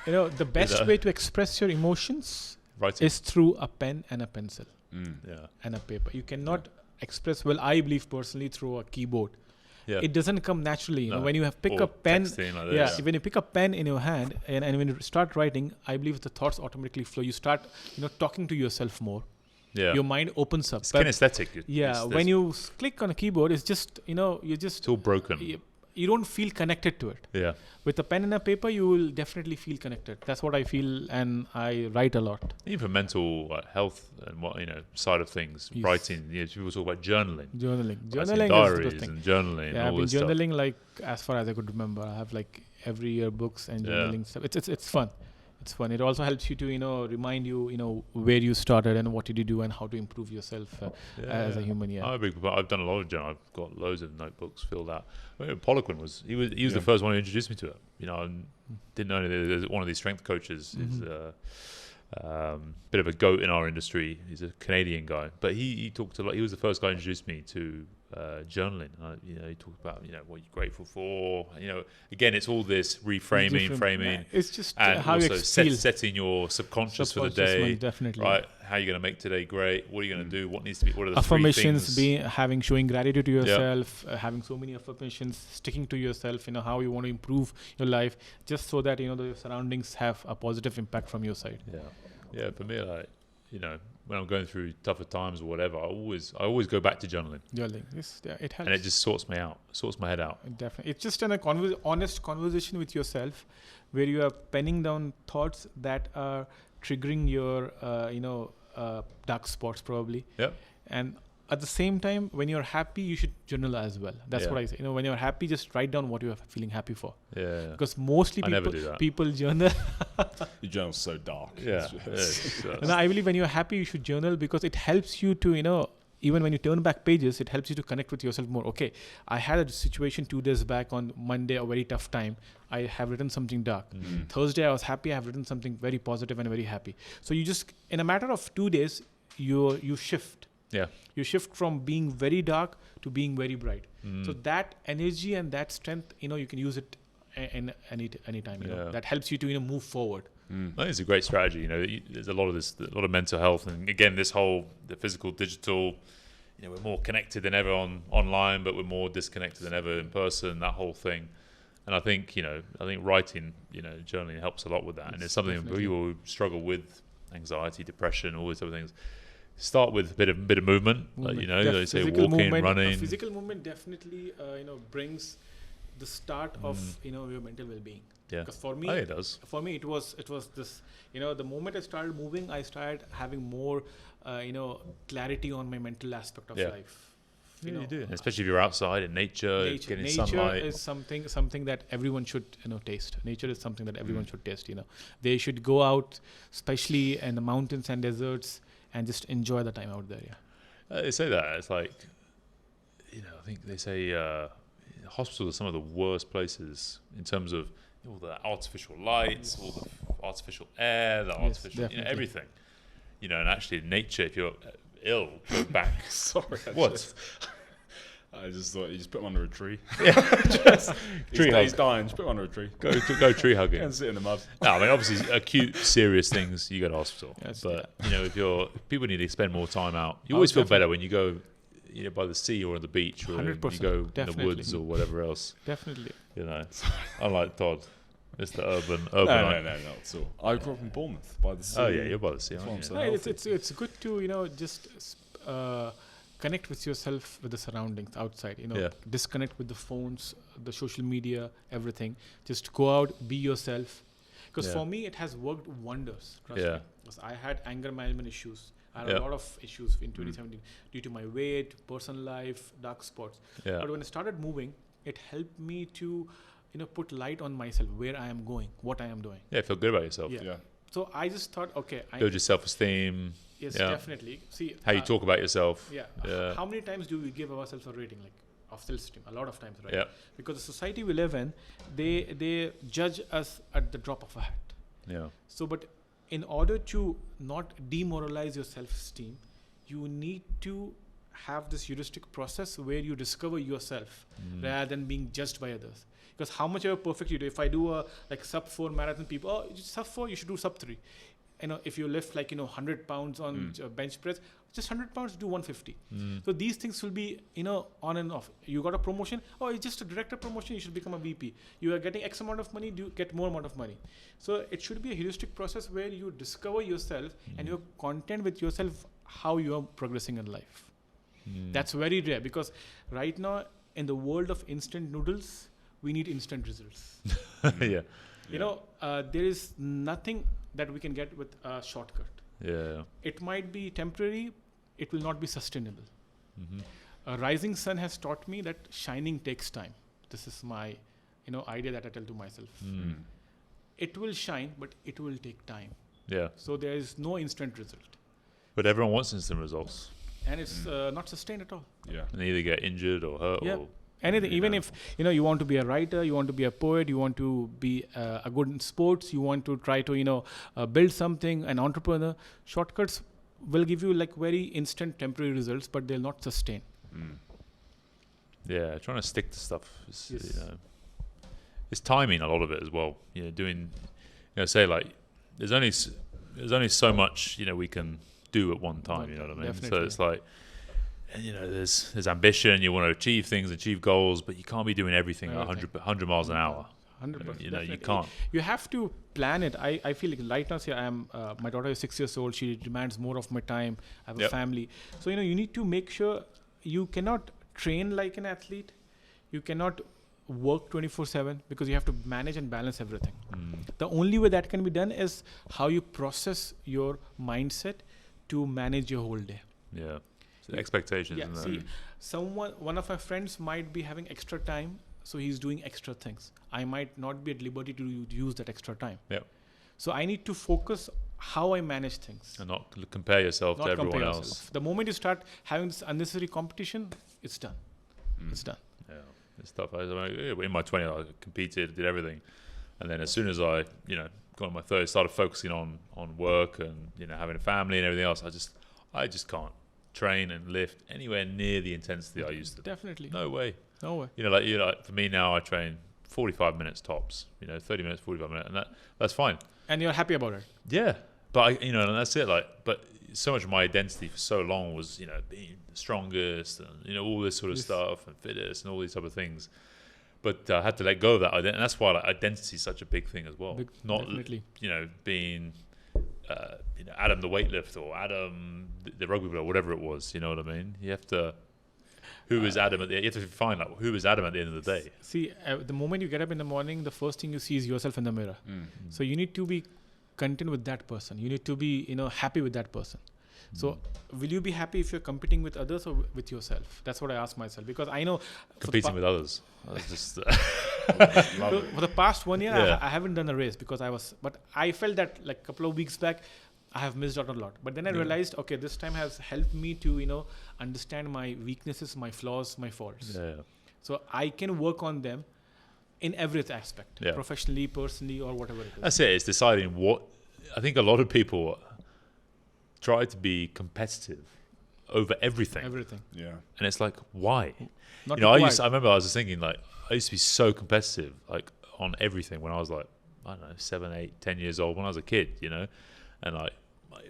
[SPEAKER 2] The best way to express your emotions
[SPEAKER 1] writing?
[SPEAKER 2] is through a pen and a pencil
[SPEAKER 1] Yeah.
[SPEAKER 2] and a paper. You cannot express well. I believe personally through a keyboard.
[SPEAKER 1] Yeah.
[SPEAKER 2] It doesn't come naturally. You know,
[SPEAKER 1] No.
[SPEAKER 2] when you have pick
[SPEAKER 1] Or
[SPEAKER 2] a pen,
[SPEAKER 1] texting like
[SPEAKER 2] yeah,
[SPEAKER 1] this.
[SPEAKER 2] when you pick a pen in your hand and when you start writing, I believe the thoughts automatically flow. You start, talking to yourself more.
[SPEAKER 1] Yeah.
[SPEAKER 2] Your mind opens up.
[SPEAKER 1] It's
[SPEAKER 2] But
[SPEAKER 1] kinesthetic.
[SPEAKER 2] yeah, when you click on a keyboard, it's just,
[SPEAKER 1] it's all broken.
[SPEAKER 2] you don't feel connected to it.
[SPEAKER 1] Yeah.
[SPEAKER 2] With a pen and a paper, you will definitely feel connected. That's what I feel, and I write a lot.
[SPEAKER 1] Even for mental health and side of things,
[SPEAKER 2] Yes.
[SPEAKER 1] writing. People talk about journaling.
[SPEAKER 2] Journaling
[SPEAKER 1] Writing
[SPEAKER 2] is the
[SPEAKER 1] diaries
[SPEAKER 2] thing.
[SPEAKER 1] and journaling.
[SPEAKER 2] Yeah,
[SPEAKER 1] and
[SPEAKER 2] I've
[SPEAKER 1] all
[SPEAKER 2] been
[SPEAKER 1] this stuff.
[SPEAKER 2] journaling like as far as I could remember. I have like every year books and
[SPEAKER 1] Yeah.
[SPEAKER 2] journaling stuff. It's fun. It's fun. It also helps you to remind you where you started and what did you do and how to improve yourself as a human. Yeah.
[SPEAKER 1] I've done a lot of journaling. I've got loads of notebooks filled out. Poliquin was the first one who introduced me to it. I didn't know there's one of these strength coaches is bit of a goat in our industry. He's a Canadian guy, but he talked a lot. He was the first guy who introduced me to journaling. He talked about what you're grateful for. Again, it's all this reframing, framing.
[SPEAKER 2] It's just
[SPEAKER 1] And
[SPEAKER 2] how you
[SPEAKER 1] also
[SPEAKER 2] feel.
[SPEAKER 1] setting your subconscious for the
[SPEAKER 2] Subconscious
[SPEAKER 1] day,
[SPEAKER 2] mind, definitely.
[SPEAKER 1] right? How you're going to make today great? What are you going to do? What needs to be? What are the
[SPEAKER 2] Affirmations,
[SPEAKER 1] 3 things?
[SPEAKER 2] showing gratitude to yourself, having so many affirmations, sticking to yourself. How you want to improve your life, just so that the surroundings have a positive impact from your side.
[SPEAKER 1] Yeah. For me, when I'm going through tougher times or whatever, I always go back to journaling,
[SPEAKER 2] Journaling, it helps.
[SPEAKER 1] and it just sorts me out, sorts my head out.
[SPEAKER 2] Definitely, it's just an honest conversation with yourself, where you are penning down thoughts that are triggering your dark spots probably.
[SPEAKER 1] Yep.
[SPEAKER 2] And at the same time, when you're happy, you should journal as well. That's what I say. When you're happy, just write down what you're feeling happy for.
[SPEAKER 1] Yeah.
[SPEAKER 2] Because mostly
[SPEAKER 1] I never do that.
[SPEAKER 2] people journal.
[SPEAKER 3] Your journal's so dark.
[SPEAKER 1] Yeah.
[SPEAKER 2] And I believe when you're happy, you should journal, because it helps you to, even when you turn back pages, it helps you to connect with yourself more. Okay, I had a situation 2 days back on Monday, a very tough time. I have written something dark. Thursday, I was happy. I have written something very positive and very happy. So you just, in a matter of 2 days, you shift.
[SPEAKER 1] Yeah.
[SPEAKER 2] You shift from being very dark to being very bright. So that energy and that strength, you can use it in any time. That helps you to move forward.
[SPEAKER 1] I think it's a great strategy. There's a lot of mental health, and again, the physical, digital. We're more connected than ever online, but we're more disconnected than ever in person. That whole thing, and I think writing, journaling helps a lot with that. And it's something that people who struggle with anxiety, depression, all these other things. Start with a bit of movement. They say walking, running.
[SPEAKER 2] Physical movement definitely, brings the start of your mental well-being.
[SPEAKER 1] Yeah.
[SPEAKER 2] Because for me,
[SPEAKER 1] it does.
[SPEAKER 2] For me, it was this. The moment I started moving, I started having more, clarity on my mental aspect of life.
[SPEAKER 1] You do, and especially if you're outside in nature getting sunlight.
[SPEAKER 2] Nature is something that everyone should taste. Nature is something that everyone should taste. They should go out, especially in the mountains and deserts, and just enjoy the time out there. Yeah.
[SPEAKER 1] They say that it's like, I think they say hospitals are some of the worst places in terms of all the artificial lights, all the artificial air, the artificial, everything. And actually, nature. If you're ill, go back.
[SPEAKER 3] Sorry. I just thought you just put him under a tree. He's dying. Just put him under a tree.
[SPEAKER 1] Go tree hugging.
[SPEAKER 3] And sit in the mud.
[SPEAKER 1] No, obviously acute, serious things you go to hospital.
[SPEAKER 2] Yes,
[SPEAKER 1] but if people need to spend more time out, you always feel better when you go, by the sea or on the beach, or you
[SPEAKER 2] 100%,
[SPEAKER 1] go in
[SPEAKER 2] definitely.
[SPEAKER 1] the woods or whatever else.
[SPEAKER 2] Definitely.
[SPEAKER 1] Unlike Todd, Mr. Urban.
[SPEAKER 3] No, not at all. I grew up in Bournemouth by the sea.
[SPEAKER 1] Oh yeah, you're by the sea.
[SPEAKER 3] That's
[SPEAKER 1] Aren't you?
[SPEAKER 2] It's good to just connect with yourself, with the surroundings outside. Disconnect with the phones, the social media, everything. Just go out, be yourself. Because for me, it has worked wonders. Trust me. Because I had anger management issues. I had a lot of issues in 2017 due to my weight, personal life, dark spots.
[SPEAKER 1] Yeah.
[SPEAKER 2] But when I started moving, it helped me to put light on myself, where I am going, what I am doing.
[SPEAKER 1] Yeah, feel good about yourself.
[SPEAKER 3] Yeah.
[SPEAKER 2] So I just thought, okay,
[SPEAKER 1] Build your self-esteem.
[SPEAKER 2] yes, definitely. See
[SPEAKER 1] How you talk about yourself.
[SPEAKER 2] Yeah. How many times do we give ourselves a rating, like of self-esteem? A lot of times, right?
[SPEAKER 1] Yeah.
[SPEAKER 2] Because the society we live in, they judge us at the drop of a hat.
[SPEAKER 1] Yeah.
[SPEAKER 2] So, but in order to not demoralize your self-esteem, you need to have this heuristic process where you discover yourself rather than being judged by others. Because how much ever perfect you do, if I do a sub 4 marathon, people, you sub 4, you should do sub 3. if you lift 100 pounds on bench press, just 100 pounds, do 150. So these things will be, on and off. You got a promotion, it's just a director promotion, you should become a VP. You are getting X amount of money, do get more amount of money. So it should be a heuristic process where you discover yourself and you're content with yourself, how you are progressing in life. That's very rare, because right now in the world of instant noodles, we need instant results.
[SPEAKER 1] Yeah.
[SPEAKER 2] There is nothing that we can get with a shortcut.
[SPEAKER 1] Yeah.
[SPEAKER 2] It might be temporary, it will not be sustainable. A rising sun has taught me that shining takes time. This is my idea that I tell to myself. It will shine, but it will take time.
[SPEAKER 1] Yeah.
[SPEAKER 2] So there is no instant result.
[SPEAKER 1] But everyone wants instant results.
[SPEAKER 2] And it's not sustained at all.
[SPEAKER 3] Yeah.
[SPEAKER 1] And they either get injured or hurt or
[SPEAKER 2] anything. Even if you want to be a writer, you want to be a poet, you want to be a good in sports, you want to try to build something, an entrepreneur, shortcuts will give you very instant temporary results, but they'll not sustain.
[SPEAKER 1] Yeah, trying to stick to stuff is,
[SPEAKER 2] Yes.
[SPEAKER 1] it's timing, a lot of it as well. Doing say there's only so much we can do at one time. You know what I mean?
[SPEAKER 2] Definitely.
[SPEAKER 1] So it's there's ambition. You want to achieve things, achieve goals, but you can't be doing everything at 100 miles an hour.
[SPEAKER 2] 100%.
[SPEAKER 1] You can't.
[SPEAKER 2] You have to plan it. I feel like right now, say my daughter is 6 years old. She demands more of my time. I have a family. So, you need to make sure you cannot train like an athlete. You cannot work 24/7 because you have to manage and balance everything. The only way that can be done is how you process your mindset to manage your whole day.
[SPEAKER 1] Yeah. So expectations.
[SPEAKER 2] Yeah.
[SPEAKER 1] Isn't
[SPEAKER 2] See, one of my friends might be having extra time, so he's doing extra things. I might not be at liberty to use that extra time.
[SPEAKER 1] Yeah.
[SPEAKER 2] So I need to focus how I manage things.
[SPEAKER 1] And not compare yourself
[SPEAKER 2] Not
[SPEAKER 1] to everyone
[SPEAKER 2] compare
[SPEAKER 1] else.
[SPEAKER 2] yourself. The moment you start having this unnecessary competition, it's done. It's done.
[SPEAKER 1] Yeah, it's tough. In my 20s, I competed, did everything, and then as soon as I, got in my 30s, started focusing on work and having a family and everything else, I just can't train and lift anywhere near the intensity I used to.
[SPEAKER 2] Definitely.
[SPEAKER 1] No way.
[SPEAKER 2] No way.
[SPEAKER 1] For me now, I train 45 minutes tops. 30 minutes, 45 minutes, and that's fine.
[SPEAKER 2] And you're happy about it.
[SPEAKER 1] Yeah, but and that's it. But so much of my identity for so long was being the strongest and all this sort of stuff and fittest and all these type of things. But I had to let go of that, and that's why identity is such a big thing as well. Not
[SPEAKER 2] definitely.
[SPEAKER 1] Being Adam the weightlifter or Adam the rugby player, whatever it was. You know what I mean? You have to. Who is Adam you have to find who is Adam at the end of the day.
[SPEAKER 2] See, the moment you get up in the morning, the first thing you see is yourself in the mirror. So you need to be content with that person. You need to be happy with that person. So will you be happy if you're competing with others or with yourself? That's what I ask myself, because I know
[SPEAKER 1] Competing with others. I was just
[SPEAKER 2] for the past 1 year,
[SPEAKER 1] Yeah.
[SPEAKER 2] I haven't done a race because but I felt that a couple of weeks back, I have missed out a lot. But then I realized, okay, this time has helped me to, understand my weaknesses, my flaws, my faults.
[SPEAKER 1] yeah.
[SPEAKER 2] So I can work on them in every aspect, professionally, personally, or whatever it is.
[SPEAKER 1] That's it. It's deciding what. I think a lot of people try to be competitive over everything.
[SPEAKER 2] Everything.
[SPEAKER 3] Yeah.
[SPEAKER 1] And it's like, why?
[SPEAKER 2] Not
[SPEAKER 1] I
[SPEAKER 2] required.
[SPEAKER 1] remember I was just thinking, I used to be so competitive, on everything when I was I don't know, 7, 8, 10 years old when I was a kid, and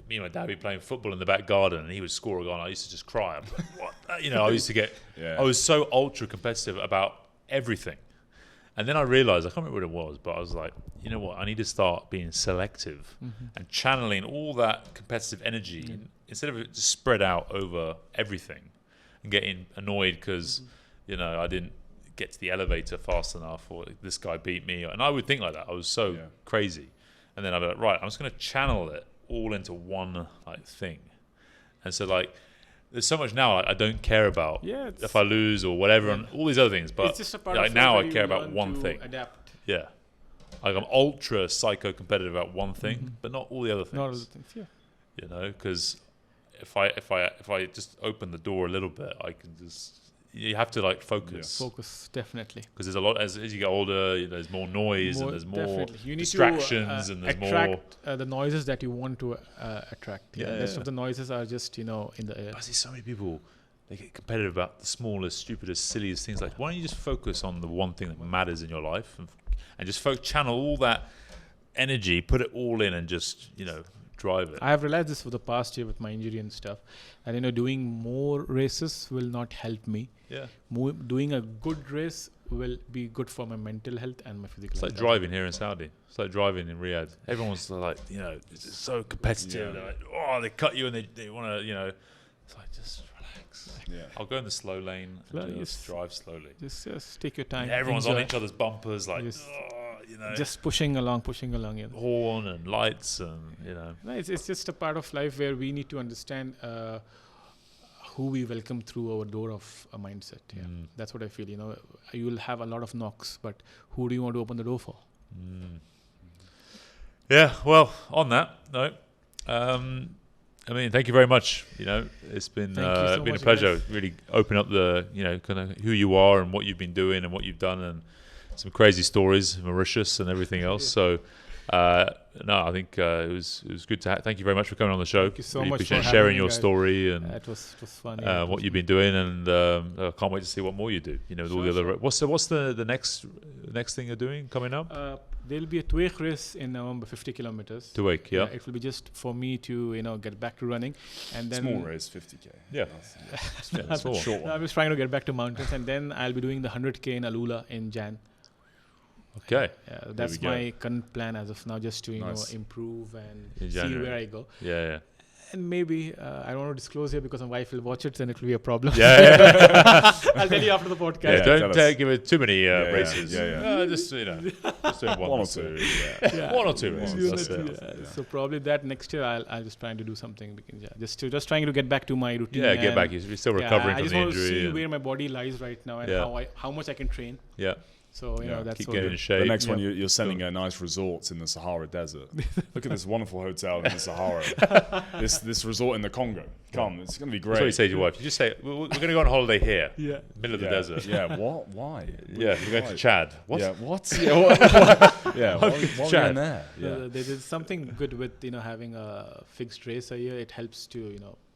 [SPEAKER 1] me and my dad would be playing football in the back garden and he would score a goal and I used to just cry. I'm like, what? I used to get, I was so ultra competitive about everything. And then I realized, I can't remember what it was, but I was like, you know what? I need to start being selective and channeling all that competitive energy instead of it just spread out over everything and getting annoyed because, I didn't get to the elevator fast enough or this guy beat me. And I would think like that. I was so crazy. And then I'd be like, right, I'm just going to channel it all into one thing. And so there's so much now I don't care about if I lose or whatever and all these other things. But
[SPEAKER 2] it's just a part of
[SPEAKER 1] now
[SPEAKER 2] life
[SPEAKER 1] I
[SPEAKER 2] where
[SPEAKER 1] care
[SPEAKER 2] you
[SPEAKER 1] about
[SPEAKER 2] learn
[SPEAKER 1] one
[SPEAKER 2] to
[SPEAKER 1] thing.
[SPEAKER 2] Adapt.
[SPEAKER 1] Yeah. I'm ultra psycho competitive about one thing, but not all the other things.
[SPEAKER 2] Not all the things. Yeah.
[SPEAKER 1] Because if I just open the door a little bit, I can just. You have to focus.
[SPEAKER 2] Focus, definitely.
[SPEAKER 1] Because there's a lot as you get older. There's more noise and there's more
[SPEAKER 2] you need
[SPEAKER 1] distractions
[SPEAKER 2] to,
[SPEAKER 1] and there's
[SPEAKER 2] attract, the noises that you want to attract.
[SPEAKER 1] Yeah,
[SPEAKER 2] The rest of the noises are just in the air.
[SPEAKER 1] I see so many people. They get competitive about the smallest, stupidest, silliest things. Why don't you just focus on the one thing that matters in your life and just channel all that energy, put it all in, and just drive it.
[SPEAKER 2] I have realized this for the past year with my injury and stuff, and doing more races will not help me.
[SPEAKER 1] Yeah.
[SPEAKER 2] Doing a good race will be good for my mental health and my physical
[SPEAKER 1] It's
[SPEAKER 2] health.
[SPEAKER 1] like driving here in Saudi. It's like driving in Riyadh. Everyone's like, it's so competitive.
[SPEAKER 3] Yeah.
[SPEAKER 1] They're like, they cut you and they want to, it's like, just relax.
[SPEAKER 3] Yeah.
[SPEAKER 1] I'll go in the slow lane and just
[SPEAKER 2] Yes.
[SPEAKER 1] drive slowly.
[SPEAKER 2] Just take your time.
[SPEAKER 1] Everyone's
[SPEAKER 2] enjoy.
[SPEAKER 1] on each other's bumpers, like,
[SPEAKER 2] Yes.
[SPEAKER 1] just
[SPEAKER 2] Just pushing along. Yeah.
[SPEAKER 1] horn and lights and,
[SPEAKER 2] No, it's just a part of life where we need to understand who we welcome through our door of a mindset. Yeah, that's what I feel. You will have a lot of knocks, but who do you want to open the door for?
[SPEAKER 1] Yeah, well, on that note, I mean, thank you very much. It's been
[SPEAKER 2] Thank you so
[SPEAKER 1] been a
[SPEAKER 2] much,
[SPEAKER 1] pleasure.
[SPEAKER 2] guys.
[SPEAKER 1] Really open up the kind of who you are and what you've been doing and what you've done, and some crazy stories, Mauritius and everything else. So, I think it was good to. Thank you very much for coming on the show.
[SPEAKER 2] Thank you so
[SPEAKER 1] really
[SPEAKER 2] much for
[SPEAKER 1] appreciate
[SPEAKER 2] having
[SPEAKER 1] sharing
[SPEAKER 2] me,
[SPEAKER 1] your
[SPEAKER 2] guys.
[SPEAKER 1] story and
[SPEAKER 2] It was fun. Yeah.
[SPEAKER 1] what you've been doing, and I can't wait to see what more you do. With all the other. What's the next thing you're doing coming up?
[SPEAKER 2] There'll be a Tuwaiq race in November, 50 kilometers.
[SPEAKER 1] Tuwaiq, yeah.
[SPEAKER 2] It will be just for me to get back to running, and then
[SPEAKER 3] Small race, 50k.
[SPEAKER 1] Yeah. Small.
[SPEAKER 3] Short one.
[SPEAKER 2] I'm just trying to get back to mountains, and then I'll be doing the 100k in Alula in Jan.
[SPEAKER 1] Okay.
[SPEAKER 2] That's
[SPEAKER 3] we go.
[SPEAKER 2] my current plan as of now, just to
[SPEAKER 3] Nice.
[SPEAKER 2] improve and
[SPEAKER 1] In
[SPEAKER 2] see
[SPEAKER 1] January.
[SPEAKER 2] where I go.
[SPEAKER 1] Yeah.
[SPEAKER 2] And maybe I don't want to disclose here because my wife will watch it, and it will be a problem.
[SPEAKER 1] Yeah.
[SPEAKER 2] I'll tell you after the podcast.
[SPEAKER 1] Yeah,
[SPEAKER 3] tell
[SPEAKER 1] don't
[SPEAKER 3] us.
[SPEAKER 1] give it too many races.
[SPEAKER 3] Yeah.
[SPEAKER 1] Just just doing one
[SPEAKER 3] or two. Yeah.
[SPEAKER 1] One or two races.
[SPEAKER 2] Yeah,
[SPEAKER 1] That's it.
[SPEAKER 2] yeah. So probably that next year I'll just trying to do something because just trying to get back to my routine.
[SPEAKER 1] Yeah, get
[SPEAKER 2] and-
[SPEAKER 1] back. You're still
[SPEAKER 2] Yeah,
[SPEAKER 1] recovering
[SPEAKER 2] I
[SPEAKER 1] from
[SPEAKER 2] just
[SPEAKER 1] the
[SPEAKER 2] want to
[SPEAKER 1] injury.
[SPEAKER 2] see
[SPEAKER 1] and-
[SPEAKER 2] where my body lies right now and how much I can train.
[SPEAKER 1] yeah,
[SPEAKER 2] So that's
[SPEAKER 1] keep
[SPEAKER 2] what
[SPEAKER 1] getting in shape.
[SPEAKER 3] The next one,
[SPEAKER 2] Yeah.
[SPEAKER 3] you're sending her nice resorts in the Sahara Desert. Look at this wonderful hotel in the Sahara. this resort in the Congo. Come, it's going to be great.
[SPEAKER 1] That's what you say to your wife. You just say, we're going to go on holiday here,
[SPEAKER 2] Yeah.
[SPEAKER 1] middle of the
[SPEAKER 3] Yeah.
[SPEAKER 1] desert.
[SPEAKER 3] Yeah, what? Why?
[SPEAKER 1] Yeah, we're going to Chad. What?
[SPEAKER 3] Yeah, what? Yeah, what? Yeah, what are we
[SPEAKER 1] Chad.
[SPEAKER 3] doing there? Yeah.
[SPEAKER 2] There's something good with having a fixed race a year. It helps to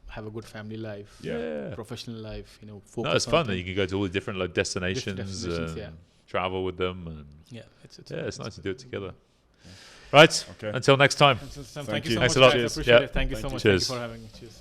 [SPEAKER 2] have a good family life,
[SPEAKER 3] Yeah.
[SPEAKER 2] professional life. Focus
[SPEAKER 1] No, it's
[SPEAKER 2] on
[SPEAKER 1] fun that
[SPEAKER 2] things.
[SPEAKER 1] you can go to all the different destinations,
[SPEAKER 2] destinations,
[SPEAKER 1] and
[SPEAKER 2] yeah.
[SPEAKER 1] travel with them. And
[SPEAKER 2] Yeah,
[SPEAKER 1] it's nice to do it together. Right.
[SPEAKER 3] Okay.
[SPEAKER 1] Until next time.
[SPEAKER 2] Thank
[SPEAKER 3] Thank
[SPEAKER 2] you
[SPEAKER 3] you.
[SPEAKER 2] so
[SPEAKER 1] Thanks
[SPEAKER 2] much.
[SPEAKER 1] a lot.
[SPEAKER 2] guys. I
[SPEAKER 1] Cheers.
[SPEAKER 2] appreciate
[SPEAKER 1] Yeah.
[SPEAKER 2] it. Thank you so
[SPEAKER 3] Thank
[SPEAKER 2] much.
[SPEAKER 1] you.
[SPEAKER 2] Thank you
[SPEAKER 1] Cheers.
[SPEAKER 2] for having me. Cheers.